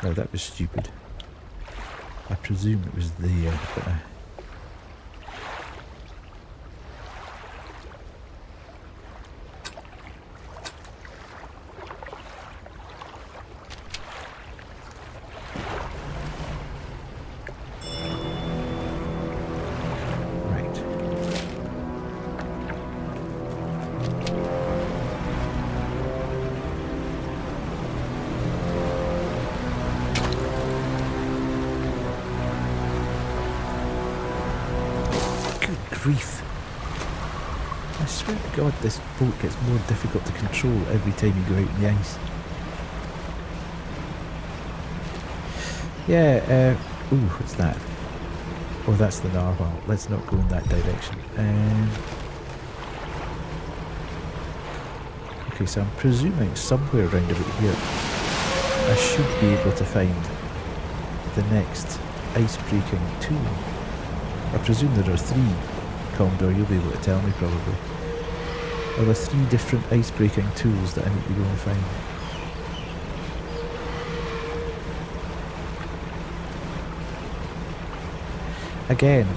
No, that was stupid. I presume it was there, but right. grief. I swear to God, this boat gets more difficult to control every time you go out in the ice. Yeah, ooh, what's that? Oh, that's the narwhal. Let's not go in that direction. Okay, so I'm presuming somewhere around about here I should be able to find the next ice-breaking tool. I presume there are 3. Commodore, you'll be able to tell me probably. Are there 3 different ice-breaking tools that I need to go and find? Again,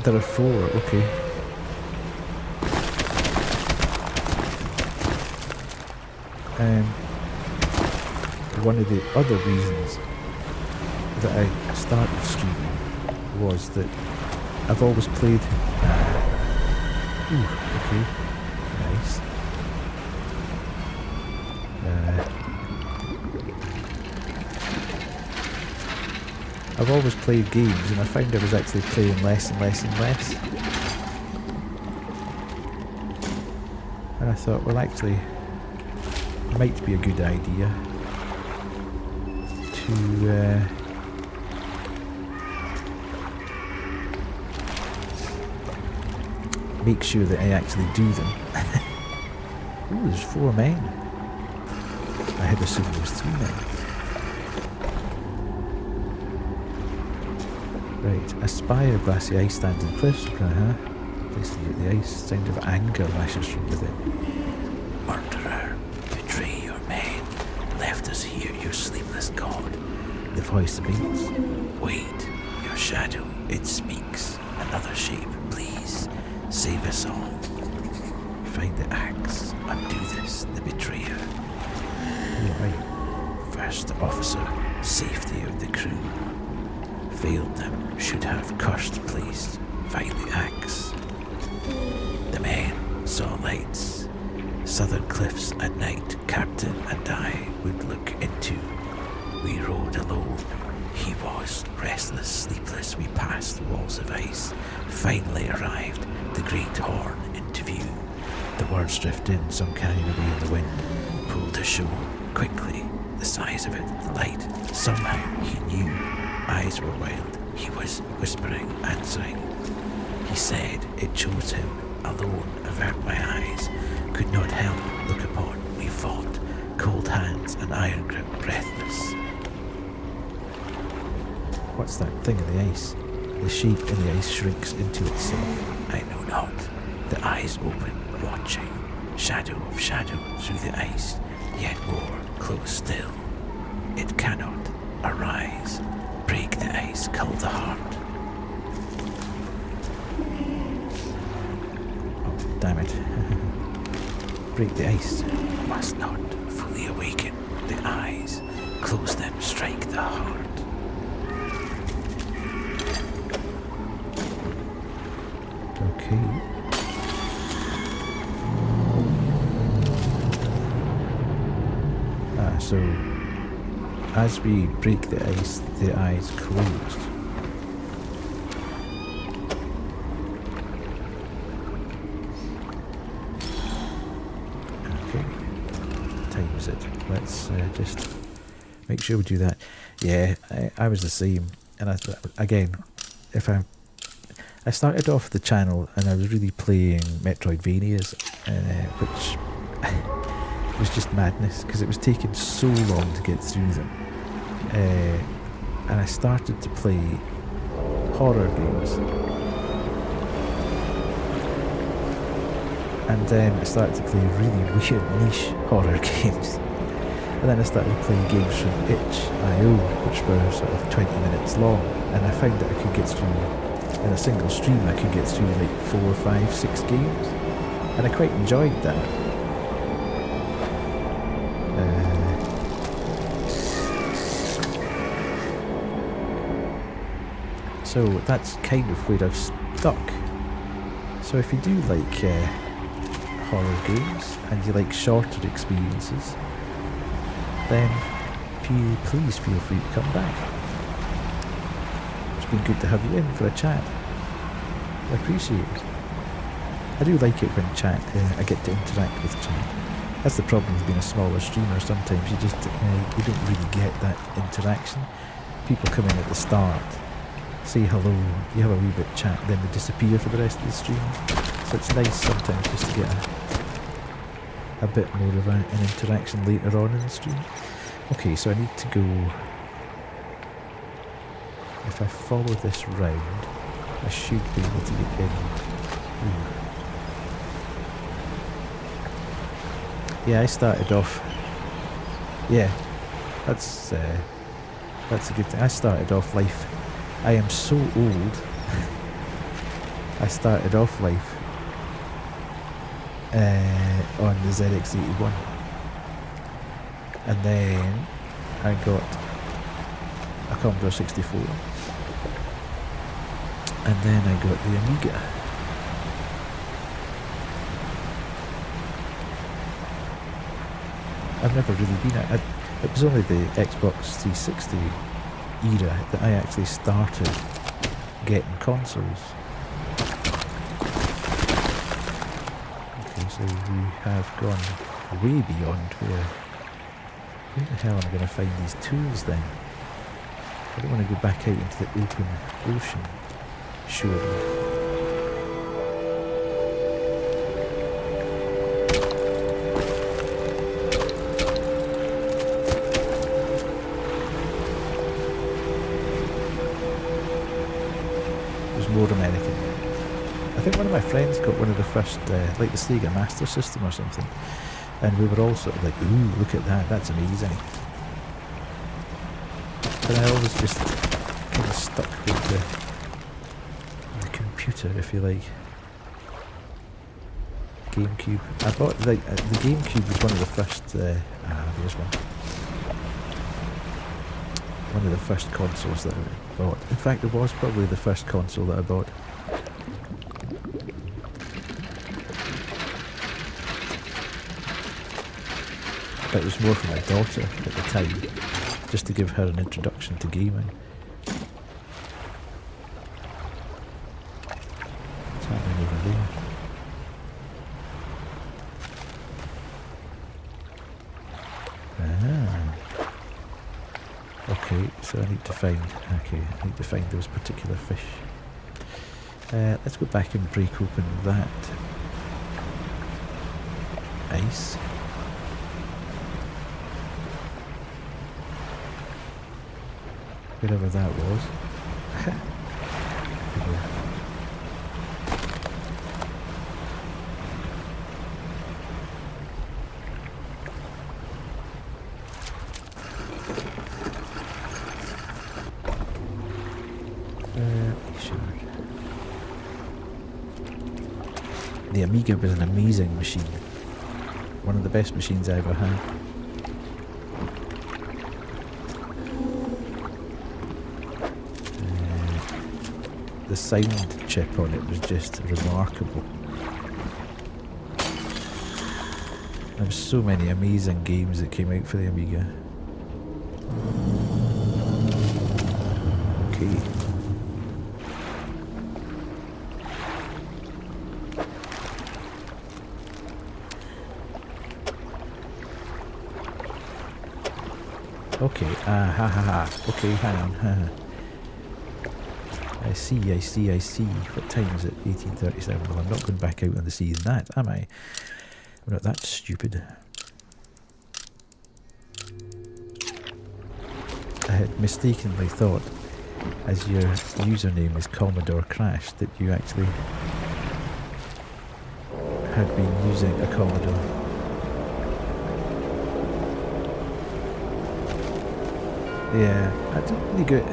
there are 4, okay. One of the other reasons that I started streaming was that I've always played... ooh, okay, nice. I've always played games and I found I was actually playing less and less and less. And I thought, well actually, it might be a good idea to make sure that I actually do them. Ooh, there's 4 men. I had assumed there was 3 men. Right, aspire glassy ice stands and cliffs. Placing at the ice, sound of anger lashes from within. Murderer, betray your men. Left us here, your sleepless god. The voice abates. Wait, your shadow, it speaks. Another shape, please. Save us all. Find the axe. Undo this, the betrayer. Right. First officer, safety of the crew. Failed them, should have cursed place. Find the axe. The men saw lights. Southern cliffs at night, Captain and I would look into. We rode alone. He was restless, sleepless. We passed walls of ice. Finally arrived, the great horn into view. The words drift in, some carried away in the wind. Pulled ashore, quickly, the size of it, the light. Somehow he knew. Eyes were wild. He was whispering, answering. He said it chose him. Alone, avert my eyes. Could not help look upon. We fought. Cold hands, an iron grip, breathless. What's that thing in the ice? The shape in the ice shrinks into itself. I know not. The eyes open, watching. Shadow of shadow through the ice. Yet more, close still. It cannot arise. Break the ice, cull the heart. Oh, damn it. Break the ice. Must not fully awaken the eyes. Close them, strike the heart. Okay. So as we break the ice, the eyes closed. Okay, time is it? Let's just make sure we do that. Yeah, I was the same, and again, I started off the channel and I was really playing Metroidvanias, which was just madness because it was taking so long to get through them. And I started to play horror games. And then I started to play really weird niche horror games. And then I started playing games from itch.io, which were sort of 20 minutes long. And I found that I could get through, in a single stream, I could get through like 4, 5, 6 games. And I quite enjoyed that. So that's kind of where I've stuck. So if you do like horror games and you like shorter experiences, then please feel free to come back. It's been good to have you in for a chat. I appreciate it. I do like it when chat, I get to interact with chat. That's the problem with being a smaller streamer. Sometimes you just, you don't really get that interaction. People come in at the start, say hello, you have a wee bit chat, then they disappear for the rest of the stream. So it's nice sometimes just to get a bit more of an interaction later on in the stream. Okay, so I need to go... If I follow this round, I should be able to get in. Ooh. Yeah, I started off... Yeah, that's a good thing. I started off life... I am so old. I started off life on the ZX81. And then I got a Commodore 64. And then I got the Amiga. I've never really been at it. It was only the Xbox 360 era that I actually started getting consoles. Okay, so we have gone way beyond where the hell am I going to find these tools then? I don't want to go back out into the open ocean, surely. More American. I think one of my friends got one of the first, like the Sega Master System or something, and we were all sort of like, ooh, look at that, that's amazing. But I always just kind of stuck with the computer, if you like. GameCube. I bought, like, the GameCube was one of the first, there's one. One of the first consoles that I bought. In fact, it was probably the first console that I bought. But it was more for my daughter at the time, just to give her an introduction to gaming. What's happening over there? Okay, so I need to find those particular fish. Let's go back and break open that ice. Wherever that was. The Amiga was an amazing machine. One of the best machines I ever had. The sound chip on it was just remarkable. There were so many amazing games that came out for the Amiga. Okay. Okay, okay, hang on, I see. What time is it? 18:37. Well, I'm not going back out on the sea in that, am I? I'm not that stupid. I had mistakenly thought, as your username is Commodore Crash, that you actually had been using a Commodore. Yeah, I didn't really get...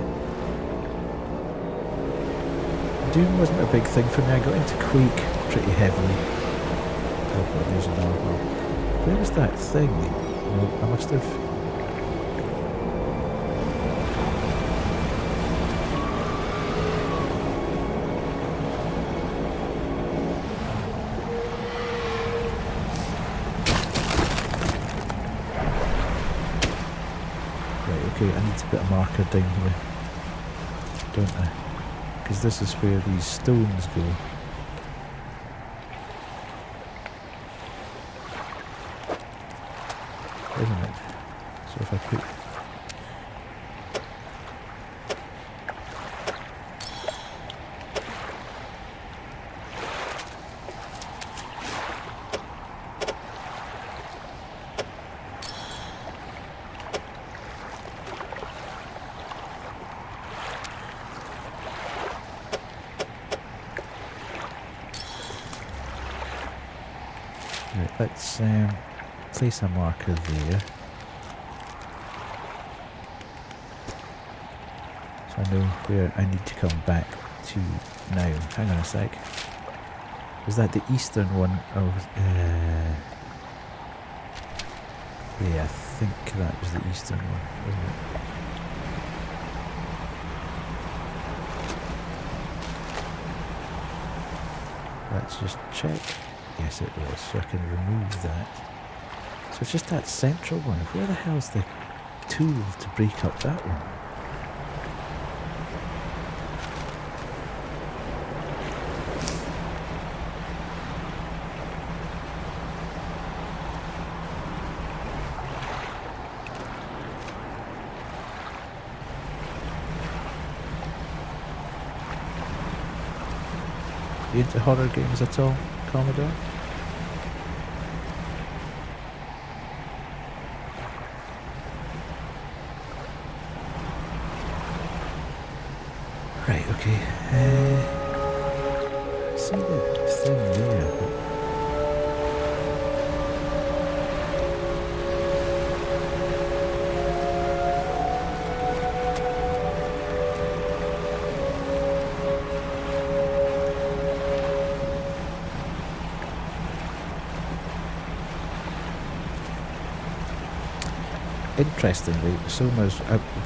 Doom wasn't a big thing for me. I got into Quake pretty heavily. Oh god, there's another one. Where was that thing? No, I must have... Okay, I need to put a marker down here, don't I? because this is where these stones go. Isn't it? So if I put... Right, let's place a marker there. So I know where I need to come back to now. Hang on a sec. Was that the eastern one? Oh, yeah, I think that was the eastern one, wasn't it? Let's just check. Yes, it was. So I can remove that. So it's just that central one. Where the hell's the tool to break up that one? You into horror games at all, Commodore? Right, okay. See the thing there? Interestingly,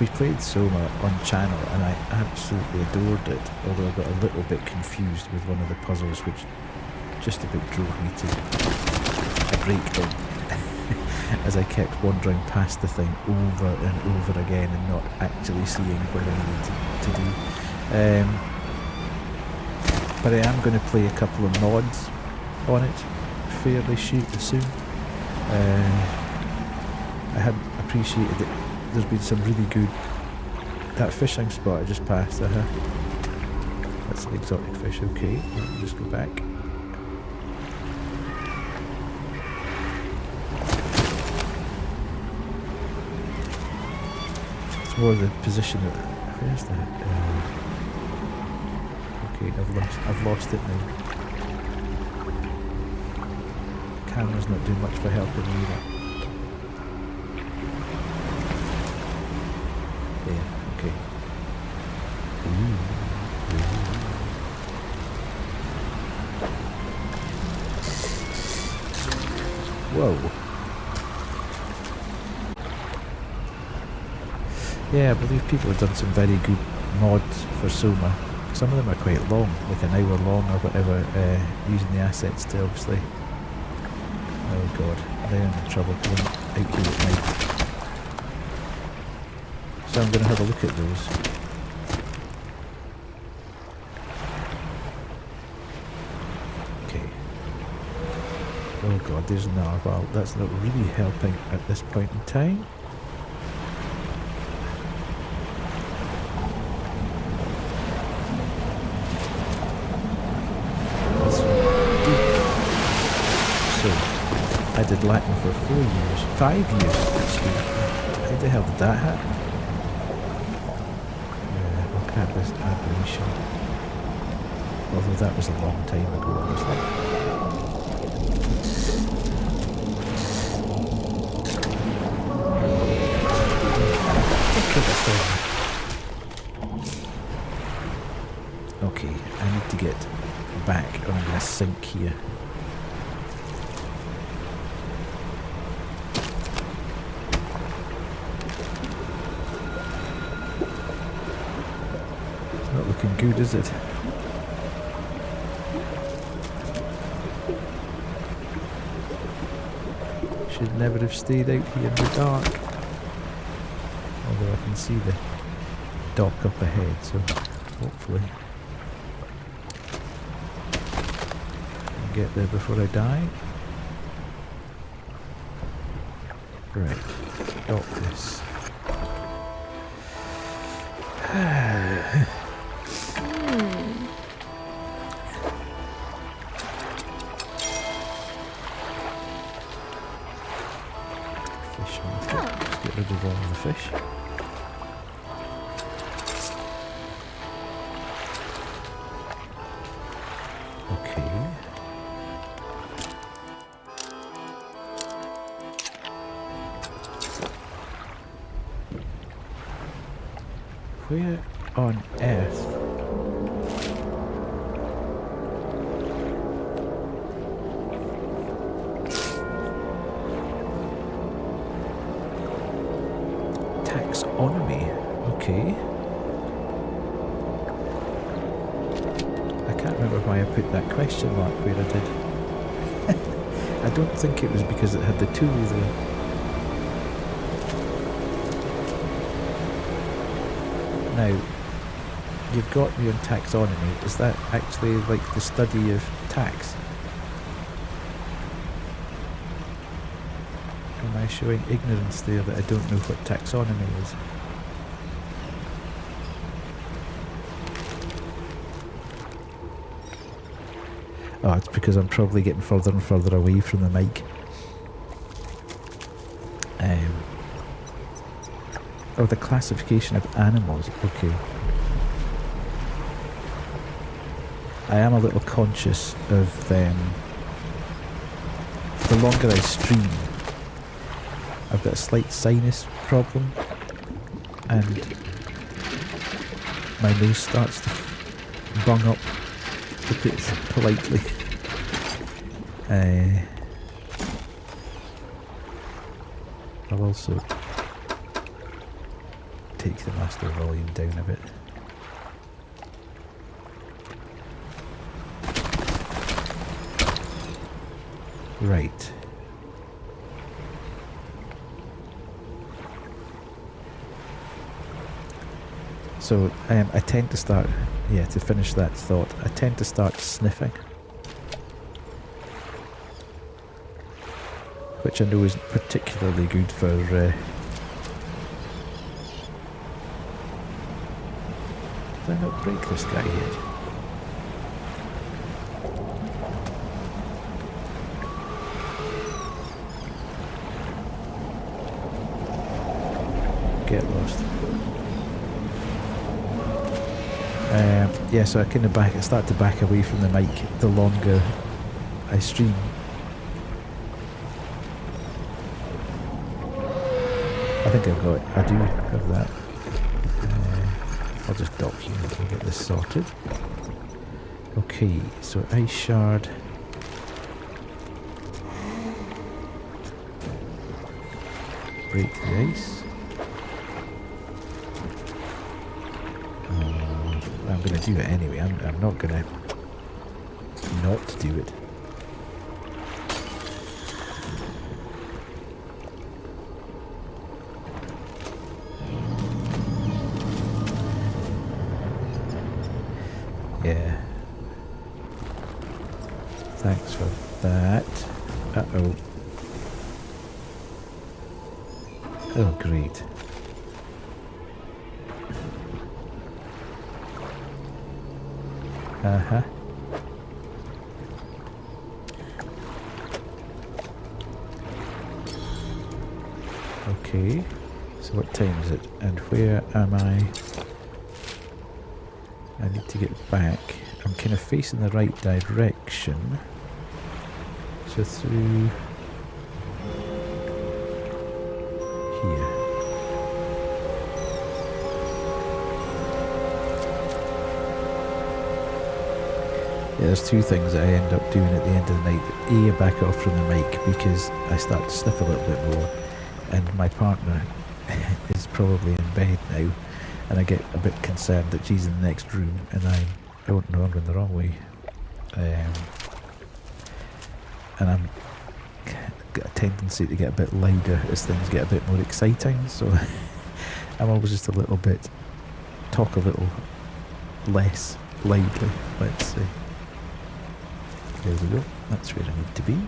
we played Soma on channel and I absolutely adored it, although I got a little bit confused with one of the puzzles which just about drove me to a breakdown as I kept wandering past the thing over and over again and not actually seeing what I needed to do. But I am going to play a couple of mods on it fairly soon. I had appreciated that there's been some really good... That fishing spot I just passed, that's an exotic fish, okay. Let me just go back. It's more the position of... Where's that? Okay, I've lost it now. Camera's not doing much for helping me either. Okay. Whoa. Yeah, I believe people have done some very good mods for Soma. Some of them are quite long, like an hour long or whatever, using the assets to obviously... Oh god, they're in trouble going out here at night. So I'm going to have a look at those. Okay. Oh god, there's a narwhal. That's not really helping at this point in time. So, I did Latin for 4 years. 5 years, excuse me. How the hell did that happen? This aberration. Although that was a long time ago, honestly. Look at the thing. Okay, I need to get back or I'm going to sink here. Not looking good, is it? Should never have stayed out here in the dark. Although I can see the dock up ahead, so hopefully get there before I die. Right, dock this. Fish market. Let's get rid of all the fish. Okay. Where on earth? Taxonomy. Okay. I can't remember why I put that question mark where I did. I don't think it was because it had the tool there. Now, you've got me on taxonomy. Is that actually like the study of tax? Am I showing ignorance there that I don't know what taxonomy is? Oh, it's because I'm probably getting further and further away from the mic. Oh, the classification of animals. Okay. I am a little conscious of the longer I stream, I've got a slight sinus problem, and my nose starts to bung up, to put it politely. I'll also take the master volume down a bit. Right. So I tend to start, to finish that thought, I tend to start sniffing. Which I know isn't particularly good for did I not break this guy yet? Get lost. So I I start to back away from the mic the longer I stream. I think I've got it. I do have that. I'll just dock you and get this sorted. Okay, so ice shard. Break the ice. I'm going to do it anyway. I'm not going to not do it. Yeah. Thanks for that. Uh-oh. Oh, great. Uh-huh. Okay. So what time is it? And where am I? I need to get back. I'm kind of facing the right direction. So through here. Yeah, there's two things that I end up doing at the end of the night. A, I back off from the mic because I start to sniff a little bit more, and my partner is probably in bed now, and I get a bit concerned that she's in the next room and I'm going the wrong way. And I'm got a tendency to get a bit louder as things get a bit more exciting, so I'm always just talk a little less loudly, let's say. There we go. That's where I need to be.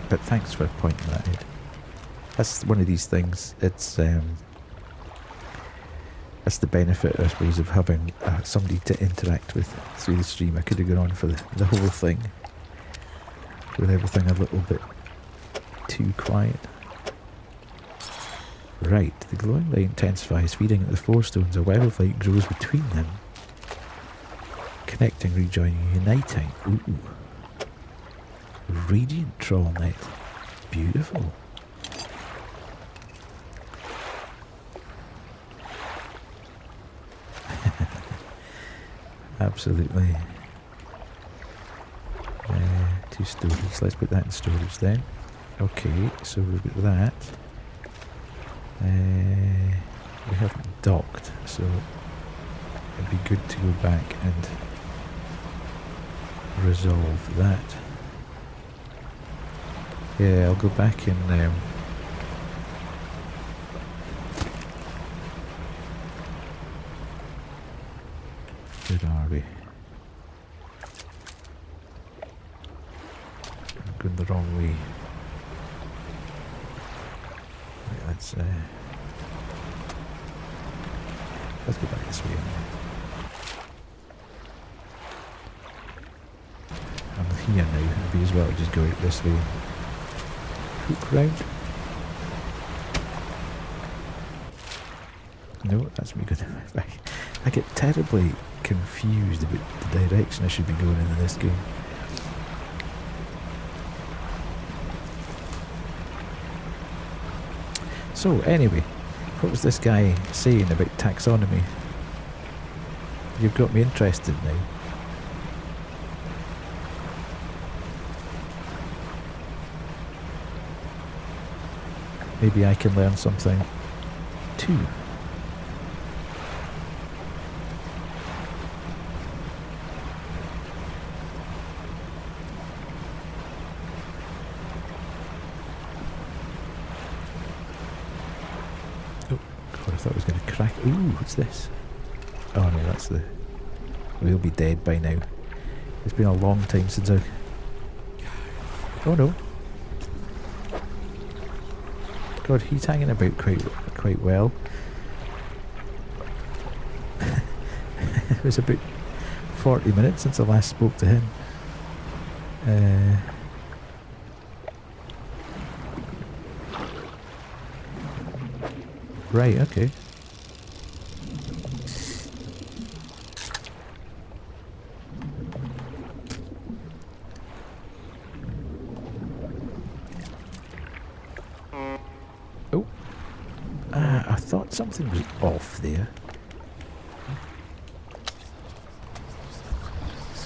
But thanks for pointing that out. That's one of these things. It's that's the benefit, I suppose, of having somebody to interact with through the stream. I could have gone on for the whole thing with everything a little bit too quiet. Right, the glowing light intensifies, feeding at the 4 stones. A web of light grows between them. Connecting, rejoining, uniting. Ooh. Radiant troll net. Beautiful. Absolutely. 2 storage. Let's put that in storage then. Okay, so we've got that. We haven't docked, so it'd be good to go back and resolve that. Yeah, I'll go back and where are we? I'm going the wrong way. Right, let's go back this way anyway. I'm here now, it'd be as well to just go out this way. Hook round. No, that's me good. I get terribly confused about the direction I should be going in this game. So anyway, what was this guy saying about taxonomy? You've got me interested now. Maybe I can learn something too. Oh, God, I thought it was going to crack. Ooh, what's this? Oh no, that's the... We'll be dead by now. It's been a long time since I... Oh no. God, he's hanging about quite well. It was about 40 minutes since I last spoke to him. Right, okay. Oh. I thought something was off there. I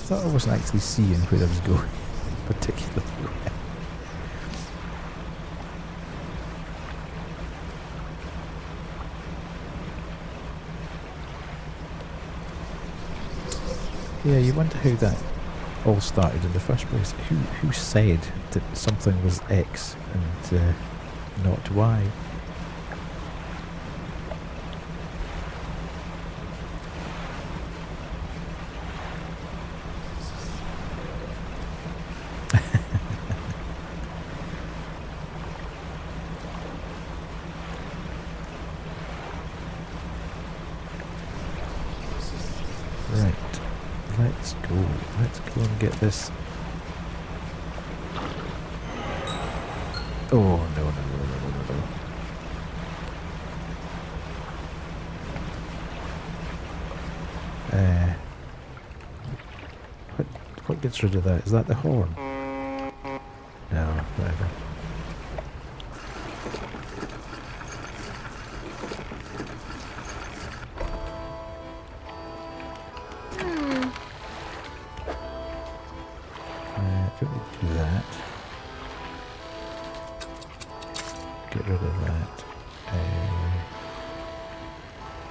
thought I wasn't actually seeing where I was going, particularly. Yeah, you wonder how that all started in the first place. Who said that something was X and not Y? Right. Let's go. Let's go and get this. Oh, no, no, no, no, no, no. What gets rid of that? Is that the horn? No, whatever. Don't need to do that. Get rid of that.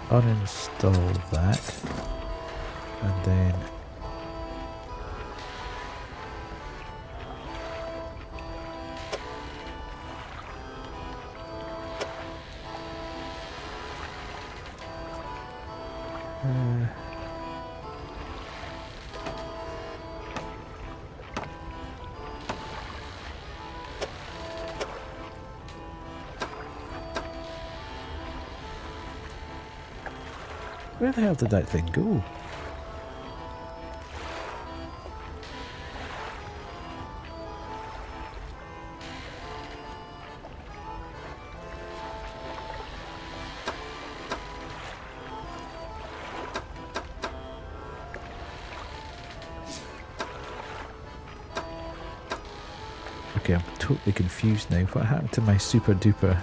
Uninstall that. And then Where the hell did that thing go? Okay, I'm totally confused now. What happened to my super duper?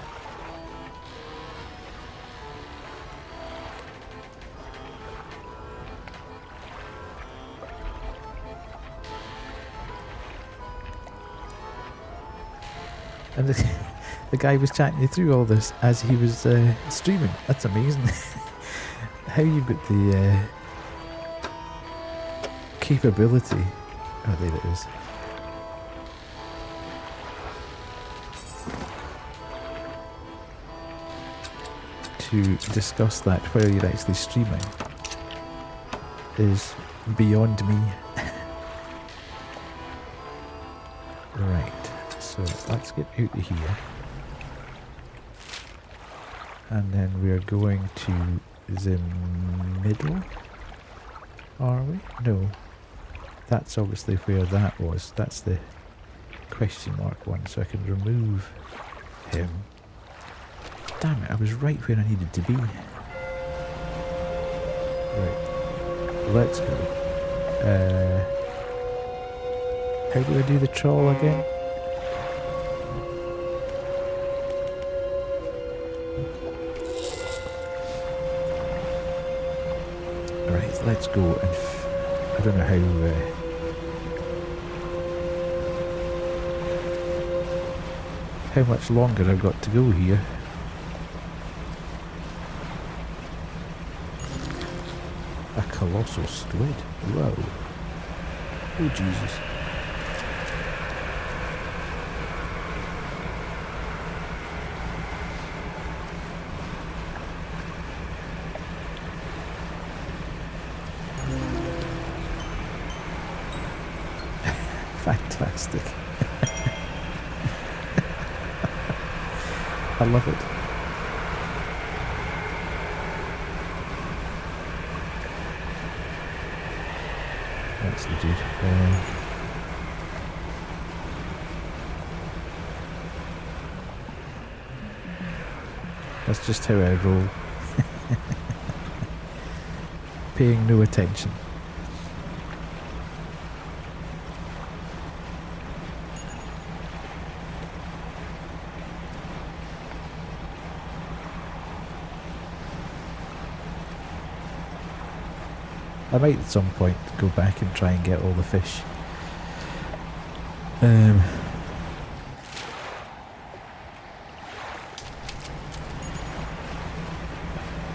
And the guy was chatting you through all this as he was streaming. That's amazing. How you've got the capability. Oh, there it is. To discuss that while you're actually streaming is beyond me. Right, so let's get out of here. And then we're going to the middle, are we? No, that's obviously where that was. That's the question mark one, so I can remove him. Damn it, I was right where I needed to be. Right, let's go. How do I do the troll again? Right, let's go and I don't know how much longer I've got to go here. A colossal squid. Whoa. Oh Jesus. Fantastic. I love it. That's the dude. That's just how I roll. Paying no attention. I might at some point go back and try and get all the fish.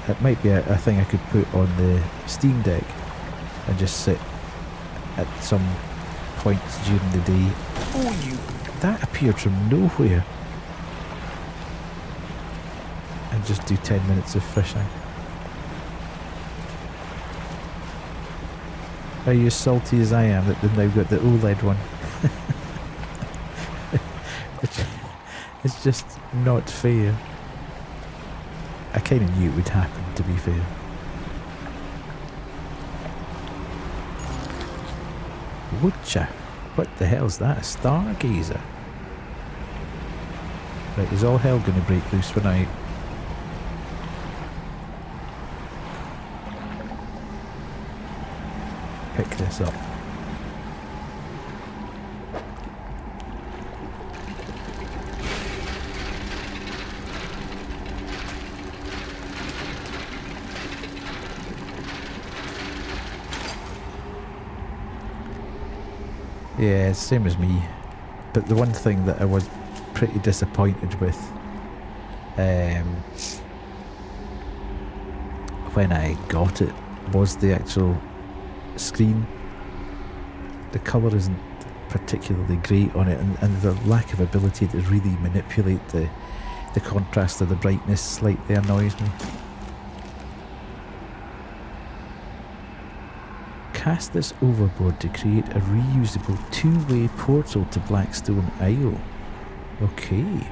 It might be a thing I could put on the Steam Deck and just sit at some points during the day. Oh, that appeared from nowhere. And just do 10 minutes of fishing. Are you as salty as I am that they've now got the OLED one? It's just not fair. I kind of knew it would happen, to be fair. Whatcha? What the hell's that? A stargazer? Right, is all hell going to break loose when I... pick this up? Yeah, same as me. But the one thing that I was pretty disappointed with when I got it was the actual screen. The colour isn't particularly great on it, and the lack of ability to really manipulate the contrast or the brightness slightly annoys me. Cast this overboard to create a reusable two-way portal to Blackstone Isle. Okay.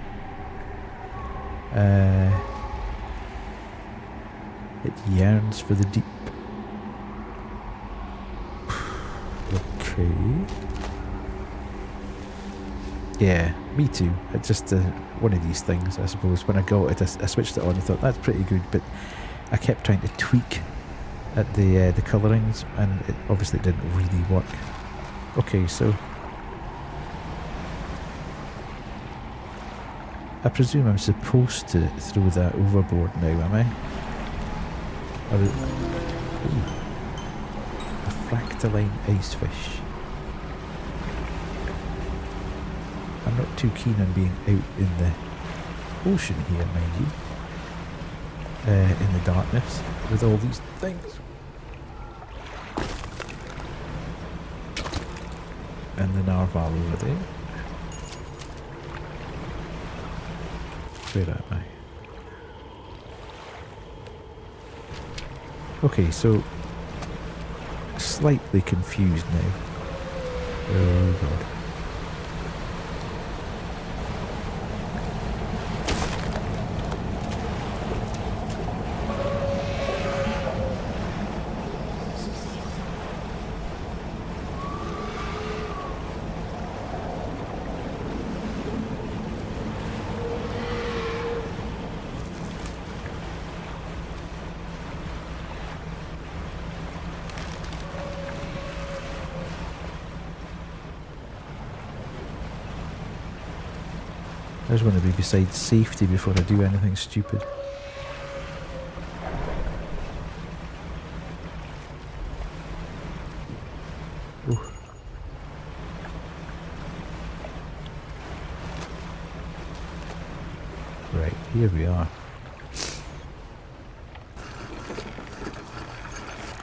It yearns for the deep. Okay. Yeah, me too. It's just one of these things, I suppose. When I got it, I switched it on and thought, that's pretty good, but I kept trying to tweak at the colourings, and it obviously didn't really work. Okay, so I presume I'm supposed to throw that overboard now, am I? Or ooh, a fractaline icefish. I'm not too keen on being out in the ocean here, mind you. In the darkness with all these things. And the narwhal over there. Where am I? Okay, so slightly confused now. Oh god. I just want to be beside safety before I do anything stupid. Oh. Right, here we are.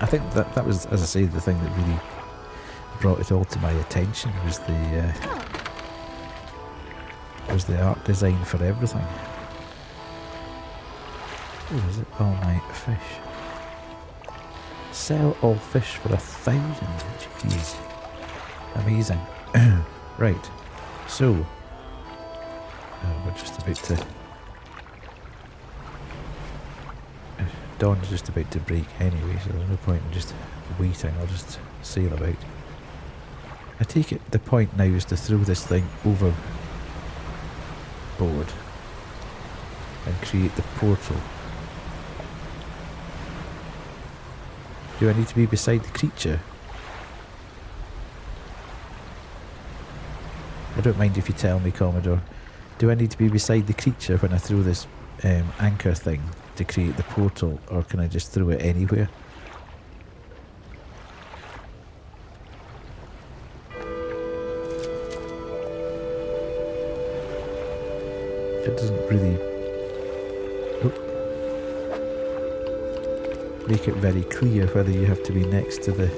I think that was, as I say, the thing that really brought it all to my attention was the art design for everything. Oh, is it all night fish? Sell all fish for 1,000. Jeez. Amazing. Right. So we're just about to dawn's just about to break anyway, so there's no point in just waiting. I'll just sail about. I take it the point now is to throw this thing overboard and create the portal. Do I need to be beside the creature? I don't mind if you tell me, Commodore. Do I need to be beside the creature when I throw this anchor thing to create the portal, or can I just throw it anywhere? It doesn't really make it very clear whether you have to be next to the...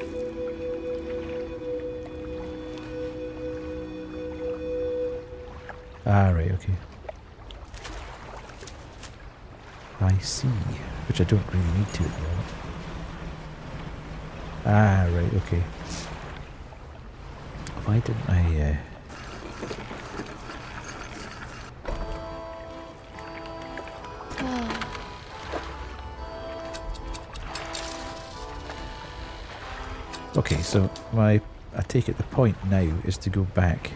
Ah, right, okay. I see. Which I don't really need to at the moment. Ah, right, okay. Why didn't I... Okay, so I take it the point now is to go back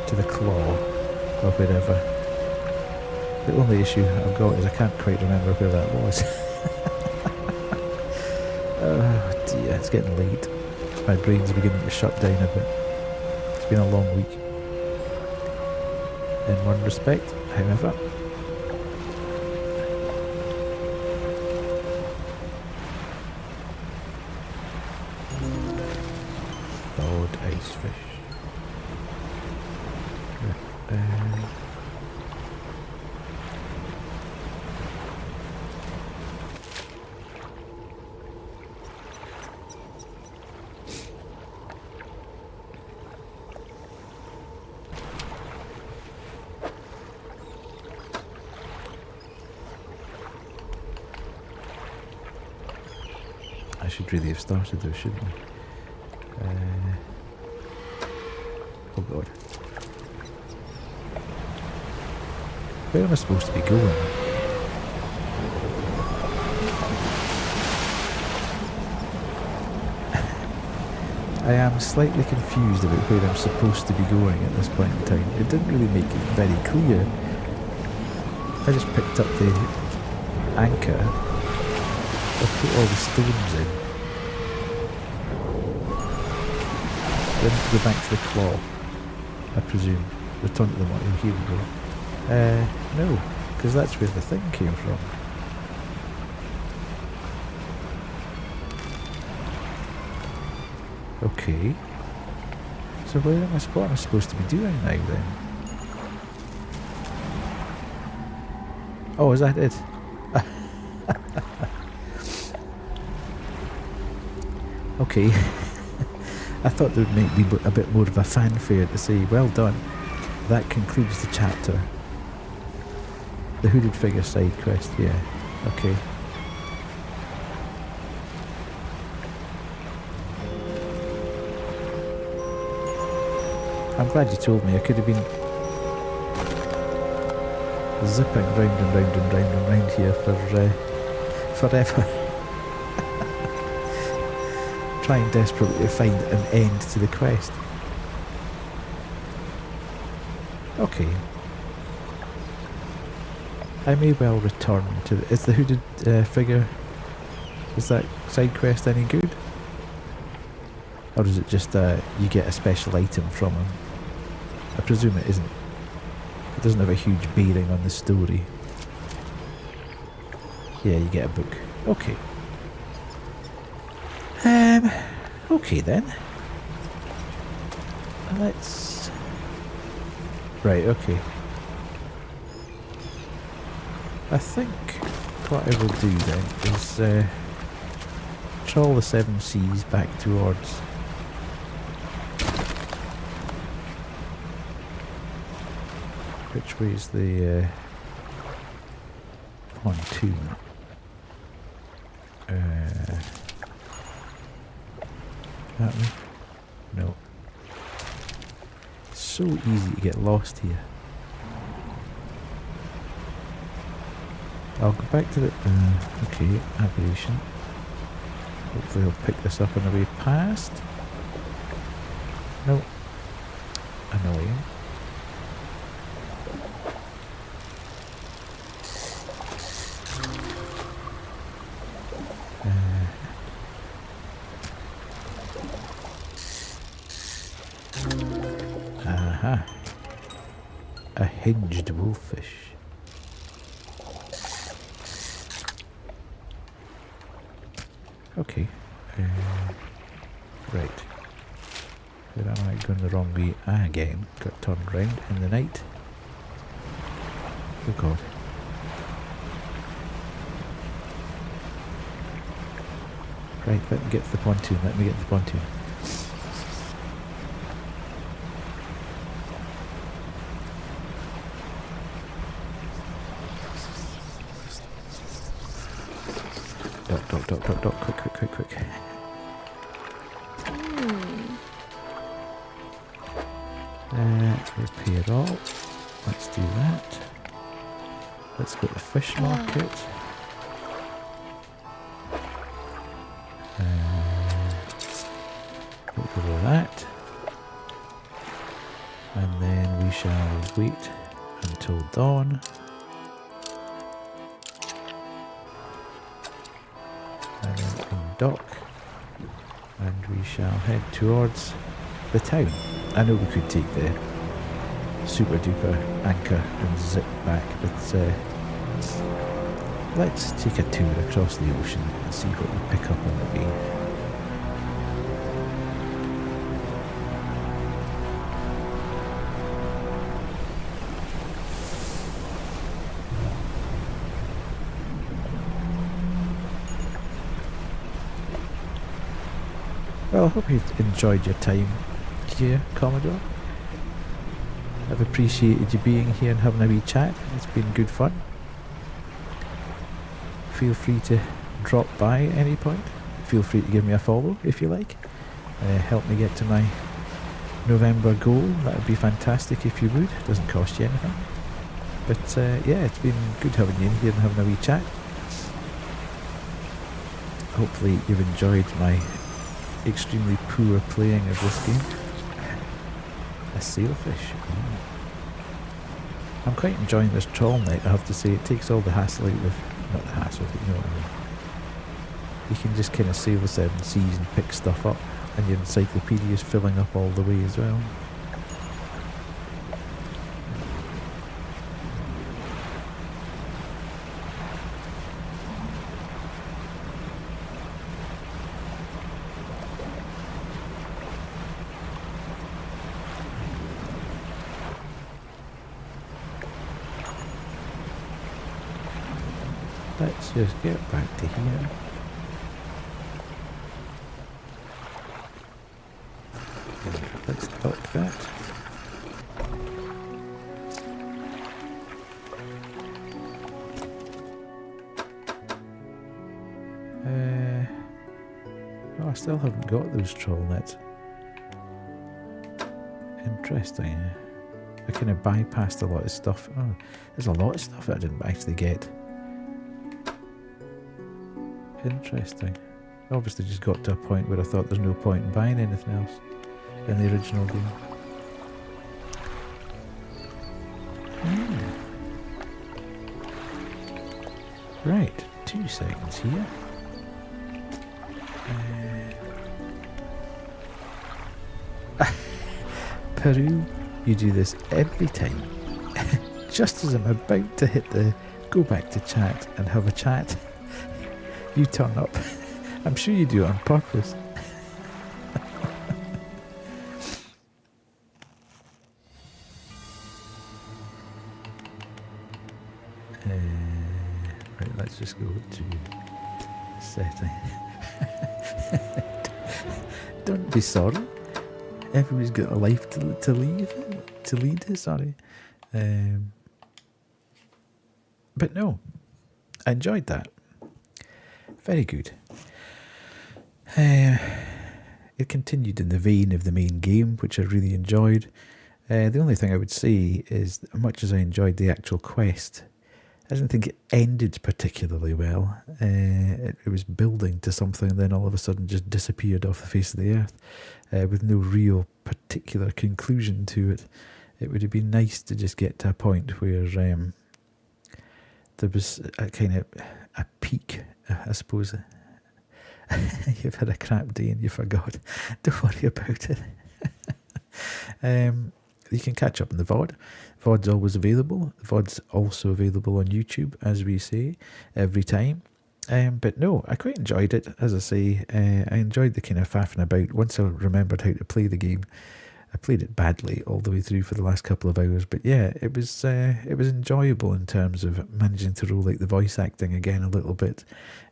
to the claw or wherever. The only issue I've got is I can't quite remember where that was. Oh dear, it's getting late. My brain's beginning to shut down a bit. It's been a long week. In one respect, however. Icefish. I should really have started though, shouldn't I? Oh god. Where am I supposed to be going? I am slightly confused about where I'm supposed to be going at this point in time. It didn't really make it very clear. I just picked up the anchor. I put all the stones in. Then to go back to the claw, I presume. Return to the model. Here we go. No, because that's where the thing came from. Okay. So what am I supposed to be doing now then? Oh, is that it? Okay. I thought there would be a bit more of a fanfare to say, well done. That concludes the chapter. The hooded figure side quest, yeah. Okay. I'm glad you told me. I could have been zipping round and round and round and round here for forever. Trying desperately to find an end to the quest. Okay. I may well return to the... Is the hooded figure... Is that side quest any good? Or is it just you get a special item from him? I presume it isn't. It doesn't have a huge bearing on the story. Yeah, you get a book. Okay. Okay then. Let's... Right, okay. I think what I will do then is trawl the 7 seas back towards... Which way is the pontoon? That way? No. So easy to get lost here. I'll go back to the... okay, aberration. Hopefully I'll pick this up on the way past. No. Annoying. Aha. A hinged wolfish. Okay. Right. Where am I going the wrong way again? Got turned round in the night. Oh god. Right, let me get to the pontoon. Let me get to the pontoon. Dock, quick. Repair all. Let's do that. Let's go to the fish market. Get rid of that. And then we shall wait until dawn. And then dock, and we shall head towards the town. I know we could take the super duper anchor and zip back, but let's take a tour across the ocean and see what we pick up on the way. Well, I hope you've enjoyed your time here, Commodore. I've appreciated you being here and having a wee chat. It's been good fun. Feel free to drop by at any point. Feel free to give me a follow if you like. Help me get to my November goal. That would be fantastic if you would. It doesn't cost you anything. But yeah, it's been good having you in here and having a wee chat. Hopefully you've enjoyed my extremely poor playing of this game. A sailfish. I'm quite enjoying this trawl net, I have to say. It takes all the hassle out of... Not the hassle, but you know what I mean. You can just kind of sail the 7 seas and pick stuff up, and your encyclopedia is filling up all the way as well. Let's just get back to here. Let's dock that. Oh, I still haven't got those trawl nets. Interesting. I kind of bypassed a lot of stuff. Oh, there's a lot of stuff I didn't actually get. Interesting. I obviously just got to a point where I thought there's no point in buying anything else in the original game. Right, 2 seconds here. Peru, you do this every time. Just as I'm about to hit the go back to chat and have a chat, you turn up. I'm sure you do it on purpose. Right, let's just go to setting. Don't be sorry. Everybody's got a life to lead, sorry. But no, I enjoyed that. Very good. It continued in the vein of the main game, which I really enjoyed. The only thing I would say is, much as I enjoyed the actual quest, I didn't think it ended particularly well. It was building to something and then all of a sudden just disappeared off the face of the earth with no real particular conclusion to it. It would have been nice to just get to a point where there was a kind of a peak, I suppose. You've had a crap day and you forgot. Don't worry about it. You can catch up on the VOD. VOD's always available. VOD's also available on YouTube, as we say, every time. But no, I quite enjoyed it. As I say, I enjoyed the kind of faffing about. Once I remembered how to play the game, I played it badly all the way through for the last couple of hours. But yeah, it was enjoyable in terms of managing to roll out the voice acting again a little bit.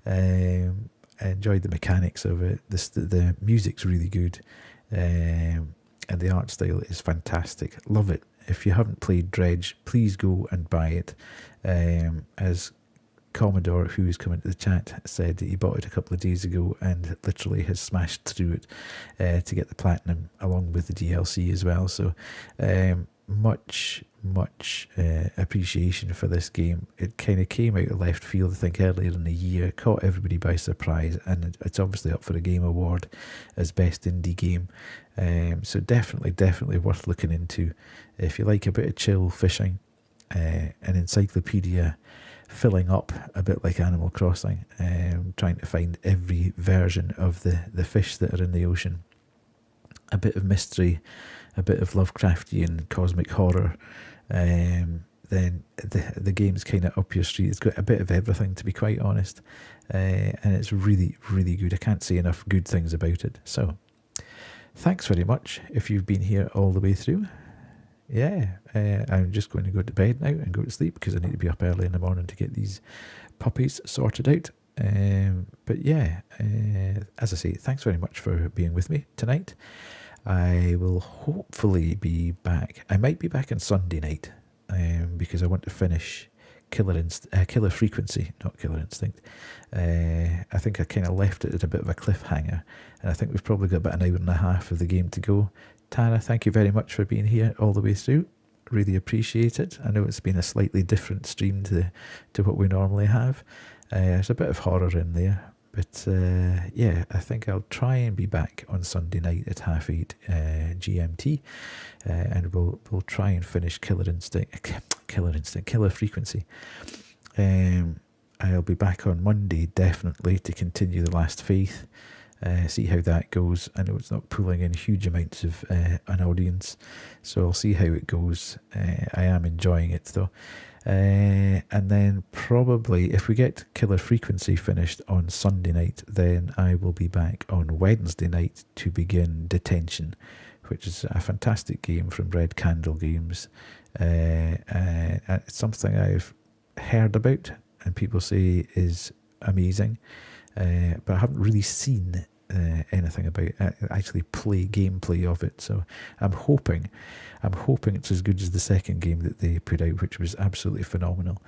I enjoyed the mechanics of it. The music's really good. And the art style is fantastic. Love it. If you haven't played Dredge, please go and buy it. As Commodore, who is coming to the chat, said that he bought it a couple of days ago and literally has smashed through it to get the platinum along with the DLC as well. So much appreciation for this game. It kind of came out of left field, I think, earlier in the year, caught everybody by surprise, and it's obviously up for a Game Award as Best Indie Game. So definitely worth looking into. If you like a bit of chill fishing, an encyclopedia filling up a bit like Animal Crossing, trying to find every version of the fish that are in the ocean, a bit of mystery, a bit of Lovecraftian cosmic horror, then the game's kind of up your street. It's got a bit of everything, to be quite honest, and it's really good. I can't say enough good things about it. So thanks very much if you've been here all the way through. Yeah, I'm just going to go to bed now and go to sleep because I need to be up early in the morning to get these puppies sorted out. But yeah, as I say, thanks very much for being with me tonight. I will hopefully be back. I might be back on Sunday night because I want to finish Killer Frequency, not Killer Instinct. I think I kind of left it at a bit of a cliffhanger, and I think we've probably got about an hour and a half of the game to go. Tara, thank you very much for being here all the way through. Really appreciate it. I know it's been a slightly different stream to what we normally have. There's a bit of horror in there. But yeah, I think I'll try and be back on Sunday night at 8:30 GMT, and we'll try and finish Killer Frequency. I'll be back on Monday definitely to continue The Last Faith. See how that goes. I know it's not pulling in huge amounts of an audience, so I'll see how it goes. I am enjoying it though. And then probably if we get Killer Frequency finished on Sunday night, then I will be back on Wednesday night to begin Detention, which is a fantastic game from Red Candle Games. It's something I've heard about and people say is amazing, but I haven't really seen anything about it, actually gameplay of it. So I'm hoping it's as good as the second game that they put out, which was absolutely phenomenal.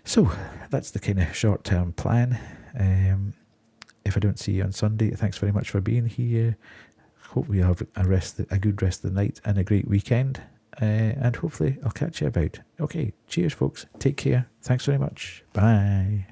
So that's the kind of short-term plan. If I don't see you on Sunday, thanks very much for being here. Hope you have a good rest of the night and a great weekend. And hopefully I'll catch you about. Okay, cheers folks. Take care. Thanks very much. Bye.